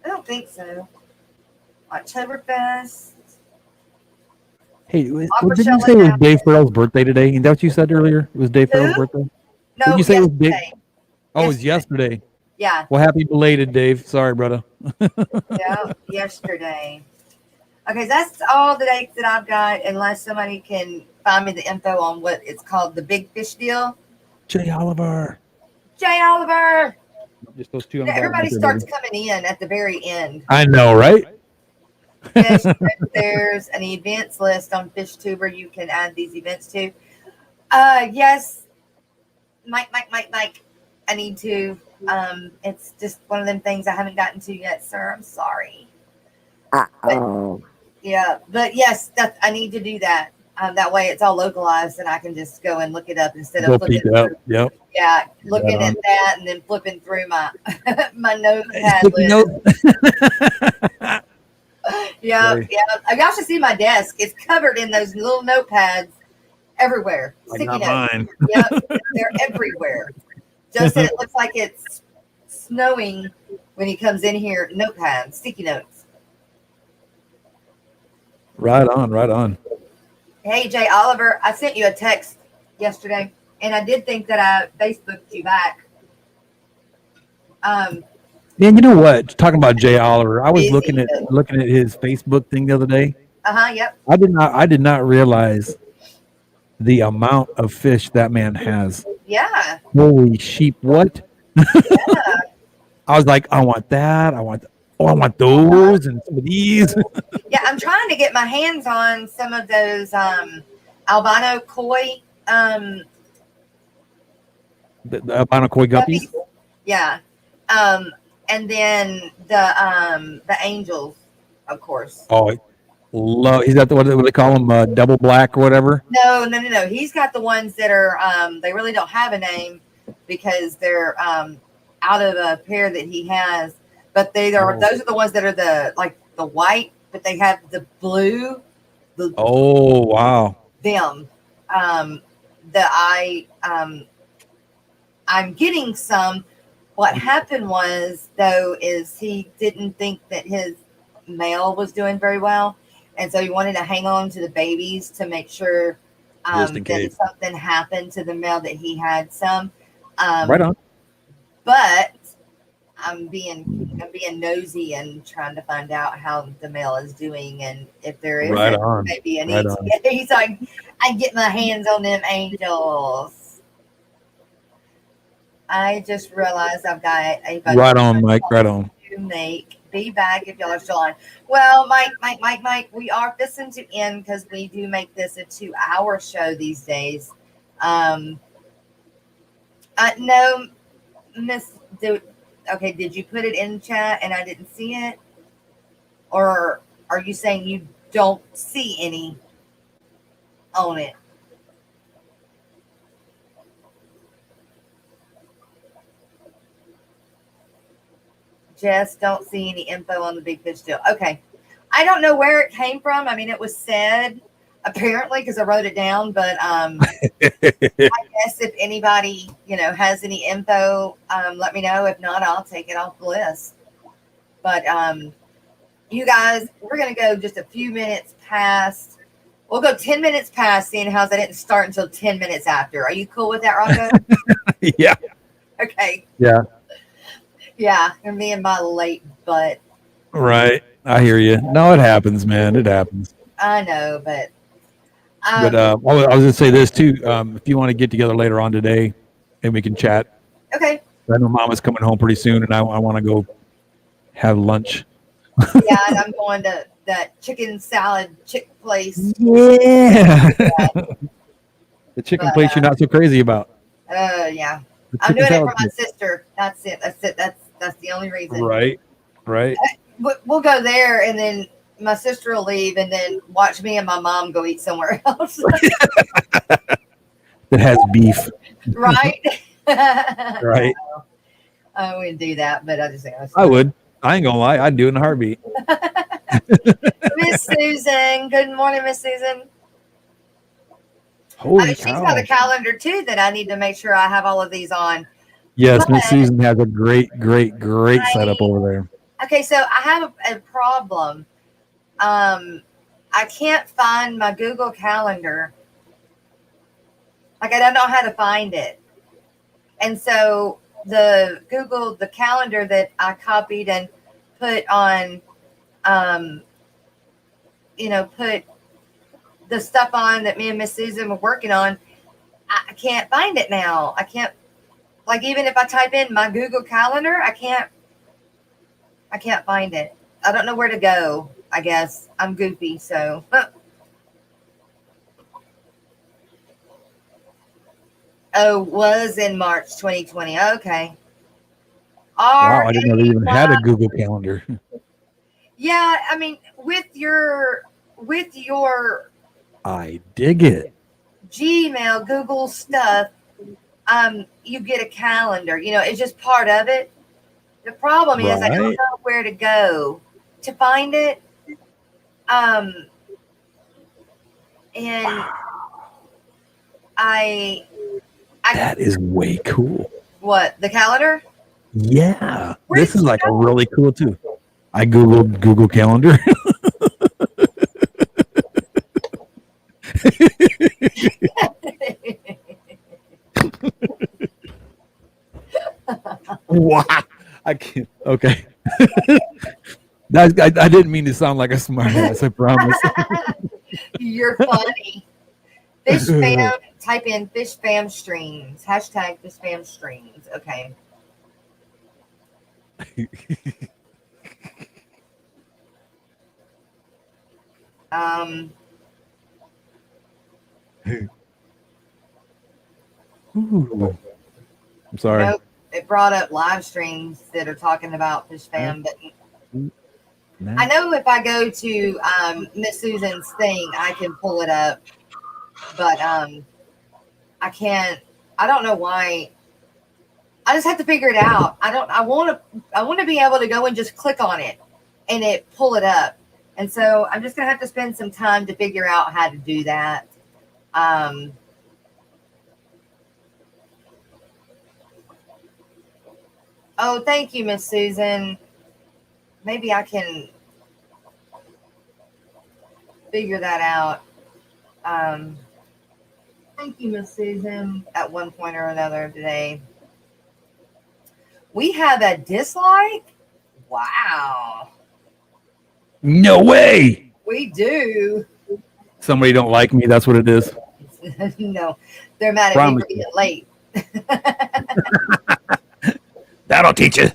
Speaker 2: don't think so. Oktoberfest.
Speaker 3: Hey, didn't you say it was Dave Farrell's birthday today? Is that what you said earlier? It was Dave Farrell's birthday?
Speaker 2: No,
Speaker 3: did you say
Speaker 2: yesterday.
Speaker 3: It was Dave? Oh, it was yesterday.
Speaker 2: Yeah.
Speaker 3: Well, happy belated, Dave. Sorry, brother.
Speaker 2: Yeah, yesterday. Okay, so that's all the dates that I've got, unless somebody can find me the info on what it's called, the Big Fish Deal.
Speaker 3: Jay Oliver.
Speaker 2: Just those two. Everybody starts coming in at the very end.
Speaker 3: I know, right?
Speaker 2: Yes, there's an events list on FishTuber you can add these events to. Yes, Mike. I need to. It's just one of them things I haven't gotten to yet, sir. I'm sorry. But yes, I need to do that. That way it's all localized and I can just go and look it up instead of flipping through.
Speaker 3: Yep.
Speaker 2: Yeah, looking at that and then flipping through my my notepad list. Yeah. Y'all should see my desk. It's covered in those little notepads everywhere. Sticky notes.
Speaker 3: Mine.
Speaker 2: Yep, they're everywhere. Joe said it looks like it's snowing when he comes in here. Notepads, sticky notes.
Speaker 3: Right on.
Speaker 2: Hey, Jay Oliver, I sent you a text yesterday, and I did think that I Facebooked you back.
Speaker 3: Man, you know what? Talking about Jay Oliver, I was looking at his Facebook thing the other day.
Speaker 2: Yep.
Speaker 3: I did not realize the amount of fish that man has.
Speaker 2: Yeah.
Speaker 3: Holy sheep! What?
Speaker 2: Yeah.
Speaker 3: I was like, I want that. I want those and some of these.
Speaker 2: Yeah, I'm trying to get my hands on some of those albino koi.
Speaker 3: The albino koi guppies.
Speaker 2: Yeah. And then the angels, of course.
Speaker 3: Oh, he's got what do they call them? Double black or whatever.
Speaker 2: No. He's got the ones that are they really don't have a name because they're out of a pair that he has. But those are the ones that are the white, but they have the blue.
Speaker 3: Oh wow.
Speaker 2: Them. I'm getting some. What happened was, though, is he didn't think that his male was doing very well, and so he wanted to hang on to the babies to make sure
Speaker 3: Just in
Speaker 2: that if
Speaker 3: case.
Speaker 2: something happened to the male, that he had some.
Speaker 3: Right on.
Speaker 2: But I'm being nosy and trying to find out how the male is doing, and if there
Speaker 3: Right
Speaker 2: isn't
Speaker 3: on.
Speaker 2: maybe an
Speaker 3: Right
Speaker 2: ET,
Speaker 3: on.
Speaker 2: so I get my hands on them angels. I just realized I've got a bunch
Speaker 3: Right on, Mike. Right on.
Speaker 2: to make. Be back if y'all are still on. Well, Mike, we are fixing to end because we do make this a 2-hour show these days. No, Miss. Okay, did you put it in chat and I didn't see it? Or are you saying you don't see any on it? Jess, don't see any info on the big fish deal. Okay. I don't know where it came from. I mean, it was said apparently because I wrote it down, but I guess if anybody, has any info, let me know. If not, I'll take it off the list. But you guys, we're going to go just a few minutes past. We'll go 10 minutes past, seeing how I didn't start until 10 minutes after. Are you cool with that, Rocko?
Speaker 3: Yeah.
Speaker 2: Okay.
Speaker 3: Yeah.
Speaker 2: Yeah, and me and my late butt.
Speaker 3: Right. I hear you. No, it happens, man. It happens.
Speaker 2: I know, but
Speaker 3: But I was going to say this too. If you want to get together later on today and we can chat.
Speaker 2: okay.
Speaker 3: I know Mama's coming home pretty soon and I want to go have lunch.
Speaker 2: Yeah, and I'm going to that chicken salad chick place.
Speaker 3: Yeah. The chicken place you're not so crazy about.
Speaker 2: Yeah.
Speaker 3: The
Speaker 2: I'm doing it for my
Speaker 3: place.
Speaker 2: sister. That's it. That's the only reason.
Speaker 3: Right.
Speaker 2: We'll go there, and then my sister will leave, and then watch me and my mom go eat somewhere else.
Speaker 3: That has beef.
Speaker 2: Right.
Speaker 3: Right.
Speaker 2: I wouldn't do that, but I just think
Speaker 3: I would. I ain't gonna lie. I'd do it in a heartbeat.
Speaker 2: Miss Susan. Good morning, Miss Susan.
Speaker 3: Holy
Speaker 2: She's got a calendar too that I need to make sure I have all of these on.
Speaker 3: Yes, Miss Susan has a great setup over there.
Speaker 2: Okay, so I have a problem. I can't find my Google Calendar. Like, I don't know how to find it. And so the calendar that I copied and put on, put the stuff on that me and Miss Susan were working on, I can't find it now. I can't, like, even if I type in my Google Calendar, I can't find it. I don't know where to go, I guess. I'm goofy, so. Oh, was in March 2020. Okay.
Speaker 3: Wow, I didn't know they even had a Google Calendar.
Speaker 2: Yeah, I mean, with your
Speaker 3: I dig it.
Speaker 2: Gmail, Google stuff, you get a calendar. It's just part of it. The problem is I don't know where to go to find it. And
Speaker 3: that is way cool.
Speaker 2: What, the calendar?
Speaker 3: Yeah. This is like a really cool too. I Googled Google Calendar. Wow. I can't. Okay. I didn't mean to sound like a smart ass, I promise.
Speaker 2: You're funny. Fish fam, type in fish fam streams. Hashtag fish fam streams. Okay.
Speaker 3: Ooh. I'm sorry.
Speaker 2: Nope. It brought up live streams that are talking about fish fam, but I know if I go to Miss Susan's thing, I can pull it up, but I can't. I don't know why. I just have to figure it out. I want to be able to go and just click on it and it pull it up. And so I'm just gonna have to spend some time to figure out how to do that. Oh, thank you, Miss Susan. Maybe I can figure that out. Um, Thank you, Miss Susan. At one point or another today, we have a dislike. Wow,
Speaker 3: No way.
Speaker 2: we do.
Speaker 3: Somebody don't like me. That's what it is.
Speaker 2: No, they're mad at me
Speaker 3: Promise
Speaker 2: for
Speaker 3: you.
Speaker 2: being late.
Speaker 3: That'll teach you.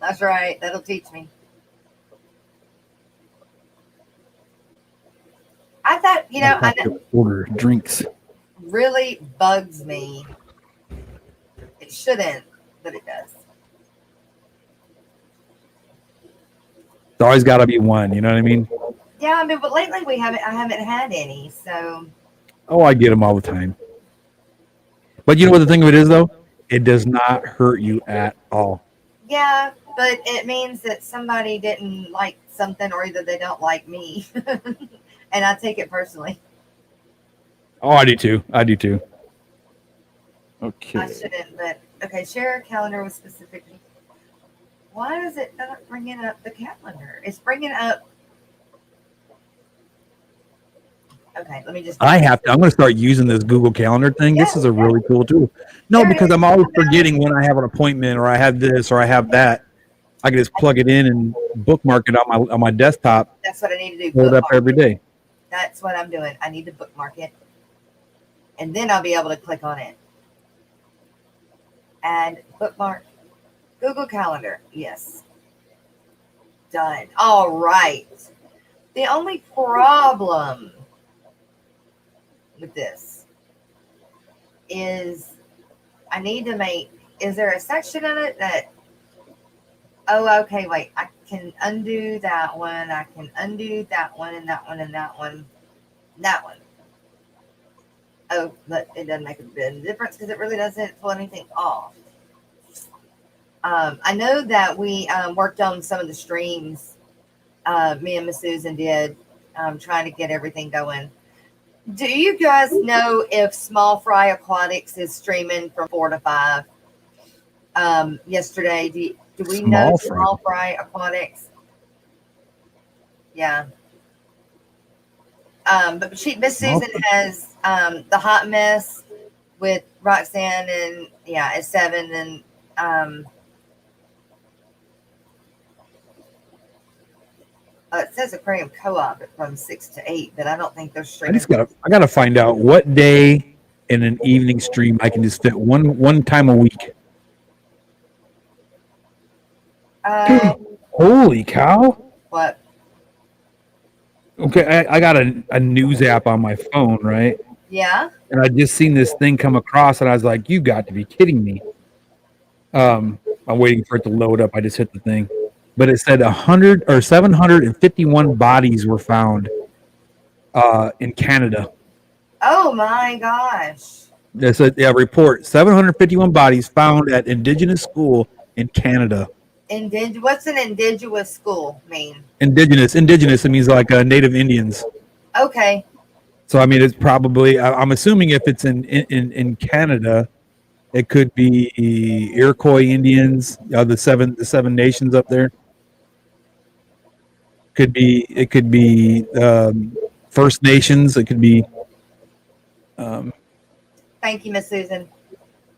Speaker 2: That's right. That'll teach me. I thought,
Speaker 3: I have to order drinks.
Speaker 2: really bugs me. It shouldn't, but it does.
Speaker 3: It's always got to be one. You know what I mean?
Speaker 2: Yeah, I mean, but lately I haven't had any. So
Speaker 3: Oh, I get them all the time. But you know what the thing of it is, though? It does not hurt you at all.
Speaker 2: yeah, but it means that somebody didn't like something, or either they don't like me, and I take it personally.
Speaker 3: Oh, I do too. I do too.
Speaker 2: I
Speaker 3: Okay.
Speaker 2: shouldn't, but okay. Share a calendar with specific. Why is it not bringing up the calendar? It's bringing up. Okay, let me just.
Speaker 3: I have to. I'm going to start using this Google Calendar thing. This is a really cool tool. No,
Speaker 2: There it
Speaker 3: because
Speaker 2: is.
Speaker 3: I'm always forgetting when I have an appointment or I have this or I have that. I can just plug it in and bookmark it on my desktop.
Speaker 2: That's what I need to do.
Speaker 3: Pull it up
Speaker 2: Bookmark.
Speaker 3: every day.
Speaker 2: That's what I'm doing. I need to bookmark it, and then I'll be able to click on it. Add bookmark. Google Calendar. Yes. Done. All right. The only problem with this is I need to make, is there a section in it that, oh, okay, wait, I can undo that one. I can undo that one and that one and that one. That one. Oh, but it doesn't make a bit of difference because it really doesn't pull anything off. I know that we worked on some of the streams. Me and Miss Susan did, trying to get everything going. Do you guys know if Small Fry Aquatics is streaming from 4 to 5? Yesterday, do we know Small Fry Aquatics? Yeah. But Miss Susan has the hot mess with Roxanne, and yeah, at 7, and it says Aquarium Co-op from 6 to 8, but I don't think they're streaming.
Speaker 3: I gotta find out what day in an evening stream I can just fit one time a week. Holy cow!
Speaker 2: What?
Speaker 3: Okay, I got a news app on my phone, right?
Speaker 2: Yeah.
Speaker 3: And I just seen this thing come across, and I was like, "You got to be kidding me!" I'm waiting for it to load up. I just hit the thing, but it said 100 or 751 bodies were found in Canada.
Speaker 2: Oh my gosh!
Speaker 3: It said, yeah, report 751 bodies found at Indigenous school in Canada.
Speaker 2: What's an indigenous school mean?
Speaker 3: Indigenous. It means like Native Indians.
Speaker 2: Okay.
Speaker 3: So I mean, it's probably. I'm assuming if it's in Canada, it could be Iroquois Indians, the seven nations up there. It could be First Nations. It could be.
Speaker 2: Thank you, Miss Susan.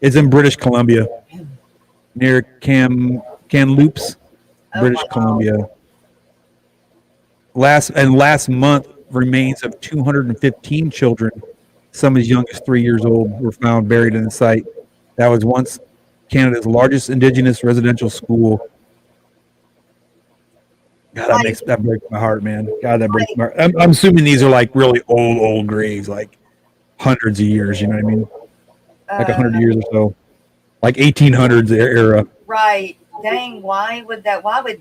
Speaker 3: It's in British Columbia, near Kamloops, British Columbia. Last month, remains of 215 children, some as young as 3 years old, were found buried in the site. That was once Canada's largest Indigenous residential school. God, that breaks my heart, man. God, that breaks my heart. I'm assuming these are like really old graves, like hundreds of years. You know what I mean? Like 100 years or so, like 1800s era.
Speaker 2: Right. Dang. Why would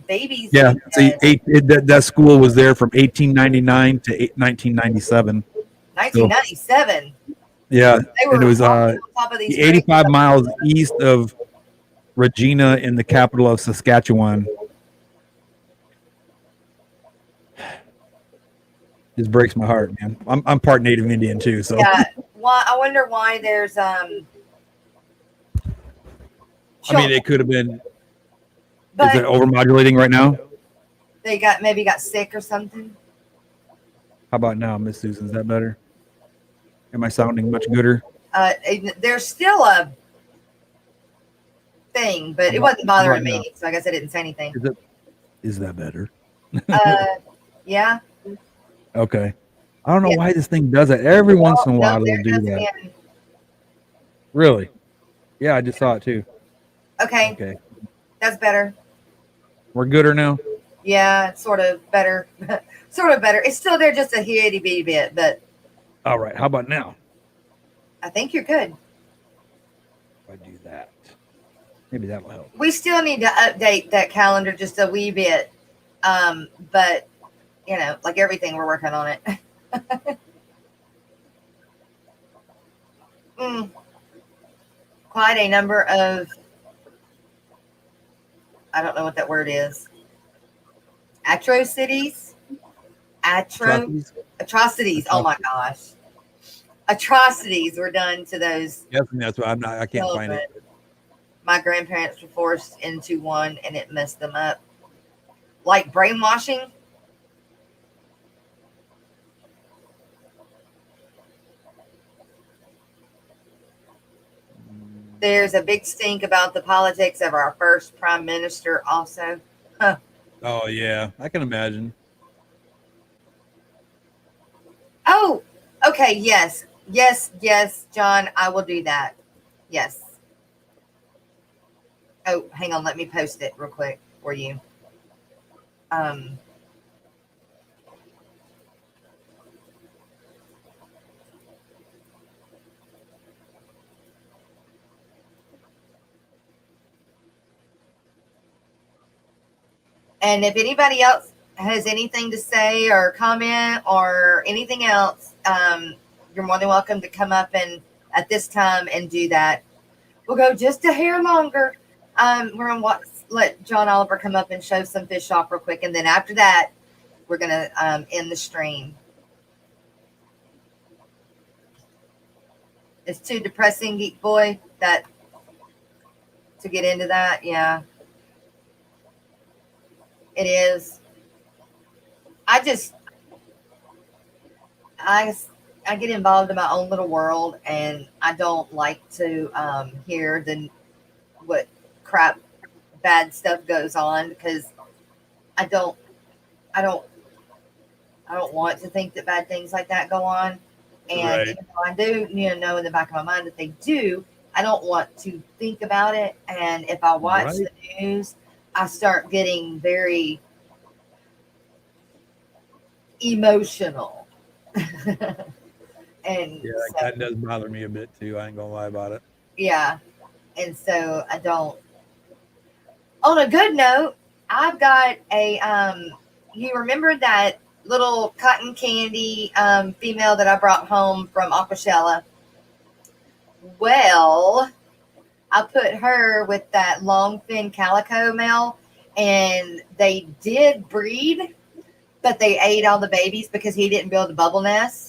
Speaker 2: babies?
Speaker 3: Yeah. See, that school was there from 1899 to 1997.
Speaker 2: 1997.
Speaker 3: So, yeah, and it was
Speaker 2: on top of these
Speaker 3: 85 miles east of Regina in the capital of Saskatchewan. Just breaks my heart, man. I'm part Native Indian too, so
Speaker 2: yeah. Why? I wonder why there's
Speaker 3: I mean, it could have been
Speaker 2: But
Speaker 3: it overmodulating right now?
Speaker 2: they maybe got sick or something.
Speaker 3: How about now, Miss Susan? Is that better? Am I sounding much gooder?
Speaker 2: There's still a thing, but it wasn't bothering me, so I guess I didn't say anything.
Speaker 3: Is that better?
Speaker 2: Yeah.
Speaker 3: Okay. I don't know why this thing does that. Every once in a while it'll do that.
Speaker 2: Again.
Speaker 3: Really? Yeah, I just saw it too.
Speaker 2: Okay.
Speaker 3: Okay.
Speaker 2: That's better.
Speaker 3: We're gooder now?
Speaker 2: Yeah, it's sort of better. Sort of better. It's still there just a itty bitty bit, but.
Speaker 3: All right. How about now?
Speaker 2: I think you're good.
Speaker 3: If I do that, maybe that will help.
Speaker 2: We still need to update that calendar just a wee bit. But, you know, like everything, we're working on it. Quite a number of, I don't know what that word is. Atrocities. Atrocities. Oh my gosh. Atrocities were done to those.
Speaker 3: Yes, that's why I can't find it.
Speaker 2: My grandparents were forced into one and it messed them up. Like brainwashing. There's a big stink about the politics of our first prime minister also. Huh.
Speaker 3: Oh, yeah. I can imagine.
Speaker 2: Oh, okay. Yes. Yes, John. I will do that. Yes. Oh, hang on. Let me post it real quick for you. And if anybody else has anything to say or comment or anything else, you're more than welcome to come up and at this time and do that. We'll go just a hair longer. We're gonna let John Oliver come up and show some fish off real quick, and then after that, we're gonna end the stream. It's too depressing, Geek Boy, that to get into that. Yeah, it is. I get involved in my own little world, and I don't like to hear what crap, bad stuff goes on, because I don't want to think that bad things like that go on. And even though I do, know in the back of my mind that they do, I don't want to think about it. And if I watch the news, I start getting very emotional. And
Speaker 3: yeah, that does bother me a bit too. I ain't gonna lie about it.
Speaker 2: Yeah. And so I don't. On a good note, I've got you remember that little cotton candy female that I brought home from Aquashella? Well, I put her with that long fin calico male, and they did breed, but they ate all the babies because he didn't build a bubble nest.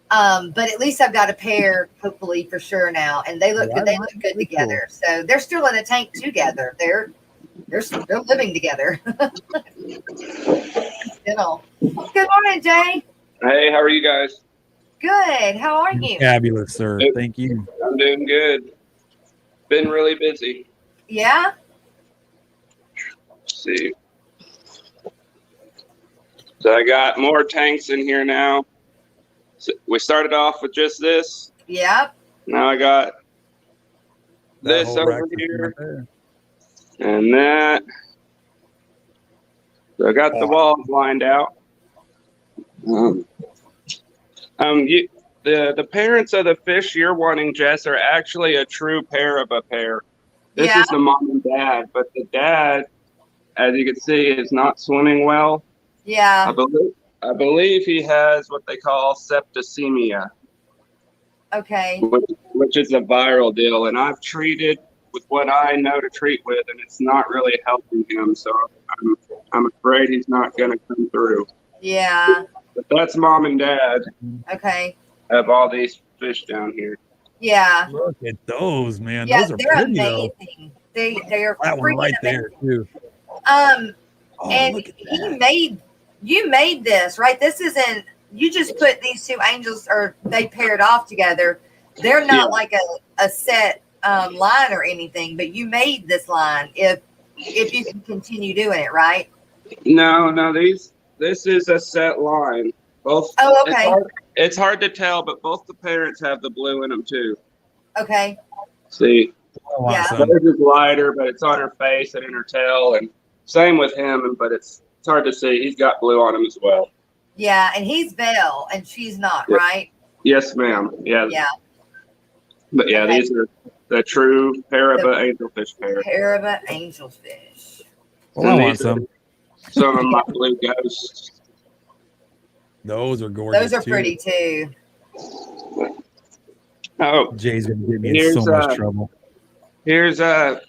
Speaker 2: But at least I've got a pair, hopefully, for sure now, and they look good. They look good together. Cool. So they're still in a tank together. They're living together. Good morning, Jay.
Speaker 4: Hey, how are you guys?
Speaker 2: Good. How are you?
Speaker 3: Fabulous, sir. Thank you.
Speaker 4: I'm doing good. Been really busy.
Speaker 2: Yeah.
Speaker 4: Let's see. So I got more tanks in here now. So we started off with just this.
Speaker 2: Yep.
Speaker 4: Now I got this over here. Right, and that. So I got the walls lined out. The parents of the fish you're wanting, Jess, are actually a true pair of a pair. This is the mom and dad, but the dad, as you can see, is not swimming well.
Speaker 2: Yeah.
Speaker 4: I believe he has what they call septicemia.
Speaker 2: Okay.
Speaker 4: Which is a viral deal, and I've treated with what I know to treat with, and it's not really helping him. So I'm afraid he's not going to come through.
Speaker 2: Yeah.
Speaker 4: But that's mom and dad.
Speaker 2: Okay.
Speaker 4: Have all these fish down here.
Speaker 2: Yeah.
Speaker 3: Look at those, man.
Speaker 2: Yeah,
Speaker 3: those are
Speaker 2: they're
Speaker 3: pretty,
Speaker 2: amazing. They are
Speaker 3: That one
Speaker 2: freaking
Speaker 3: right
Speaker 2: amazing.
Speaker 3: there too.
Speaker 2: Oh, and
Speaker 3: look at
Speaker 2: you made this, right? This isn't, you just put these two angels, or they paired off together. They're not like a set line or anything, but you made this line if you can continue doing it, right?
Speaker 4: No, this is a set line. Both.
Speaker 2: Oh, okay.
Speaker 4: It's hard to tell, but both the parents have the blue in them too.
Speaker 2: Okay.
Speaker 4: See,
Speaker 2: Yeah.
Speaker 4: hers is lighter, but it's on her face and in her tail, and same with him. But it's hard to see. He's got blue on him as well.
Speaker 2: Yeah, and he's Belle, and she's not, right?
Speaker 4: Yes, ma'am. Yeah.
Speaker 2: Yeah.
Speaker 4: But yeah,
Speaker 2: Okay.
Speaker 4: these are the true Paraba angelfish pair.
Speaker 2: Paraba angelfish.
Speaker 3: Well, I want some.
Speaker 4: Some of my blue ghosts.
Speaker 3: Those are gorgeous.
Speaker 2: Those are pretty too.
Speaker 4: Oh,
Speaker 3: Jay's gonna get me in so much trouble.
Speaker 4: Here's a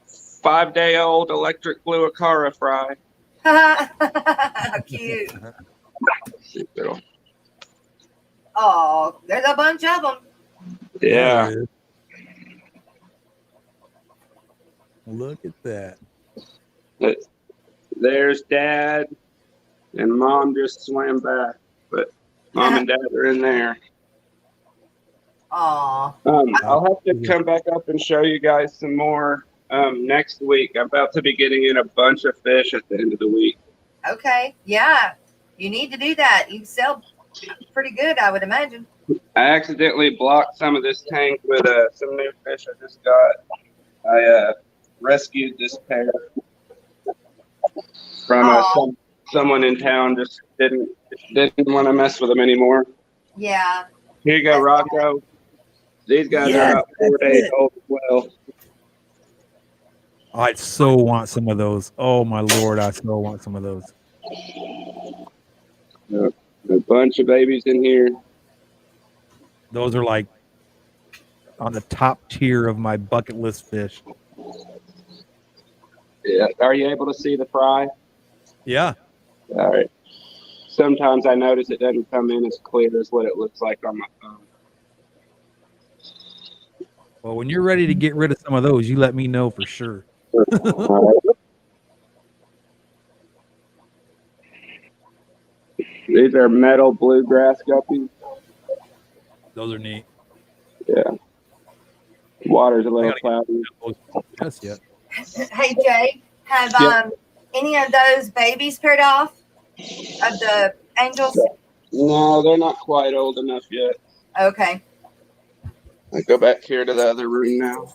Speaker 4: 5-day-old electric blue Acara fry.
Speaker 2: Cute. Oh, there's a bunch of them.
Speaker 4: Yeah.
Speaker 3: Look at that.
Speaker 4: There's Dad, and Mom just swam back, but Mom and Dad are in there.
Speaker 2: Aw.
Speaker 4: I'll have to come back up and show you guys some more next week. I'm about to be getting in a bunch of fish at the end of the week.
Speaker 2: Okay. Yeah. You need to do that. You sell pretty good, I would imagine.
Speaker 4: I accidentally blocked some of this tank with some new fish I just got. I rescued this pair from someone in town. Just didn't want to mess with them anymore.
Speaker 2: Yeah.
Speaker 4: Here you go, Rocko. These guys are about 4 days old as well.
Speaker 3: I so want some of those. Oh my Lord, I so want some of those.
Speaker 4: A bunch of babies in here.
Speaker 3: Those are like on the top tier of my bucket list fish.
Speaker 4: Yeah. Are you able to see the fry?
Speaker 3: Yeah.
Speaker 4: All right. Sometimes I notice it doesn't come in as clear as what it looks like on my phone.
Speaker 3: Well, when you're ready to get rid of some of those, you let me know for sure.
Speaker 4: All right. These are metal bluegrass guppies.
Speaker 3: Those are neat.
Speaker 4: Yeah. Water's a little cloudy.
Speaker 3: Yes, yeah.
Speaker 2: Hey, Jay, have any of those babies paired off of the angels?
Speaker 4: No, they're not quite old enough yet.
Speaker 2: Okay.
Speaker 4: I go back here to the other room now.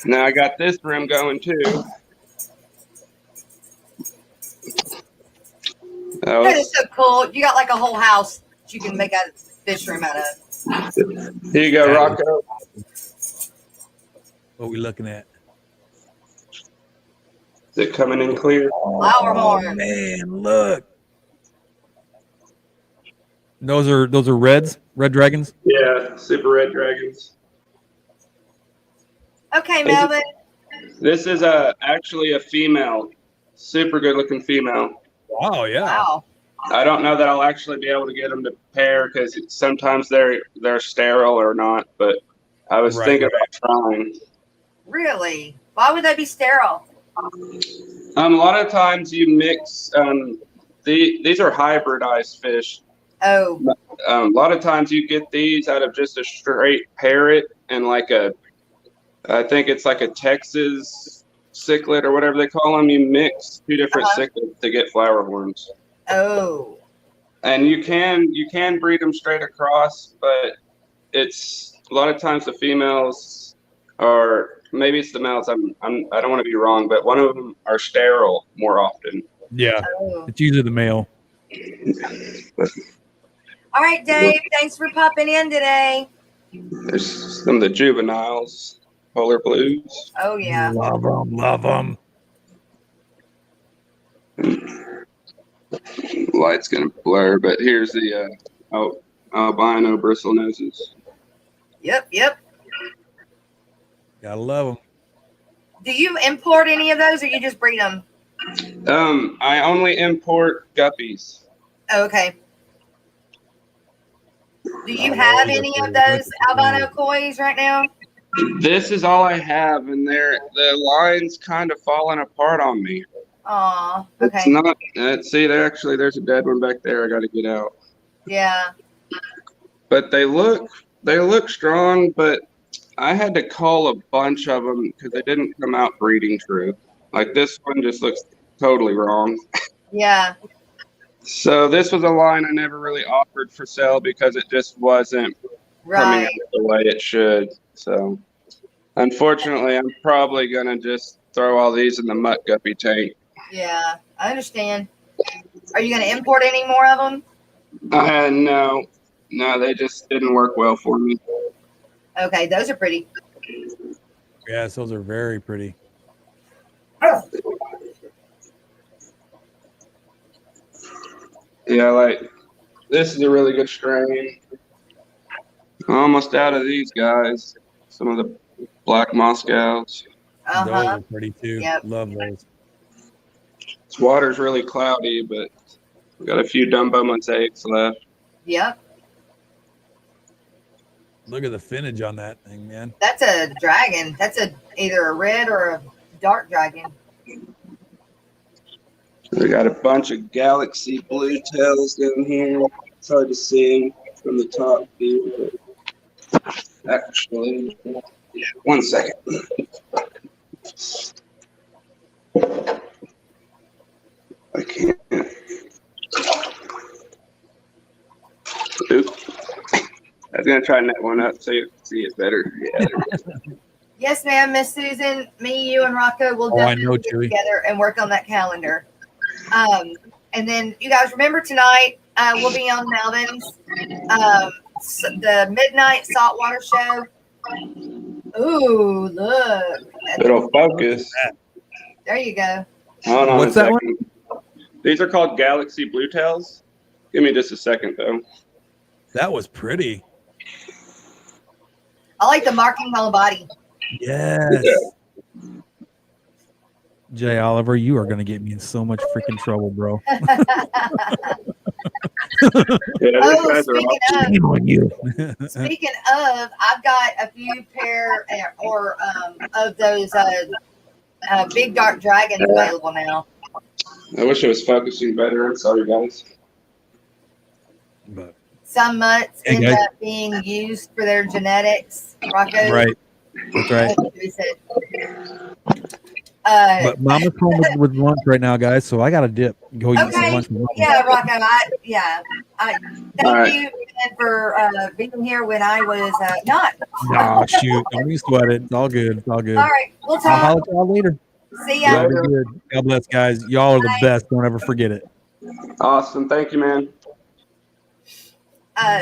Speaker 4: Now I got this room going too.
Speaker 2: That is so cool. You got like a whole house that you can make a fish room out of.
Speaker 4: Here you go, Rocko.
Speaker 3: What are we looking at?
Speaker 4: Is it coming in clear?
Speaker 2: Flower horn.
Speaker 3: Man, look. Those are reds, red dragons?
Speaker 4: Yeah, super red dragons.
Speaker 2: Okay, Melvin.
Speaker 4: This is actually a female, super good looking female.
Speaker 3: Wow, yeah.
Speaker 2: Wow.
Speaker 4: I don't know that I'll actually be able to get them to pair because sometimes they're sterile or not, but I was thinking about trying.
Speaker 2: Really? Why would they be sterile?
Speaker 4: A lot of times you mix, these are hybridized fish.
Speaker 2: Oh.
Speaker 4: A lot of times you get these out of just a straight parrot and I think it's like a Texas cichlid or whatever they call them. You mix two different cichlids to get flower horns.
Speaker 2: Oh.
Speaker 4: And you can breed them straight across, but it's a lot of times the females are, maybe it's the males. I don't want to be wrong, but one of them are sterile more often.
Speaker 3: Yeah. Oh. It's usually the male.
Speaker 2: All right, Dave. Thanks for popping in today.
Speaker 4: There's some of the juveniles, polar blues.
Speaker 2: Oh yeah.
Speaker 3: Love them. Love them.
Speaker 4: Light's gonna blur, but here's the albino bristle noses.
Speaker 2: Yep.
Speaker 3: Gotta love them.
Speaker 2: Do you import any of those, or you just breed them?
Speaker 4: I only import guppies.
Speaker 2: Oh, okay. Do you have any of those albino kois right now?
Speaker 4: This is all I have, and the line's kind of falling apart on me.
Speaker 2: Aw,
Speaker 4: It's
Speaker 2: okay.
Speaker 4: not. See, there's a dead one back there. I got to get out.
Speaker 2: Yeah.
Speaker 4: But they look strong. But I had to call a bunch of them because they didn't come out breeding true. Like this one just looks totally wrong.
Speaker 2: Yeah.
Speaker 4: So this was a line I never really offered for sale because it just wasn't coming
Speaker 2: Right.
Speaker 4: out the way it should. So unfortunately, I'm probably gonna just throw all these in the mutt guppy tank.
Speaker 2: Yeah. I understand. Are you going to import any more of them?
Speaker 4: No, they just didn't work well for me.
Speaker 2: Okay. Those are pretty.
Speaker 3: Yes, those are very pretty.
Speaker 4: Yeah, like this is a really good strain. Almost out of these guys. Some of the black Moscows.
Speaker 2: Uh
Speaker 3: Those
Speaker 2: huh.
Speaker 3: are pretty too.
Speaker 2: Yep.
Speaker 3: Love those.
Speaker 4: This water's really cloudy, but we got a few Dumbo mosaics left.
Speaker 2: Yep.
Speaker 3: Look at the finnage on that thing, man.
Speaker 2: That's a dragon. That's either a red or a dark dragon.
Speaker 4: We got a bunch of galaxy blue tails down here. It's hard to see from the top view, but actually, yeah, 1 second. I can't. Oop. I was gonna try that one up so you can see it better. Yeah.
Speaker 2: Yes, ma'am, Miss Susan. Me, you, and Rocco will
Speaker 3: Oh, I know,
Speaker 2: definitely get
Speaker 3: Chewy.
Speaker 2: together and work on that calendar. And then you guys remember tonight we'll be on Melvin's the midnight saltwater show. Ooh, look!
Speaker 4: It'll focus.
Speaker 2: There you go.
Speaker 4: Hold on
Speaker 3: What's
Speaker 4: a
Speaker 3: that
Speaker 4: second. These are called galaxy blue tails. Give me just a second though.
Speaker 3: That was pretty.
Speaker 2: I like the marking on the body.
Speaker 3: Yes. Jay Oliver, you are going to get me in so much freaking trouble, bro.
Speaker 4: Yeah, these
Speaker 2: Oh,
Speaker 4: guys are awesome.
Speaker 3: Shame on you.
Speaker 2: speaking of, I've got a few pair of those big dark dragons available now.
Speaker 4: I wish it was focusing better. I'm sorry, guys.
Speaker 3: But,
Speaker 2: Some mutts
Speaker 3: Hey,
Speaker 2: end
Speaker 3: guys.
Speaker 2: up being used for their genetics. Rocco,
Speaker 3: right. That's right. But Mama's home with lunch right now, guys. So I got to dip. Go eat some
Speaker 2: Okay.
Speaker 3: lunch. With Mama.
Speaker 2: Yeah, Rocco. Thank
Speaker 4: All right.
Speaker 2: you again for being here when I was not.
Speaker 3: Oh, shoot. Don't even sweat it. It's all good. It's all good.
Speaker 2: All right, we'll
Speaker 3: I'll
Speaker 2: talk.
Speaker 3: holler at y'all later.
Speaker 2: See
Speaker 3: Y'all
Speaker 2: ya.
Speaker 3: be good. God bless, guys. Y'all are the best. Don't ever forget it.
Speaker 4: Awesome. Thank you, man.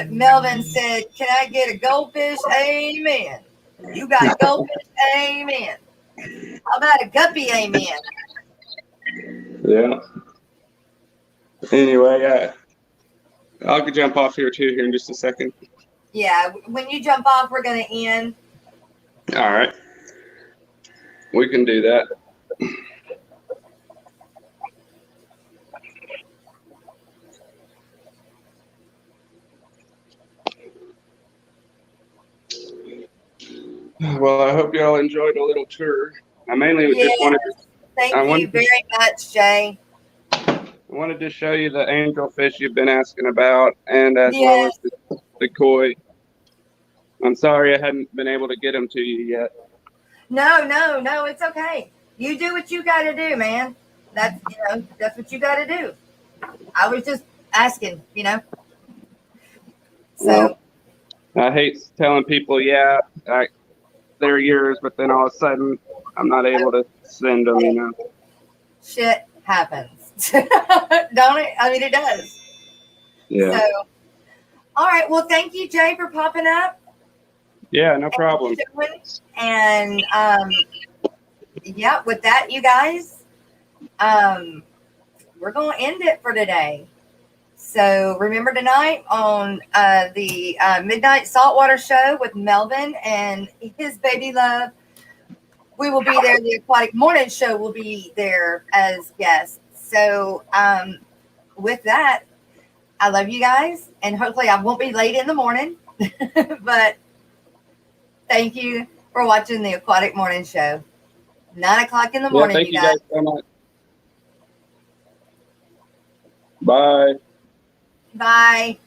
Speaker 2: Melvin said, "Can I get a goldfish? Amen. You got goldfish? Amen. How about a guppy? Amen."
Speaker 4: Yeah. Anyway, I'll jump off here too here in just a second.
Speaker 2: Yeah, when you jump off, we're gonna end.
Speaker 4: All right. We can do that. Well, I hope y'all enjoyed a little tour. I mainly just wanted to,
Speaker 2: Thank
Speaker 4: I
Speaker 2: you
Speaker 4: wanted to-
Speaker 2: very much, Jay.
Speaker 4: I wanted to show you the angelfish you've been asking about, and as well as the koi. I'm sorry I hadn't been able to get them to you yet.
Speaker 2: No, it's okay. You do what you got to do, man. That's what you got to do. I was just asking, So
Speaker 4: Well, I hate telling people, yeah, they're yours, but then all of a sudden I'm not able to send them,
Speaker 2: shit happens, don't it? I mean, it does.
Speaker 4: Yeah.
Speaker 2: So, all right. Well, thank you, Jay, for popping up.
Speaker 4: Yeah, no problem.
Speaker 2: And yeah, with that, you guys, we're going to end it for today. So remember tonight on the Midnight Saltwater Show with Melvin and his baby love, we will be there. The Aquatic Morning Show will be there as guests. So with that, I love you guys, and hopefully I won't be late in the morning. But thank you for watching the Aquatic Morning Show. 9 o'clock in the
Speaker 4: Yeah,
Speaker 2: morning,
Speaker 4: thank
Speaker 2: you
Speaker 4: you
Speaker 2: guys.
Speaker 4: guys so much. Bye.
Speaker 2: Bye.